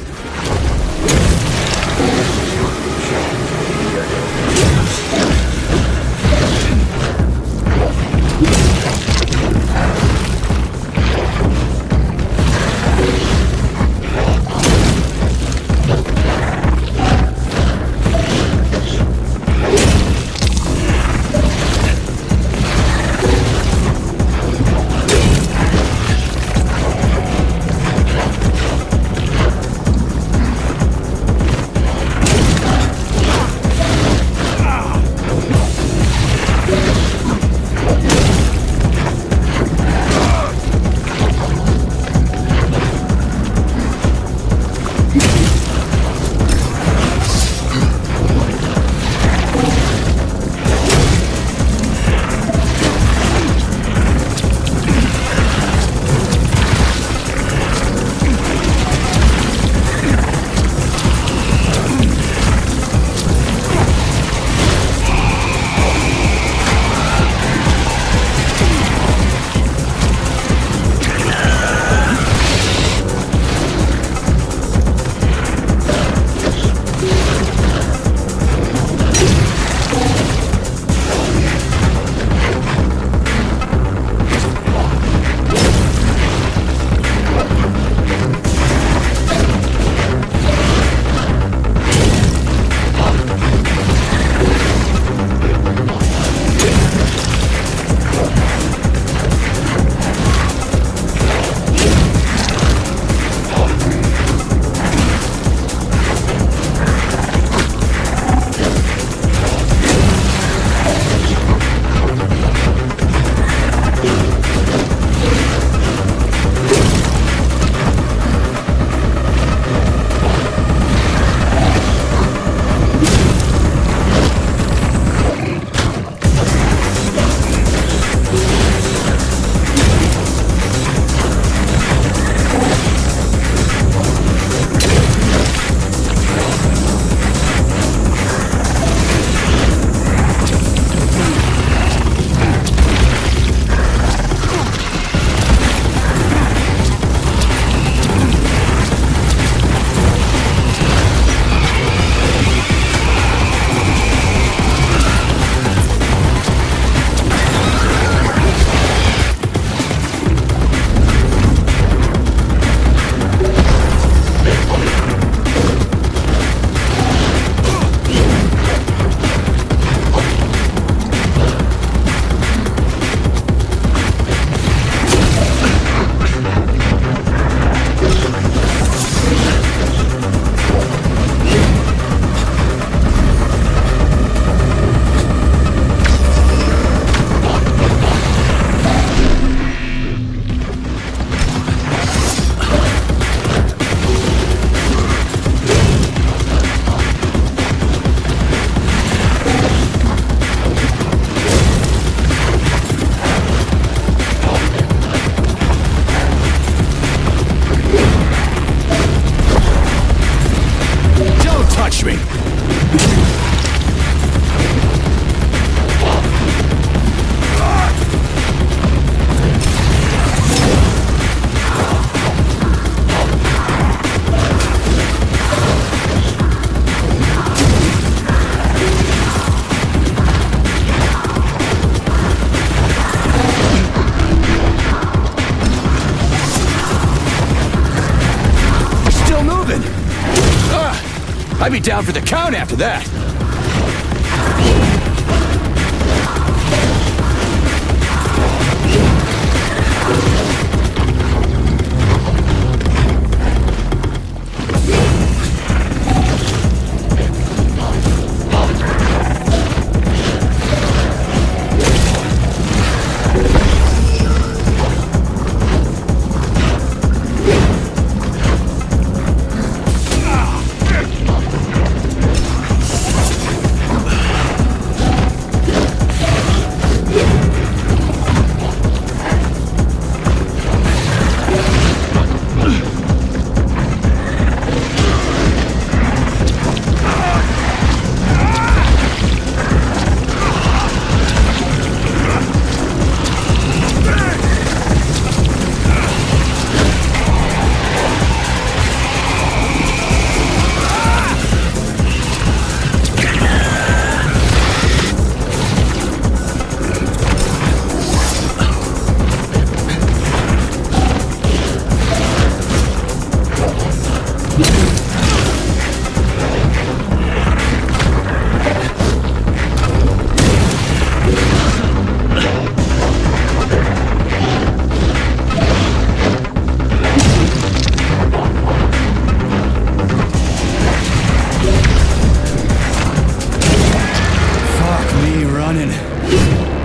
Get down for the count after that!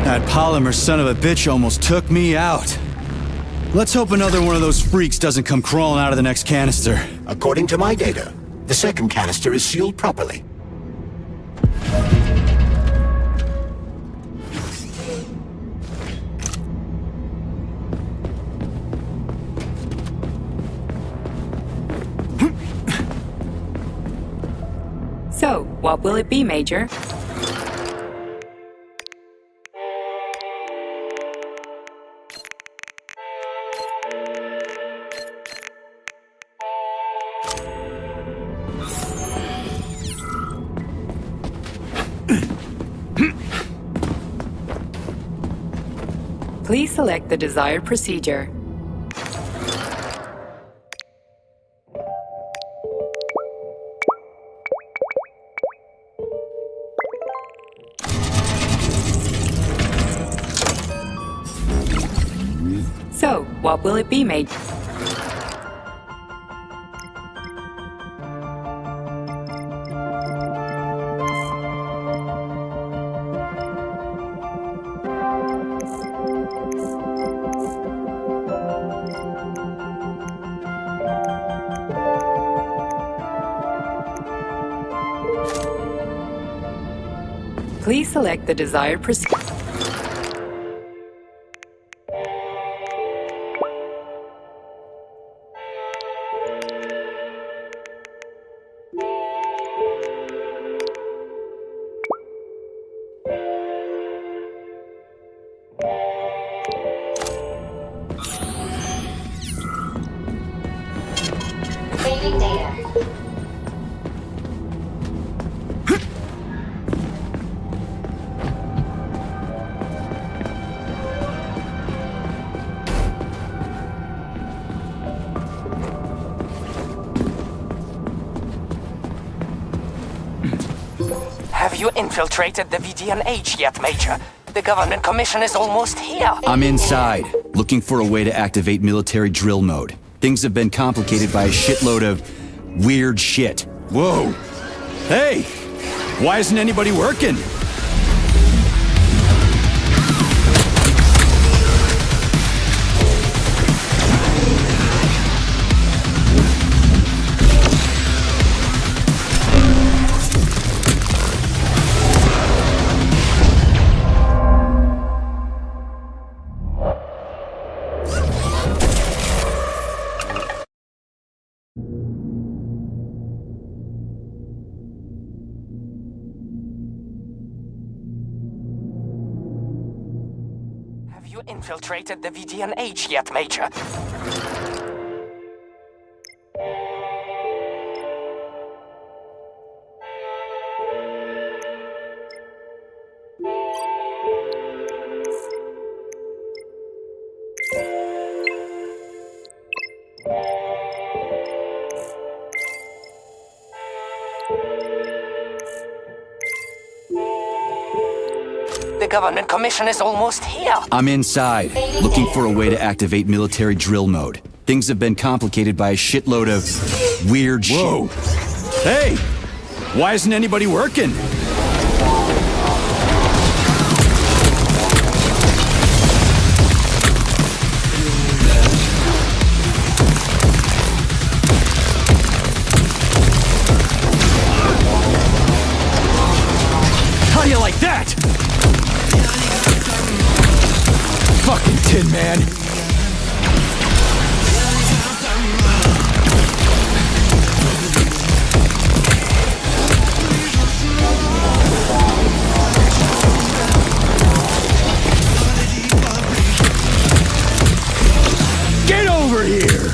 That polymer son of a bitch almost took me out. Let's hope another one of those freaks doesn't come crawling out of the next canister. According to my data, the second canister is sealed properly. So, what will it be, Major? Please select the desired procedure. So, what will it be, Major? Please select the desired procedure. Saving data. Have you infiltrated the VDNH yet, Major? The government commission is almost here. I'm inside, looking for a way to activate military drill mode. Things have been complicated by a shitload of weird shit. Whoa! Hey! Why isn't anybody working? Have you infiltrated the VDNH yet, Major? the government commission is almost here. I'm inside, looking for a way to activate military drill mode. Things have been complicated by a shitload of weird shit. Whoa! Hey! Why isn't anybody working? How do you like that? Fucking Tin Man. Get over here!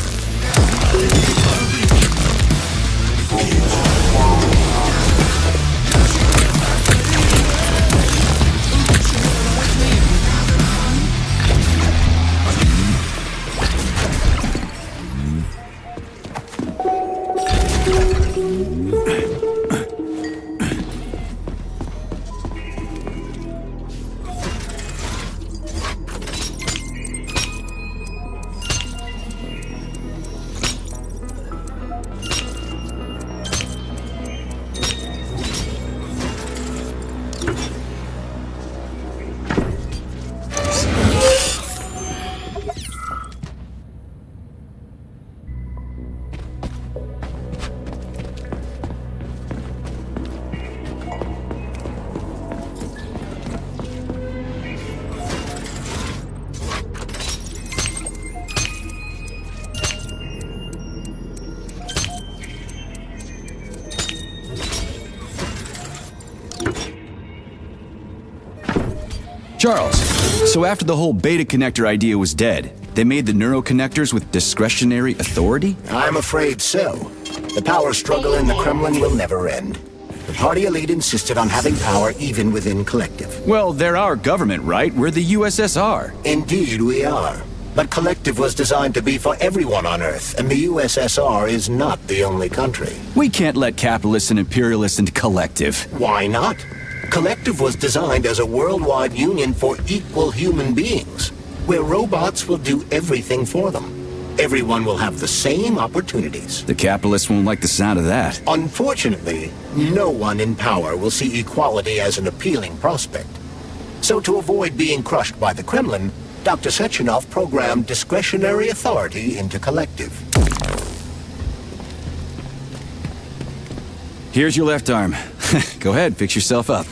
Charles, so after the whole beta connector idea was dead, they made the neuroconnectors with discretionary authority? I'm afraid so. The power struggle in the Kremlin will never end. The party elite insisted on having power even within Collective. Well, they're our government, right? We're the USSR. Indeed we are. But Collective was designed to be for everyone on Earth, and the USSR is not the only country. We can't let capitalists and imperialists into Collective. Why not? Collective was designed as a worldwide union for equal human beings, where robots will do everything for them. Everyone will have the same opportunities. The capitalists won't like the sound of that. Unfortunately, no one in power will see equality as an appealing prospect. So to avoid being crushed by the Kremlin, Dr. Sechenov programmed discretionary authority into Collective. Here's your left arm. Go ahead, fix yourself up.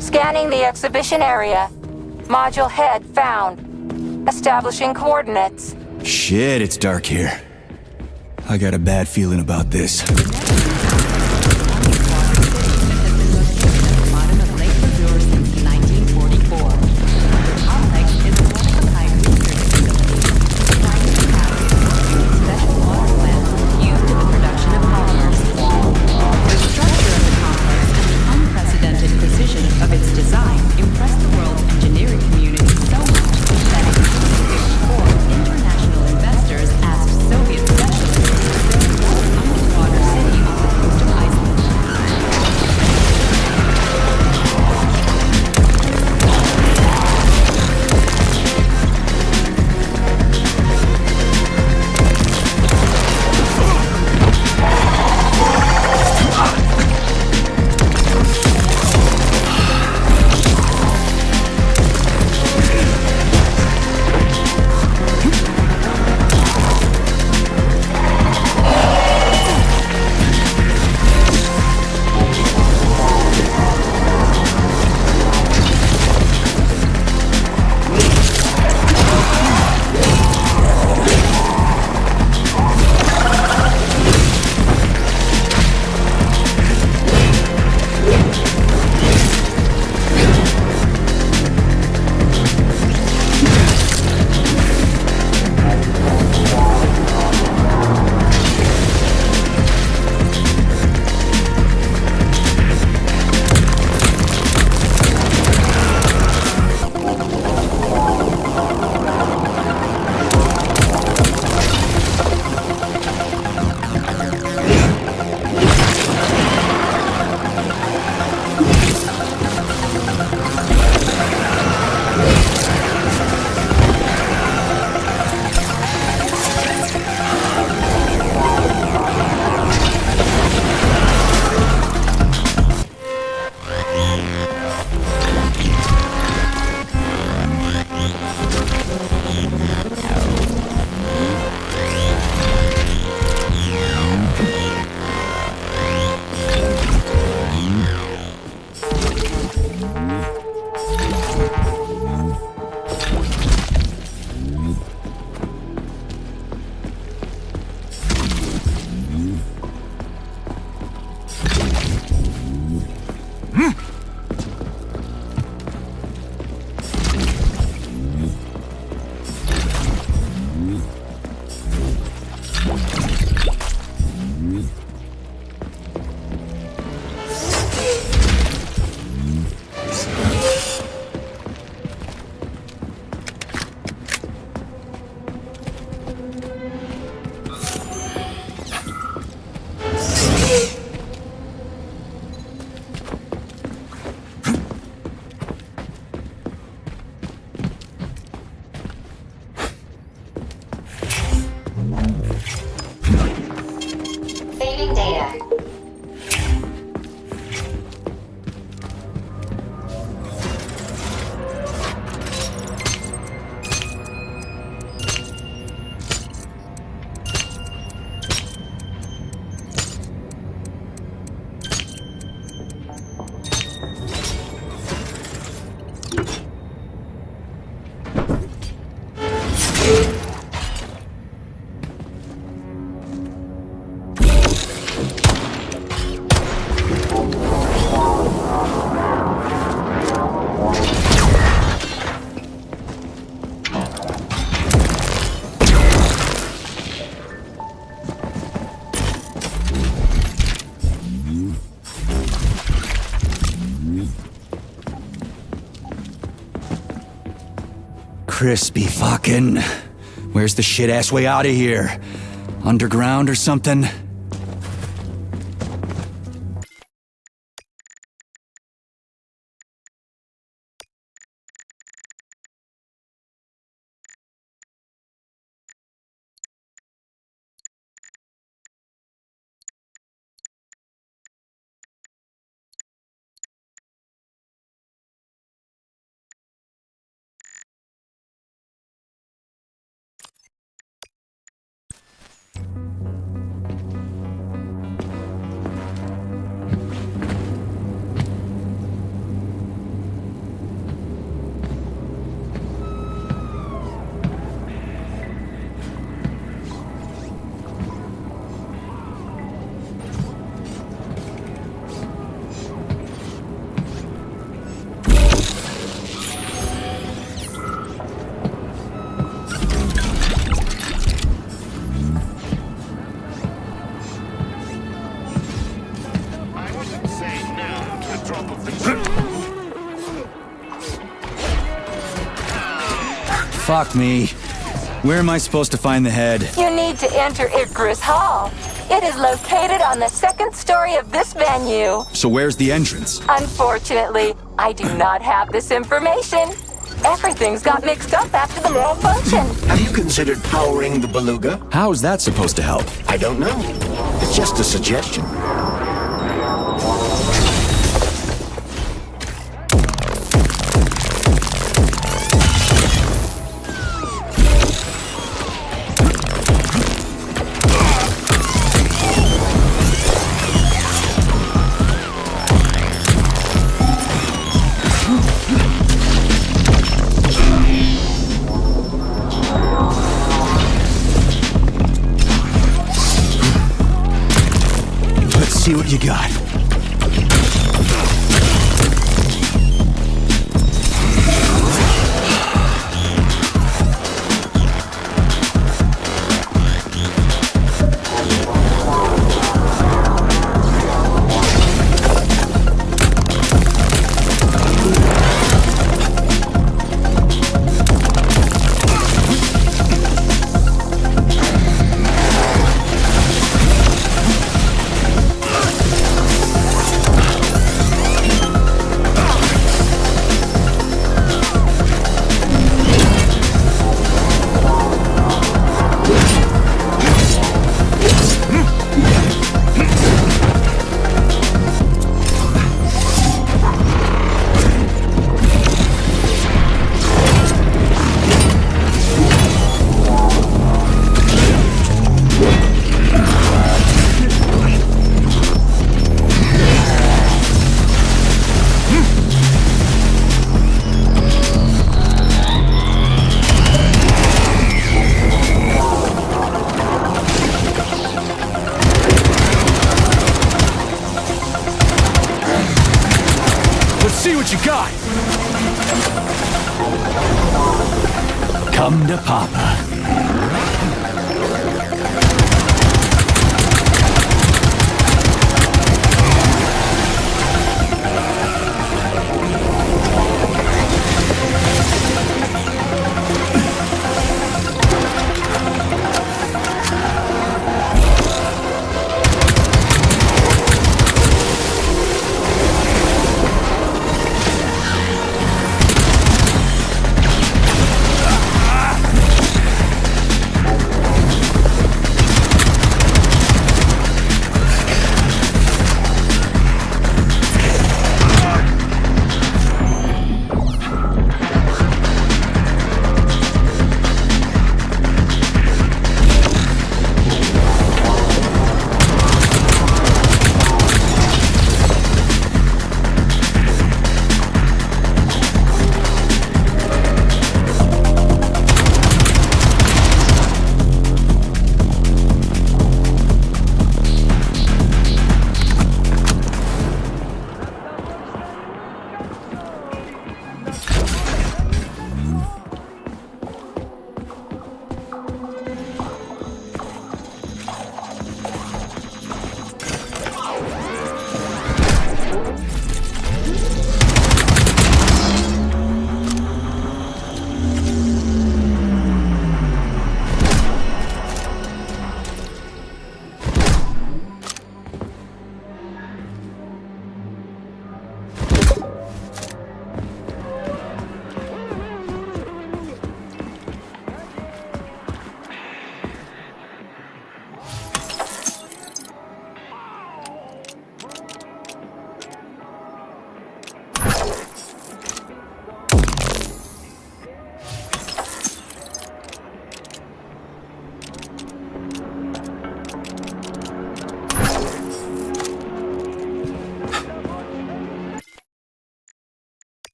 Scanning the exhibition area. Module head found. Establishing coordinates. Shit, it's dark here. I got a bad feeling about this. Crispy fucking... Where's the shit-ass way out of here? Underground or something? Fuck me. Where am I supposed to find the head? You need to enter Icarus Hall. It is located on the second story of this venue. So where's the entrance? Unfortunately, I do not have this information. Everything's got mixed up after the malfunction. Have you considered powering the beluga? How is that supposed to help? I don't know. It's just a suggestion. See what you got. What you got? Come to Papa.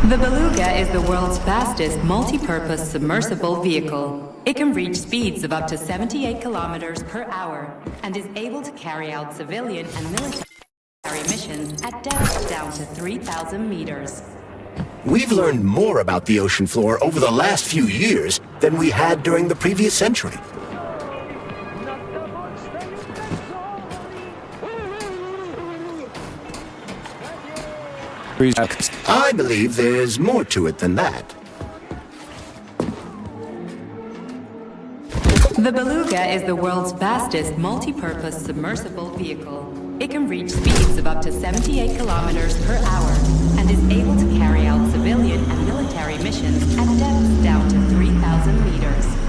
The Beluga is the world's fastest multi-purpose submersible vehicle. It can reach speeds of up to 78 kilometers per hour and is able to carry out civilian and military missions at depths down to 3,000 meters. We've learned more about the ocean floor over the last few years than we had during the previous century. I believe there's more to it than that. The Beluga is the world's fastest multi-purpose submersible vehicle. It can reach speeds of up to 78 kilometers per hour and is able to carry out civilian and military missions at depths down to 3,000 meters.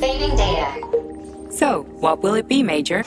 Saving data. So, what will it be, Major?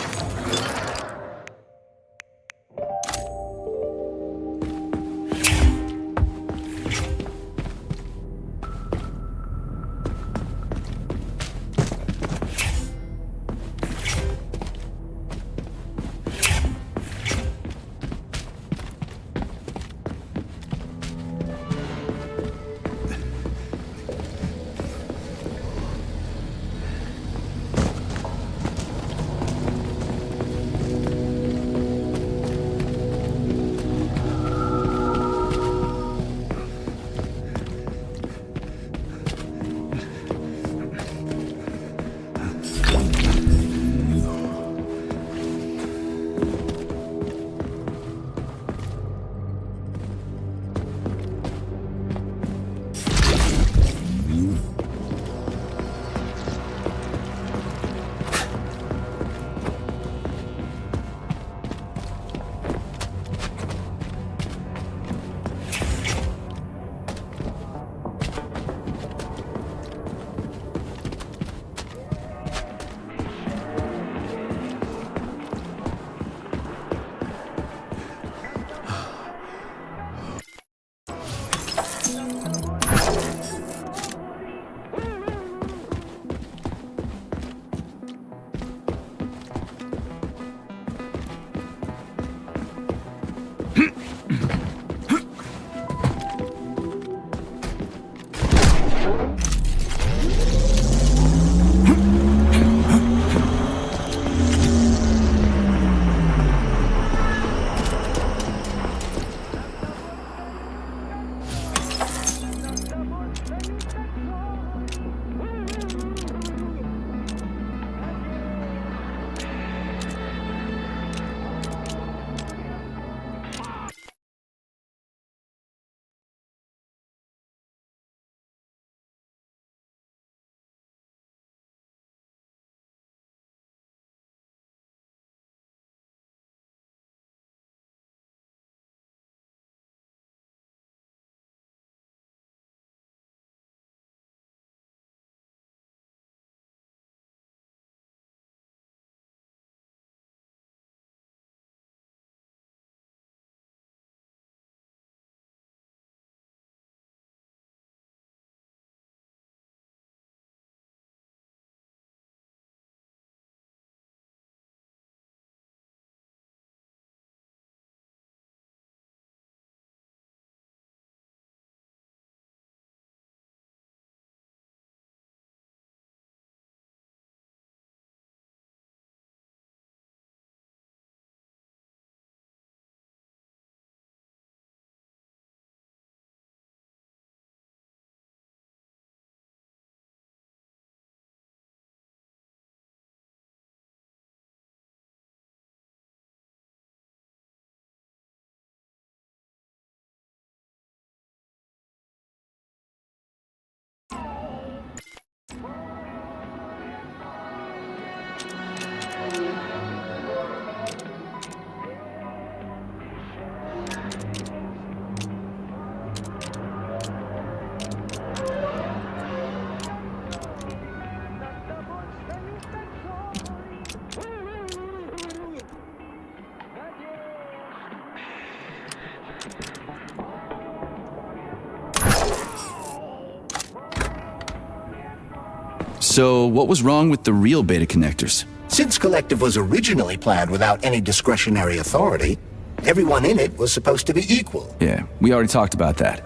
So, what was wrong with the real beta connectors? Since Collective was originally planned without any discretionary authority, everyone in it was supposed to be equal. Yeah, we already talked about that.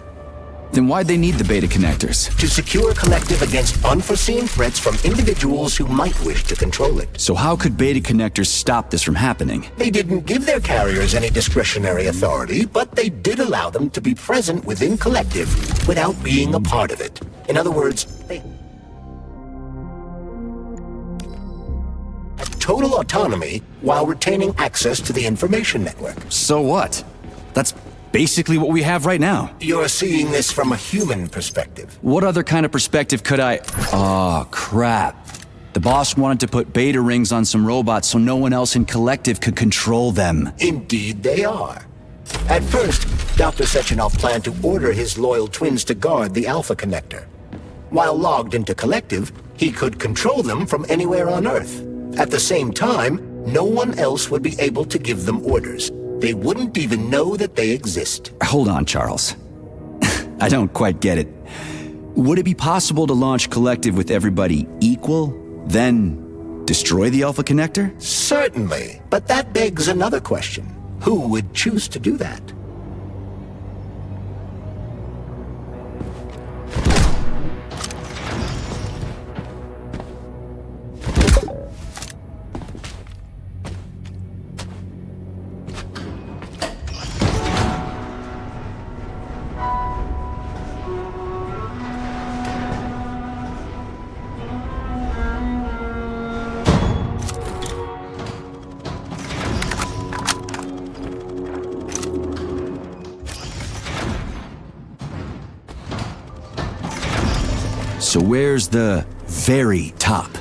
Then why'd they need the beta connectors? To secure Collective against unforeseen threats from individuals who might wish to control it. So how could beta connectors stop this from happening? They didn't give their carriers any discretionary authority, but they did allow them to be present within Collective without being a part of it. In other words, they had total autonomy while retaining access to the information network. So what? That's basically what we have right now. You're seeing this from a human perspective. What other kind of perspective could I... Oh, crap. The boss wanted to put beta rings on some robots so no one else in Collective could control them. Indeed they are. At first, Dr. Sechenov planned to order his loyal twins to guard the Alpha Connector. While logged into Collective, he could control them from anywhere on Earth. At the same time, no one else would be able to give them orders. They wouldn't even know that they exist. Hold on, Charles. I don't quite get it. Would it be possible to launch Collective with everybody equal, then destroy the Alpha Connector? Certainly, but that begs another question. Who would choose to do that? So where's the very top?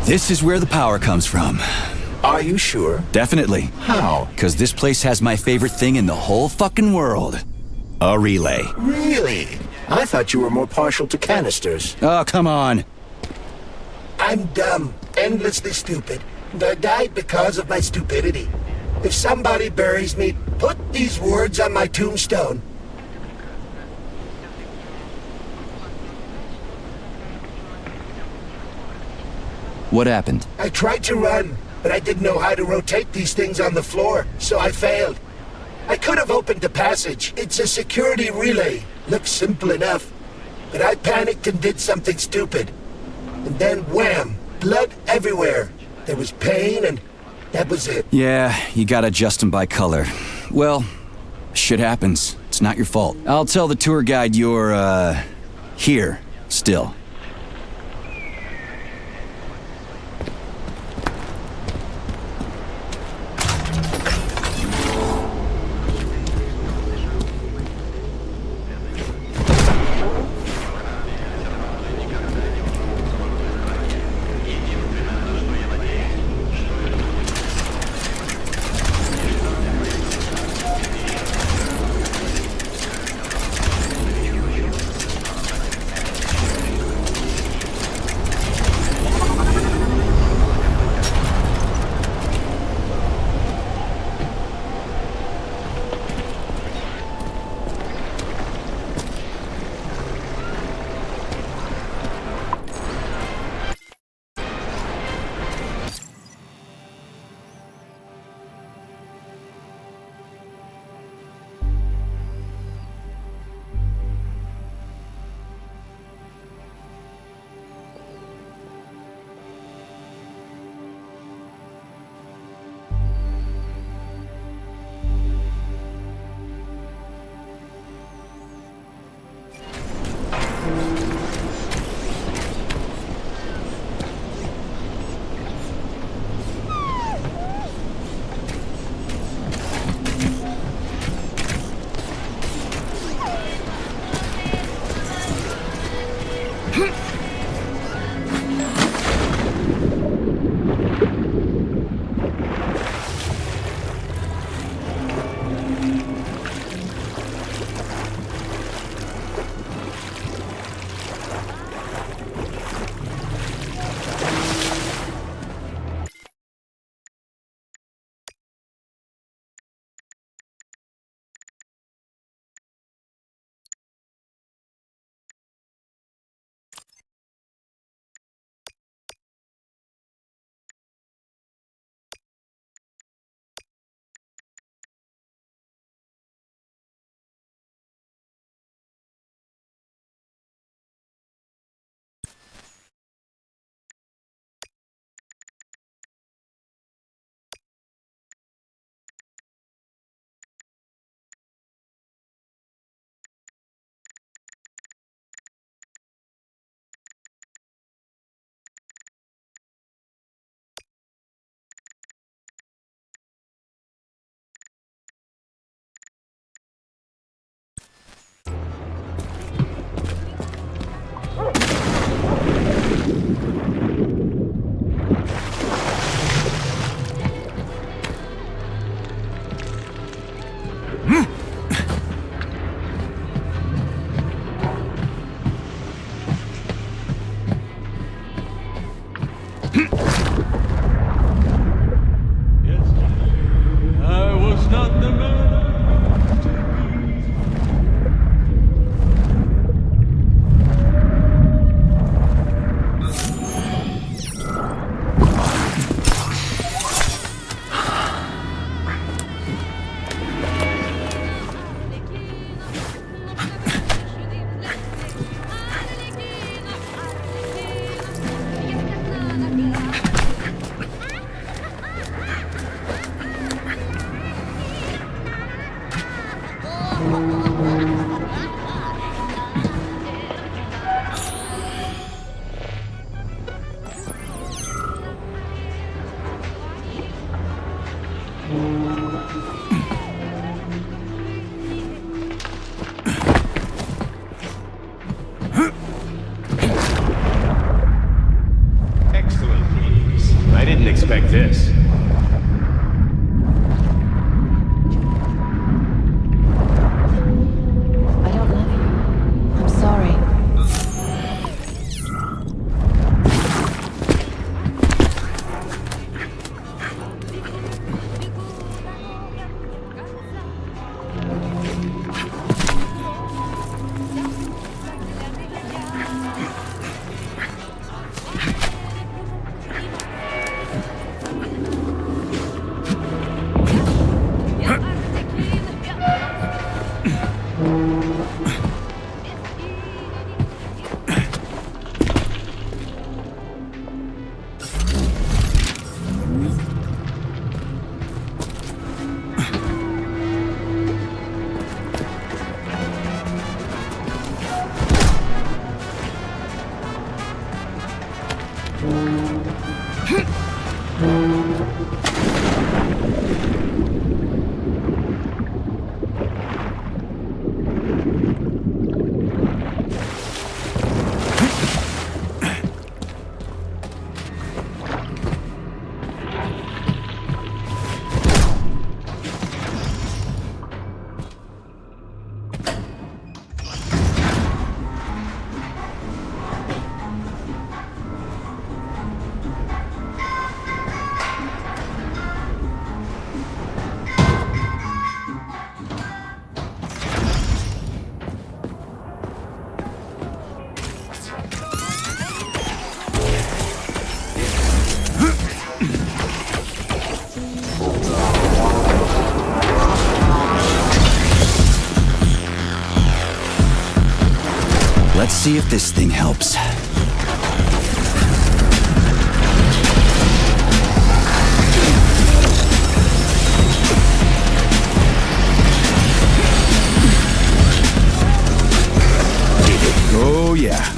This is where the power comes from. Are you sure? Definitely. How? Because this place has my favorite thing in the whole fucking world. A relay. Really? I thought you were more partial to canisters. Oh, come on. I'm dumb, endlessly stupid, and I died because of my stupidity. If somebody buries me, put these words on my tombstone. What happened? I tried to run, but I didn't know how to rotate these things on the floor, so I failed. I could have opened the passage. It's a security relay. Looks simple enough. But I panicked and did something stupid. And then wham! Blood everywhere. There was pain and that was it. Yeah, you gotta adjust them by color. Well, shit happens. It's not your fault. I'll tell the tour guide you're, here, still. Excellent, please. I didn't expect this. I don't love you. I'm sorry. Let's see if this thing helps. Oh, yeah.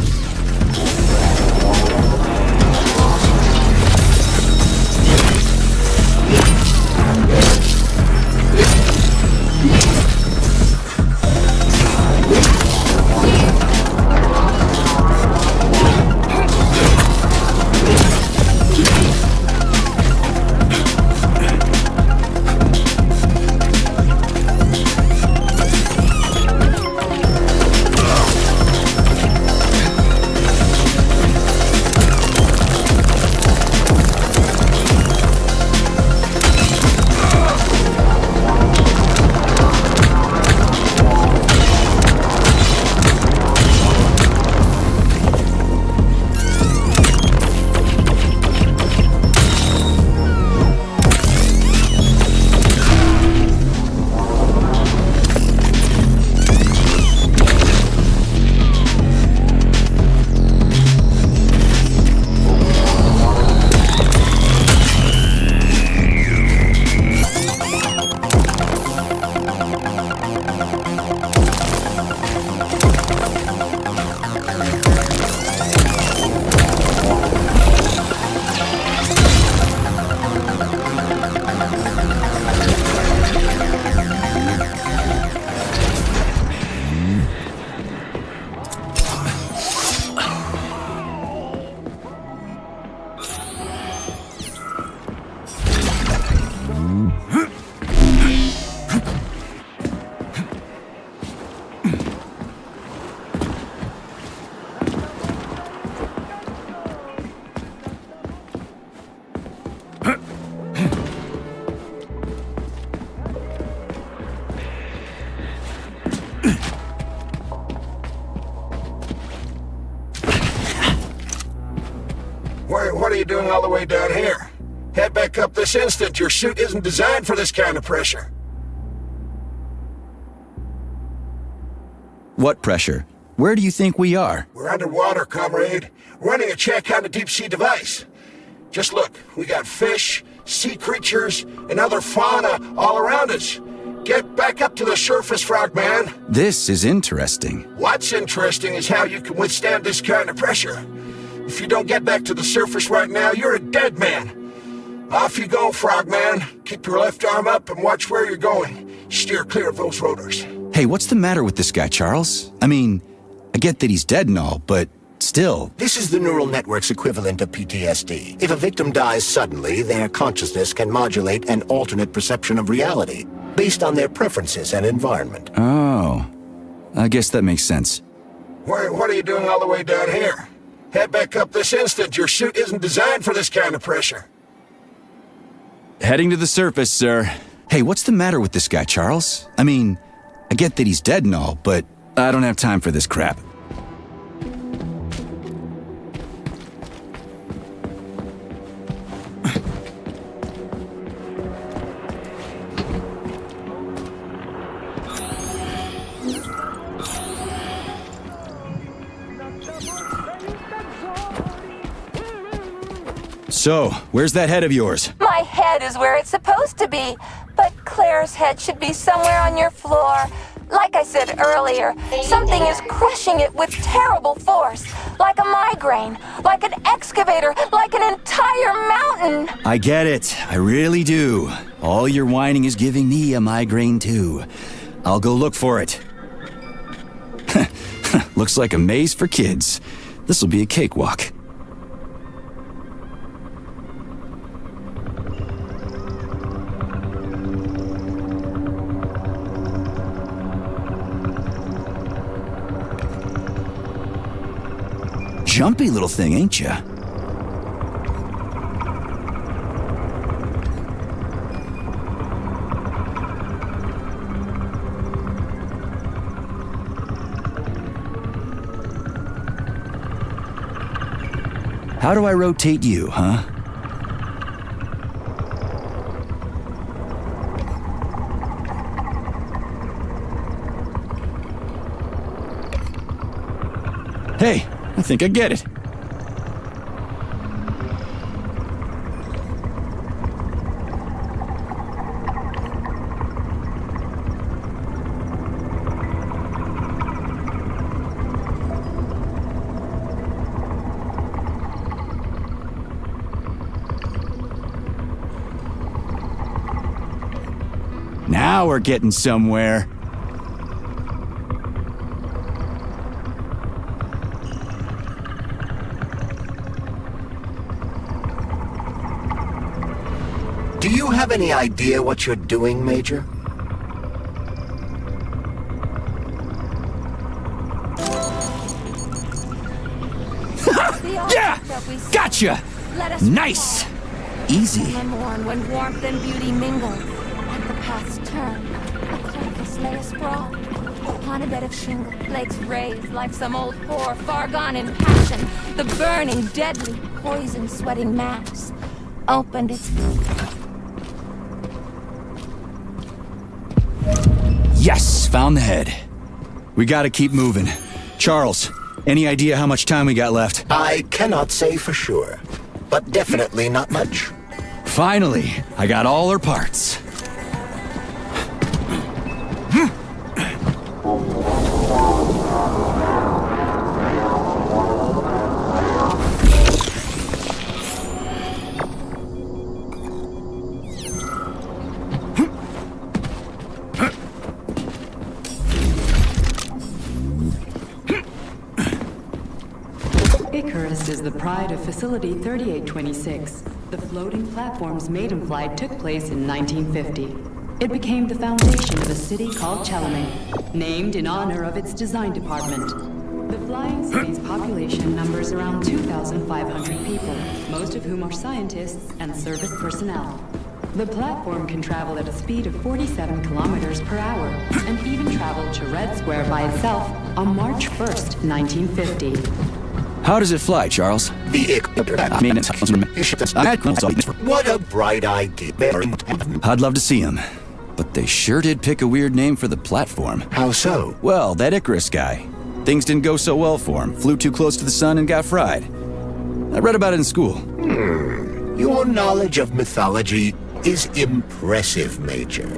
What are you doing all the way down here? Head back up this instant. Your suit isn't designed for this kind of pressure. What pressure? Where do you think we are? We're underwater, comrade. Running a check on a deep-sea device. Just look, we got fish, sea creatures, and other fauna all around us. Get back up to the surface, Frogman. This is interesting. What's interesting is how you can withstand this kind of pressure. If you don't get back to the surface right now, you're a dead man. Off you go, Frogman. Keep your left arm up and watch where you're going. Steer clear of those rotors. Hey, what's the matter with this guy, Charles? I mean, I get that he's dead and all, but still. This is the neural network's equivalent of PTSD. If a victim dies suddenly, their consciousness can modulate an alternate perception of reality based on their preferences and environment. Oh, I guess that makes sense. What are you doing all the way down here? Head back up this instant. Your suit isn't designed for this kind of pressure. Heading to the surface, sir. Hey, what's the matter with this guy, Charles? I mean, I get that he's dead and all, but I don't have time for this crap. So, where's that head of yours? My head is where it's supposed to be, but Claire's head should be somewhere on your floor. Like I said earlier, something is crushing it with terrible force. Like a migraine, like an excavator, like an entire mountain. I get it. I really do. All your whining is giving me a migraine too. I'll go look for it. Looks like a maze for kids. This'll be a cakewalk. Jumpy little thing, ain't ya? How do I rotate you, huh? Hey, I think I get it. Now we're getting somewhere. Do you have any idea what you're doing, Major? Yeah! Gotcha! Nice! Easy. The morn when warmth and beauty mingle, like the path's turn, a carcass lay asprawl. Upon a bed of shingle, legs raised like some old whore far gone in passion. The burning, deadly, poison-sweating mass opened its... Yes, found the head. We gotta keep moving. Charles, any idea how much time we got left? I cannot say for sure, but definitely not much. Finally, I got all her parts. Icarus is the pride of Facility 3826. The floating platform's maiden flight took place in 1950. It became the foundation of a city called Chelming, named in honor of its design department. The flying city's population numbers around 2,500 people, most of whom are scientists and service personnel. The platform can travel at a speed of 47 kilometers per hour, and even traveled to Red Square by itself on March 1st, 1950. How does it fly, Charles? What a bright idea. I'd love to see him, but they sure did pick a weird name for the platform. How so? Well, that Icarus guy. Things didn't go so well for him. Flew too close to the sun and got fried. I read about it in school. Your knowledge of mythology is impressive, Major.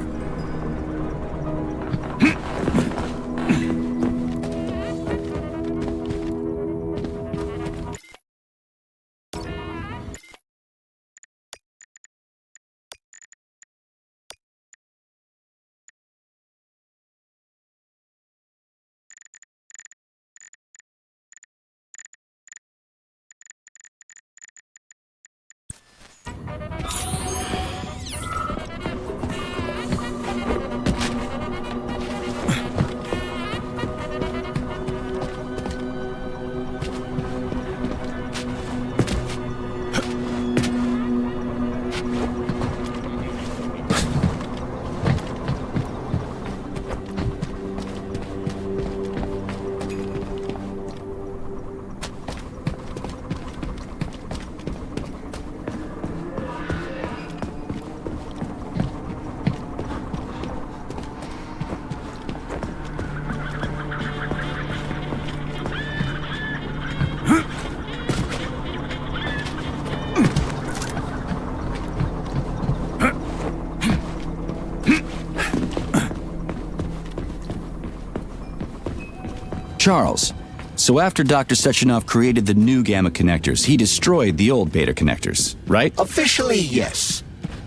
Charles, so after Dr. Sechenov created the new gamma connectors, he destroyed the old beta connectors, right? Officially, yes.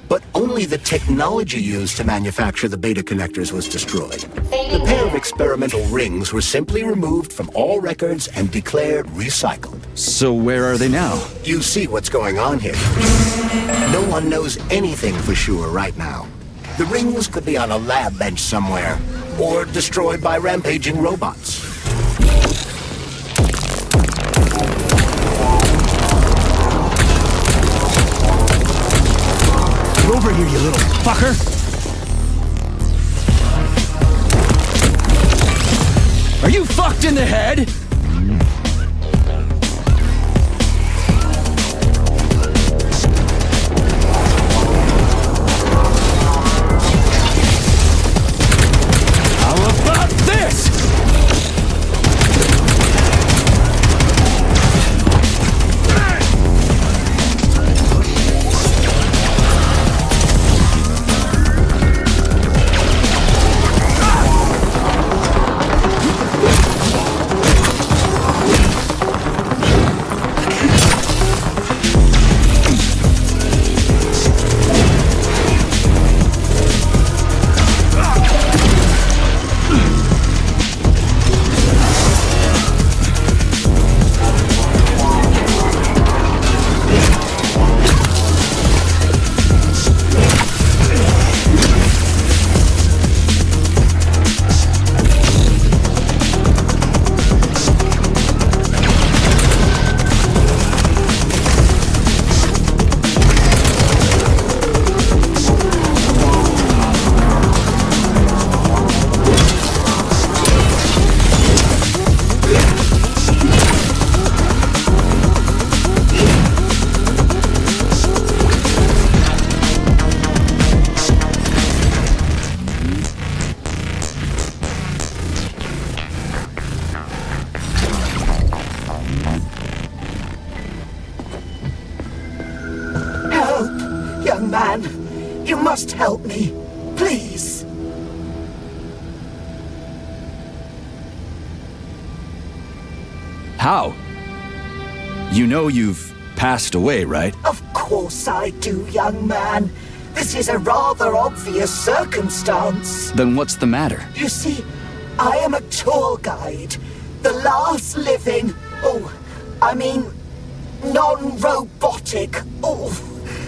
But only the technology used to manufacture the beta connectors was destroyed. The pair of experimental rings were simply removed from all records and declared recycled. So where are they now? You see what's going on here. No one knows anything for sure right now. The rings could be on a lab bench somewhere, or destroyed by rampaging robots. Get over here, you little fucker! Are you fucked in the head? How about this? Young man, you must help me. Please. How? You know you've passed away, right? Of course I do, young man. This is a rather obvious circumstance. Then what's the matter? You see, I am a tour guide. The last living... non-robotic.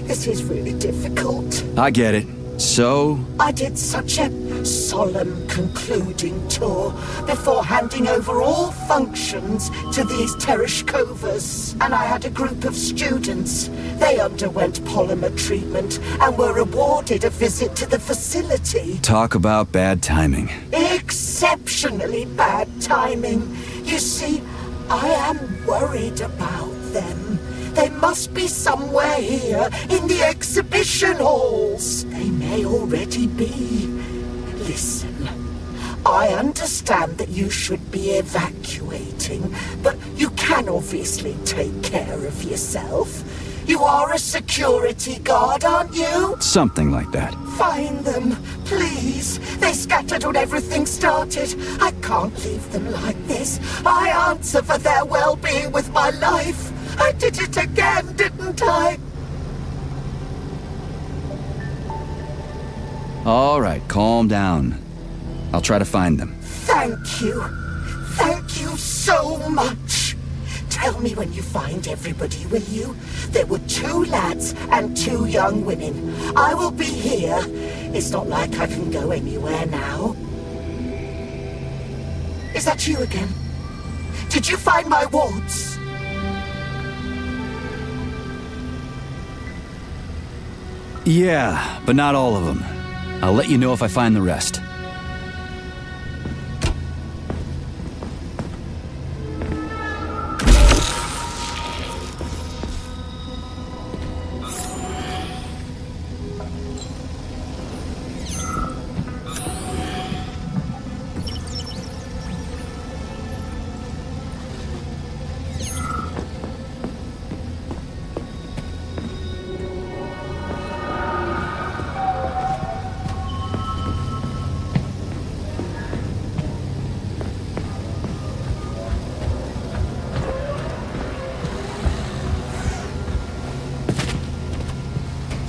This is really difficult. I get it. So? I did such a solemn concluding tour before handing over all functions to these Tereshkovas. And I had a group of students. They underwent polymer treatment and were awarded a visit to the facility. Talk about bad timing. Exceptionally bad timing. You see, I am worried about them. They must be somewhere here in the exhibition halls. They may already be. Listen, I understand that you should be evacuating, but you can obviously take care of yourself. You are a security guard, aren't you? Something like that. Find them, please. They scattered when everything started. I can't leave them like this. I answer for their well-being with my life. I did it again, didn't I? All right, calm down. I'll try to find them. Thank you. Thank you so much. Tell me when you find everybody, will you? There were 2 lads and 2 young women. I will be here. It's not like I can go anywhere now. Is that you again? Did you find my wards? Yeah, but not all of them. I'll let you know if I find the rest.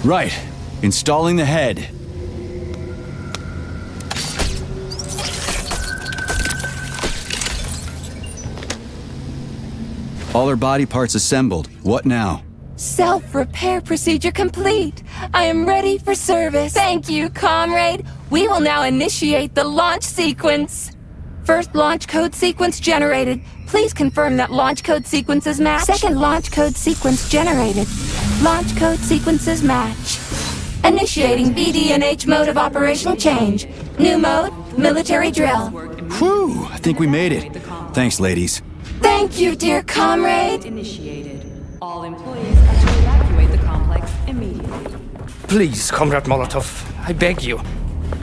Right. Installing the head. All her body parts assembled. What now? Self-repair procedure complete. I am ready for service. Thank you, comrade. We will now initiate the launch sequence. First launch code sequence generated. Please confirm that launch code sequences match. Second launch code sequence generated. Launch code sequences match. Initiating BD&H mode of operation change. New mode, military drill. Whew, I think we made it. Thanks, ladies. Thank you, dear comrade. Initiated. All employees are to evacuate the complex immediately. Please, Comrade Molotov, I beg you.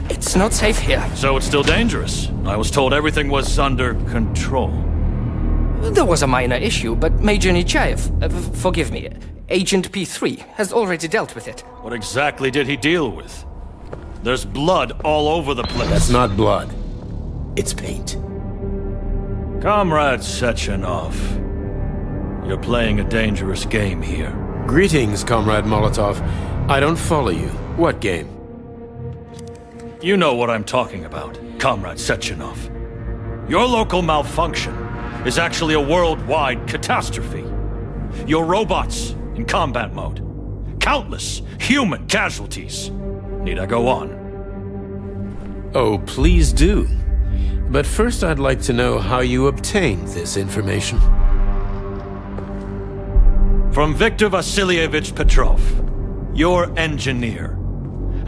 It's not safe here. So it's still dangerous. I was told everything was under control. There was a minor issue, but Major Nechayev, forgive me, Agent P3, has already dealt with it. What exactly did he deal with? There's blood all over the place. That's not blood. It's paint. Comrade Sechenov, you're playing a dangerous game here. Greetings, Comrade Molotov. I don't follow you. What game? You know what I'm talking about, Comrade Sechenov. Your local malfunction is actually a worldwide catastrophe. Your robots in combat mode. Countless human casualties. Need I go on? Oh, please do. But first I'd like to know how you obtained this information. From Viktor Vasilievich Petrov, your engineer,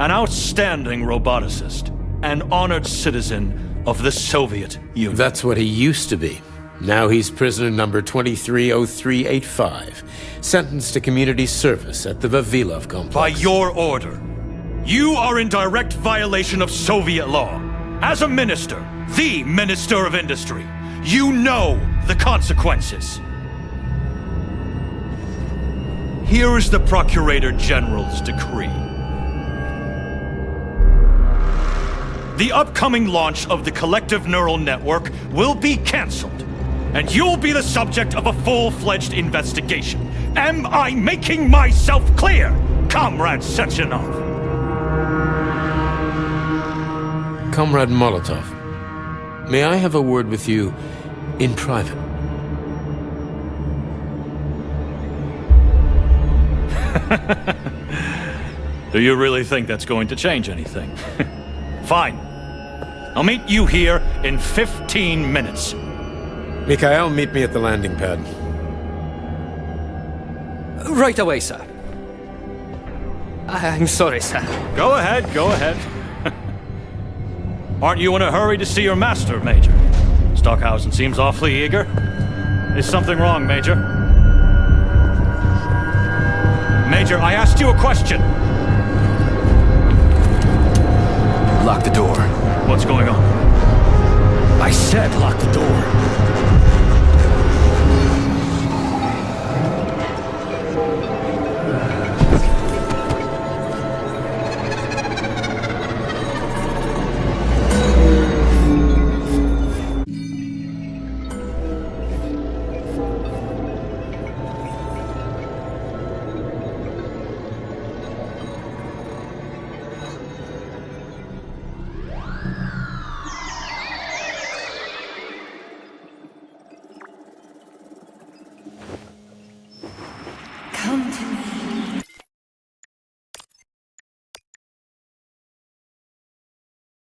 an outstanding roboticist, an honored citizen of the Soviet Union. That's what he used to be. Now he's prisoner number 230385, sentenced to community service at the Vavilov complex. By your order, you are in direct violation of Soviet law. As a minister, the Minister of Industry, you know the consequences. Here is the Procurator General's decree. The upcoming launch of the collective neural network will be cancelled, and you'll be the subject of a full-fledged investigation. Am I making myself clear, Comrade Sechenov? Comrade Molotov, may I have a word with you in private? Do you really think that's going to change anything? Fine. I'll meet you here in 15 minutes. Mikhail, meet me at the landing pad. Right away, sir. I'm sorry, sir. Go ahead, go ahead. Aren't you in a hurry to see your master, Major? Stockhausen seems awfully eager. Is something wrong, Major? Major, I asked you a question. Lock the door. What's going on? I said lock the door. Come to me.